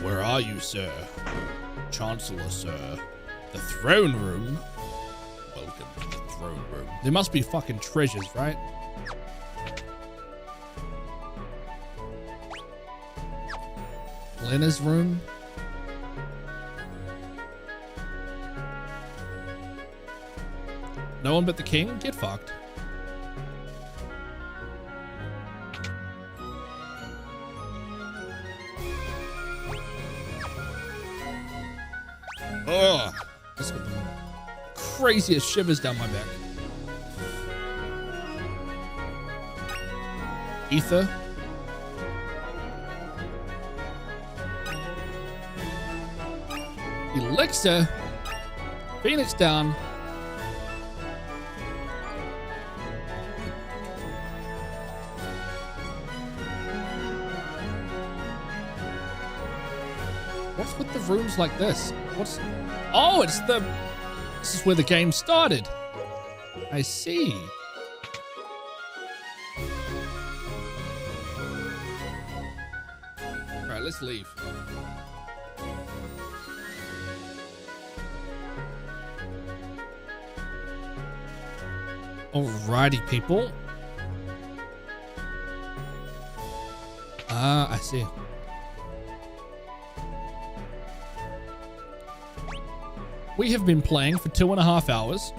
Where are you, sir? Chancellor, sir. The throne room? Welcome to the throne room. There must be fucking treasures, right? Lena's room? No one but the king? Get fucked. Ugh. This got the craziest shivers down my back. Ether. Elixir. Phoenix down. What's with the rooms like this? What's... Oh, it's the... This is where the game started. I see. All right, let's leave. Alrighty, people. Ah, I see. We have been playing for 2.5 hours.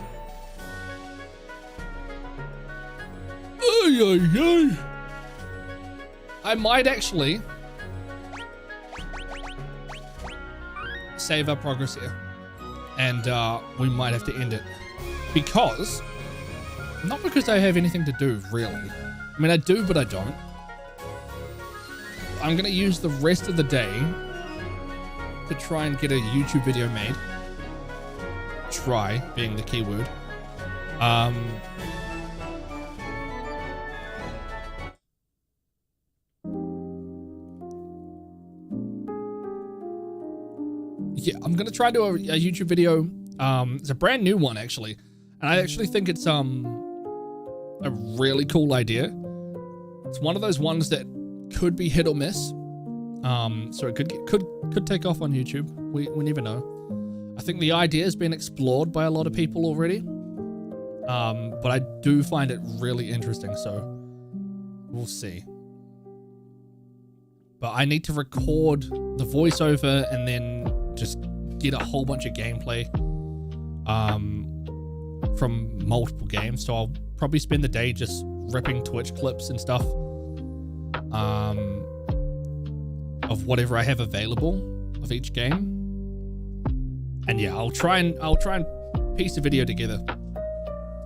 Ay, ay, ay. I might actually save our progress here. And we might have to end it. Because... Not because I have anything to do, really. I mean, I do, but I don't. I'm going to use the rest of the day to try and get a YouTube video made. Try being the key word. Yeah, I'm going to try to do a YouTube video. It's a brand new one, actually. And I actually think it's a really cool idea. It's one of those ones that could be hit or miss. So it could take off on YouTube. We never know. I think the idea has been explored by a lot of people already. But I do find it really interesting, so we'll see. But I need to record the voiceover and then just get a whole bunch of gameplay from multiple games. So I'll probably spend the day just ripping Twitch clips and stuff of whatever I have available of each game. And yeah, I'll try and piece a video together.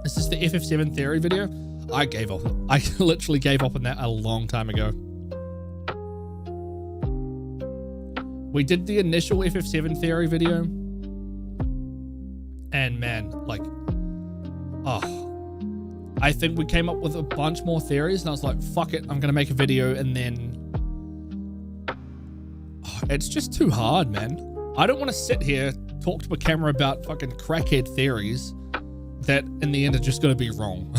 Is this the FF7 theory video? I gave up. I literally gave up on that a long time ago. We did the initial FF7 theory video. And man, like, I think we came up with a bunch more theories and I was like, fuck it, I'm going to make a video. And then it's just too hard, man. I don't want to sit here, talk to a camera about fucking crackhead theories that in the end are just going to be wrong.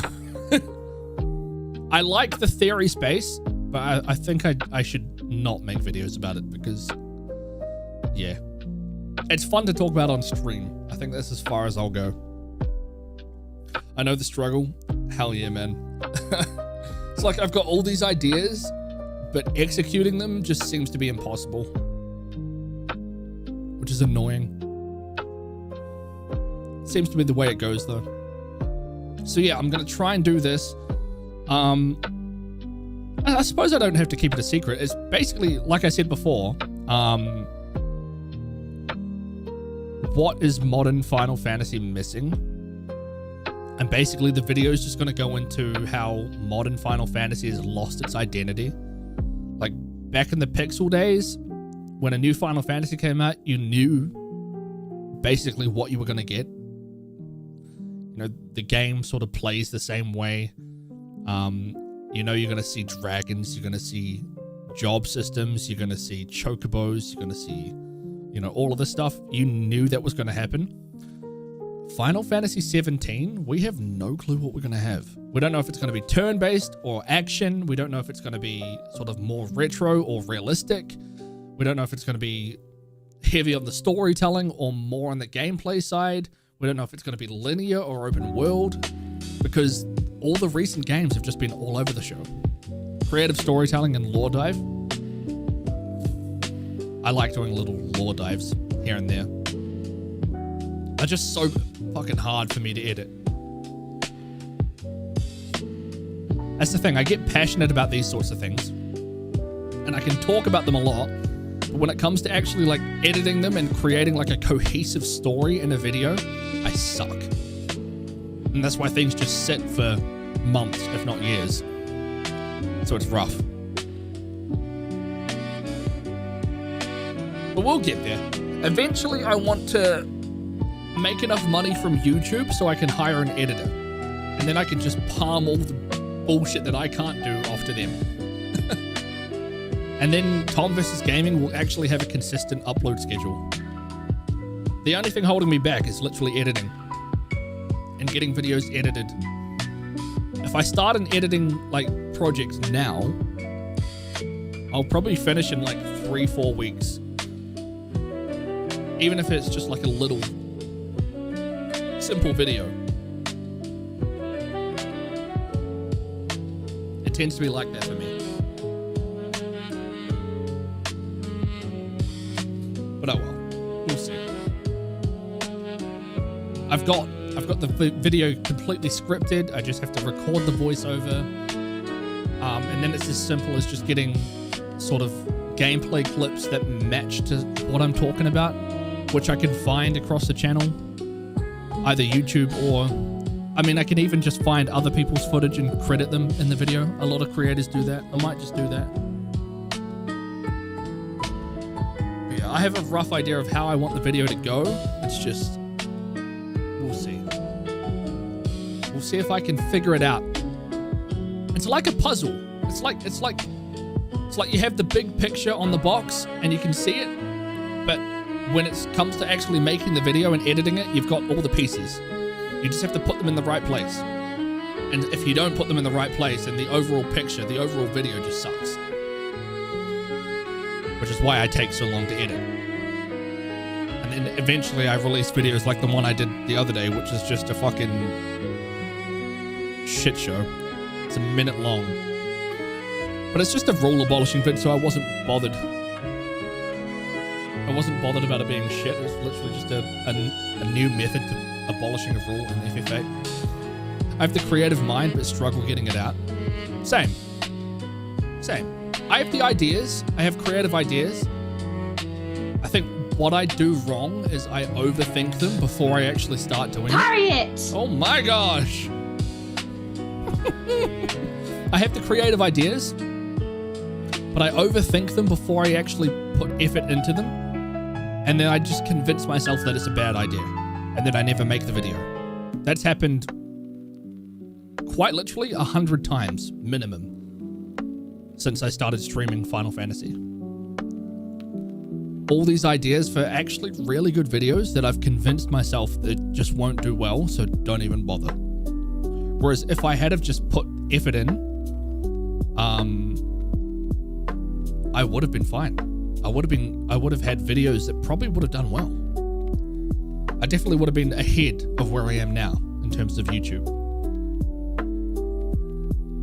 I like the theory space, but I think I should not make videos about it because, yeah. It's fun to talk about on stream. I think that's as far as I'll go. I know the struggle. Hell yeah, man. It's like I've got all these ideas, but executing them just seems to be impossible. Which is annoying. Seems to be the way it goes, though. So yeah, I'm going to try and do this. I suppose I don't have to keep it a secret. It's basically, like I said before, what is modern Final Fantasy missing? And basically the video is just going to go into how modern Final Fantasy has lost its identity. Like back in the Pixel days, when a new Final Fantasy came out, you knew basically what you were going to get. You know, the game sort of plays the same way. You know, you're going to see dragons, you're going to see job systems, you're going to see chocobos, you're going to see, you know, all of this stuff. You knew that was going to happen. Final Fantasy 17, we have no clue what we're going to have. We don't know if it's going to be turn-based or action. We don't know if it's going to be sort of more retro or realistic. We don't know if it's going to be heavy on the storytelling or more on the gameplay side. We don't know if it's going to be linear or open world, because all the recent games have just been all over the show. Creative storytelling and lore dive. I like doing little lore dives here and there. They're just so fucking hard for me to edit. That's the thing, I get passionate about these sorts of things. And I can talk about them a lot, but when it comes to actually like editing them and creating like a cohesive story in a video, I suck. And that's why things just sit for months, if not years. So it's rough. But we'll get there. Eventually, I want to make enough money from YouTube so I can hire an editor. And then I can just palm all the bullshit that I can't do off to them. And then Tom vs. Gaming will actually have a consistent upload schedule. The only thing holding me back is literally editing. And getting videos edited. If I start an editing like project now, I'll probably finish in like 3-4 weeks. Even if it's just like a little simple video. It tends to be like that for me. But oh well, we'll see. I've got the video completely scripted. I just have to record the voiceover. And then it's as simple as just getting sort of gameplay clips that match to what I'm talking about, which I can find across the channel, either YouTube or, I mean, I can even just find other people's footage and credit them in the video. A lot of creators do that. I might just do that. But yeah, I have a rough idea of how I want the video to go. It's just, we'll see. We'll see if I can figure it out. It's like a puzzle. It's like you have the big picture on the box and you can see it, but when it comes to actually making the video and editing it, you've got all the pieces. You just have to put them in the right place. And if you don't put them in the right place, then the overall picture, the overall video just sucks. Which is why I take so long to edit. And then eventually I release videos like the one I did the other day, which is just a fucking shit show. It's a minute long. But it's just a rule abolishing vid, so I wasn't bothered. I wasn't bothered about it being shit. It was literally just a new method to abolishing a rule in FF8. I have the creative mind, but struggle getting it out. Same. I have the ideas. I have creative ideas. I think what I do wrong is I overthink them before I actually start doing it. Oh my gosh. I have the creative ideas, but I overthink them before I actually put effort into them. And then I just convince myself that it's a bad idea. And then I never make the video. That's happened quite literally 100 times minimum since I started streaming Final Fantasy. all these ideas for actually really good videos that I've convinced myself that just won't do well, so don't even bother. Whereas if I had have just put effort in, I would have been fine. I would have had videos that probably would have done well. I definitely would have been ahead of where I am now in terms of YouTube.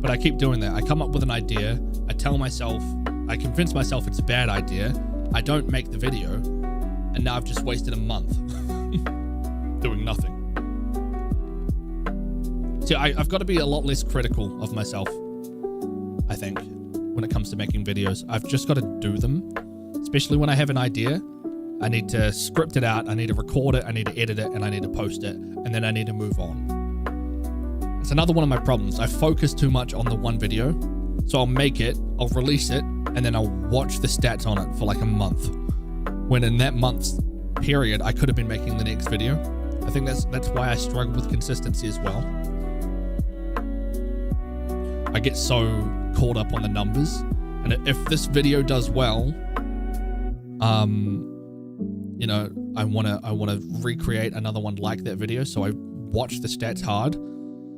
But I keep doing that. I come up with an idea, I convince myself it's a bad idea, I don't make the video, and now I've just wasted a month doing nothing. See, I've got to be a lot less critical of myself, I think, when it comes to making videos. I've just got to do them, especially when I have an idea. I need to script it out, I need to record it, I need to edit it, and I need to post it, and then I need to move on. It's another one of my problems. I focus too much on the one video, so I'll make it, I'll release it, and then I'll watch the stats on it for like a month. When in that month's period, I could have been making the next video. I think that's why I struggle with consistency as well. I get so caught up on the numbers, and if this video does well, you know, I wanna recreate another one like that video, so I watch the stats hard.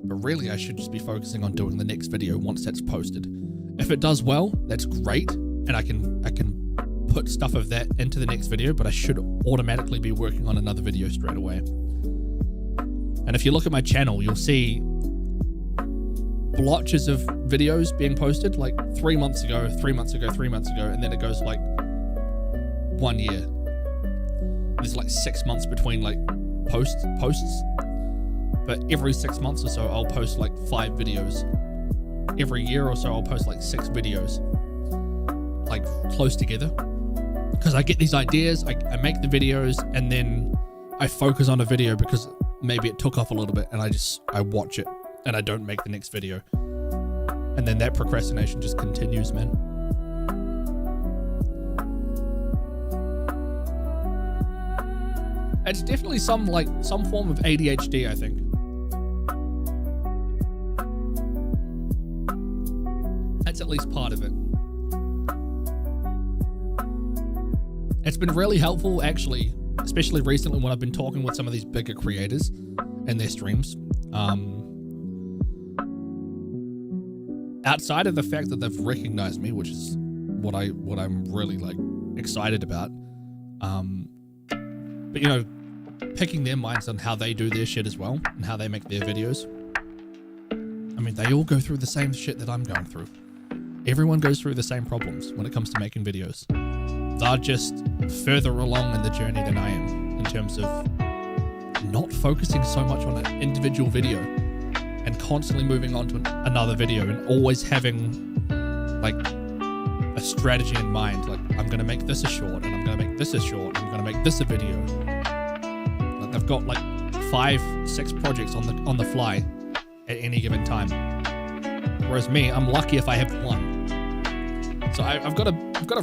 But really, I should just be focusing on doing the next video once that's posted. If it does well, that's great, and I can put stuff of that into the next video, but I should automatically be working on another video straight away. And if you look at my channel, you'll see blotches of videos being posted like 3 months ago, 3 months ago, 3 months ago, and then it goes like 1 year. There's like 6 months between like posts. But every 6 months or so, I'll post like 5 videos. Every year or so, I'll post like 6 videos, like close together. Because I get these ideas, I make the videos, and then I focus on a video because maybe it took off a little bit, and I watch it, and I don't make the next video. And then that procrastination just continues, man. It's definitely some form of ADHD, I think. That's at least part of it. It's been really helpful, actually, especially recently when I've been talking with some of these bigger creators and their streams. Outside of the fact that they've recognized me, which is what I'm really like excited about. But you know, picking their minds on how they do their shit as well and how they make their videos. I mean, they all go through the same shit that I'm going through. Everyone goes through the same problems when it comes to making videos. They're just further along in the journey than I am in terms of not focusing so much on an individual video and constantly moving on to another video and always having like a strategy in mind. Like, I'm going to make this a short, and I'm going to make this a short, and I'm going to make this a video. Like, they've got like 5-6 projects on the fly at any given time. Whereas me, I'm lucky if I have one. So I've got to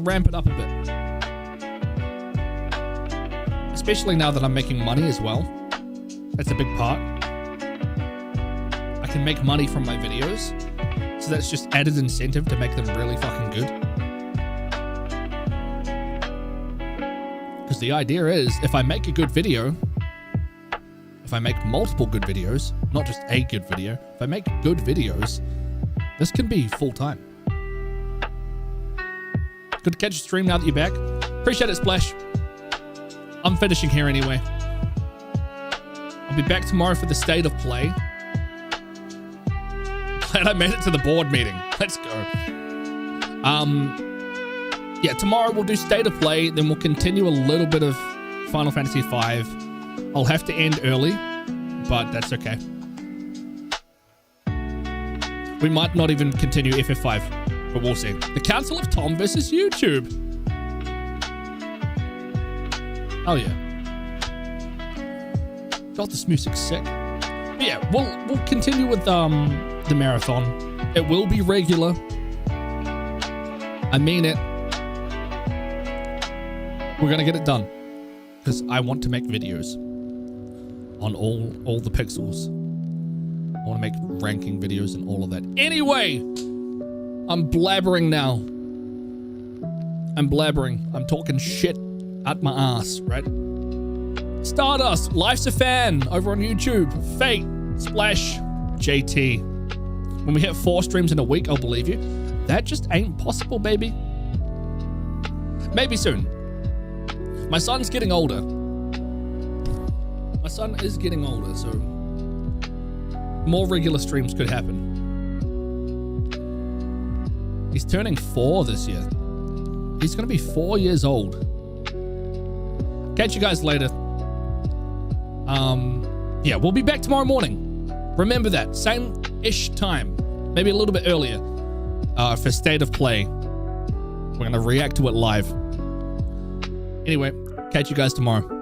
ramp it up a bit. Especially now that I'm making money as well. That's a big part. I can make money from my videos. So that's just added incentive to make them really fucking good. Because the idea is, if I make a good video, if I make multiple good videos, not just a good video, if I make good videos, this can be full-time. Good to catch a stream now that you're back. Appreciate it, Splash. I'm finishing here anyway. I'll be back tomorrow for the state of play. Glad I made it to the board meeting. Let's go. Yeah, tomorrow we'll do state of play, then we'll continue a little bit of Final Fantasy V. I'll have to end early, but that's okay. We might not even continue FF5, but we'll see. The Council of Tom versus YouTube. Oh yeah. God, this music's sick. But yeah, we'll continue with the marathon. It will be regular. I mean it. We're gonna get it done because I want to make videos on all the pixels. I want to make ranking videos and all of that. Anyway, I'm blabbering now. I'm blabbering. I'm talking shit. At my ass, right? Stardust, Life's a Fan over on YouTube. Fate, Splash, JT. When we hit 4 streams in a week, I'll believe you. That just ain't possible, baby. Maybe soon. My son's getting older. My son is getting older, so more regular streams could happen. He's turning 4 this year. He's going to be 4 years old. Catch you guys later. Yeah, we'll be back tomorrow morning. Remember that. Same-ish time. Maybe a little bit earlier. For State of Play. We're going to react to it live. Anyway, catch you guys tomorrow.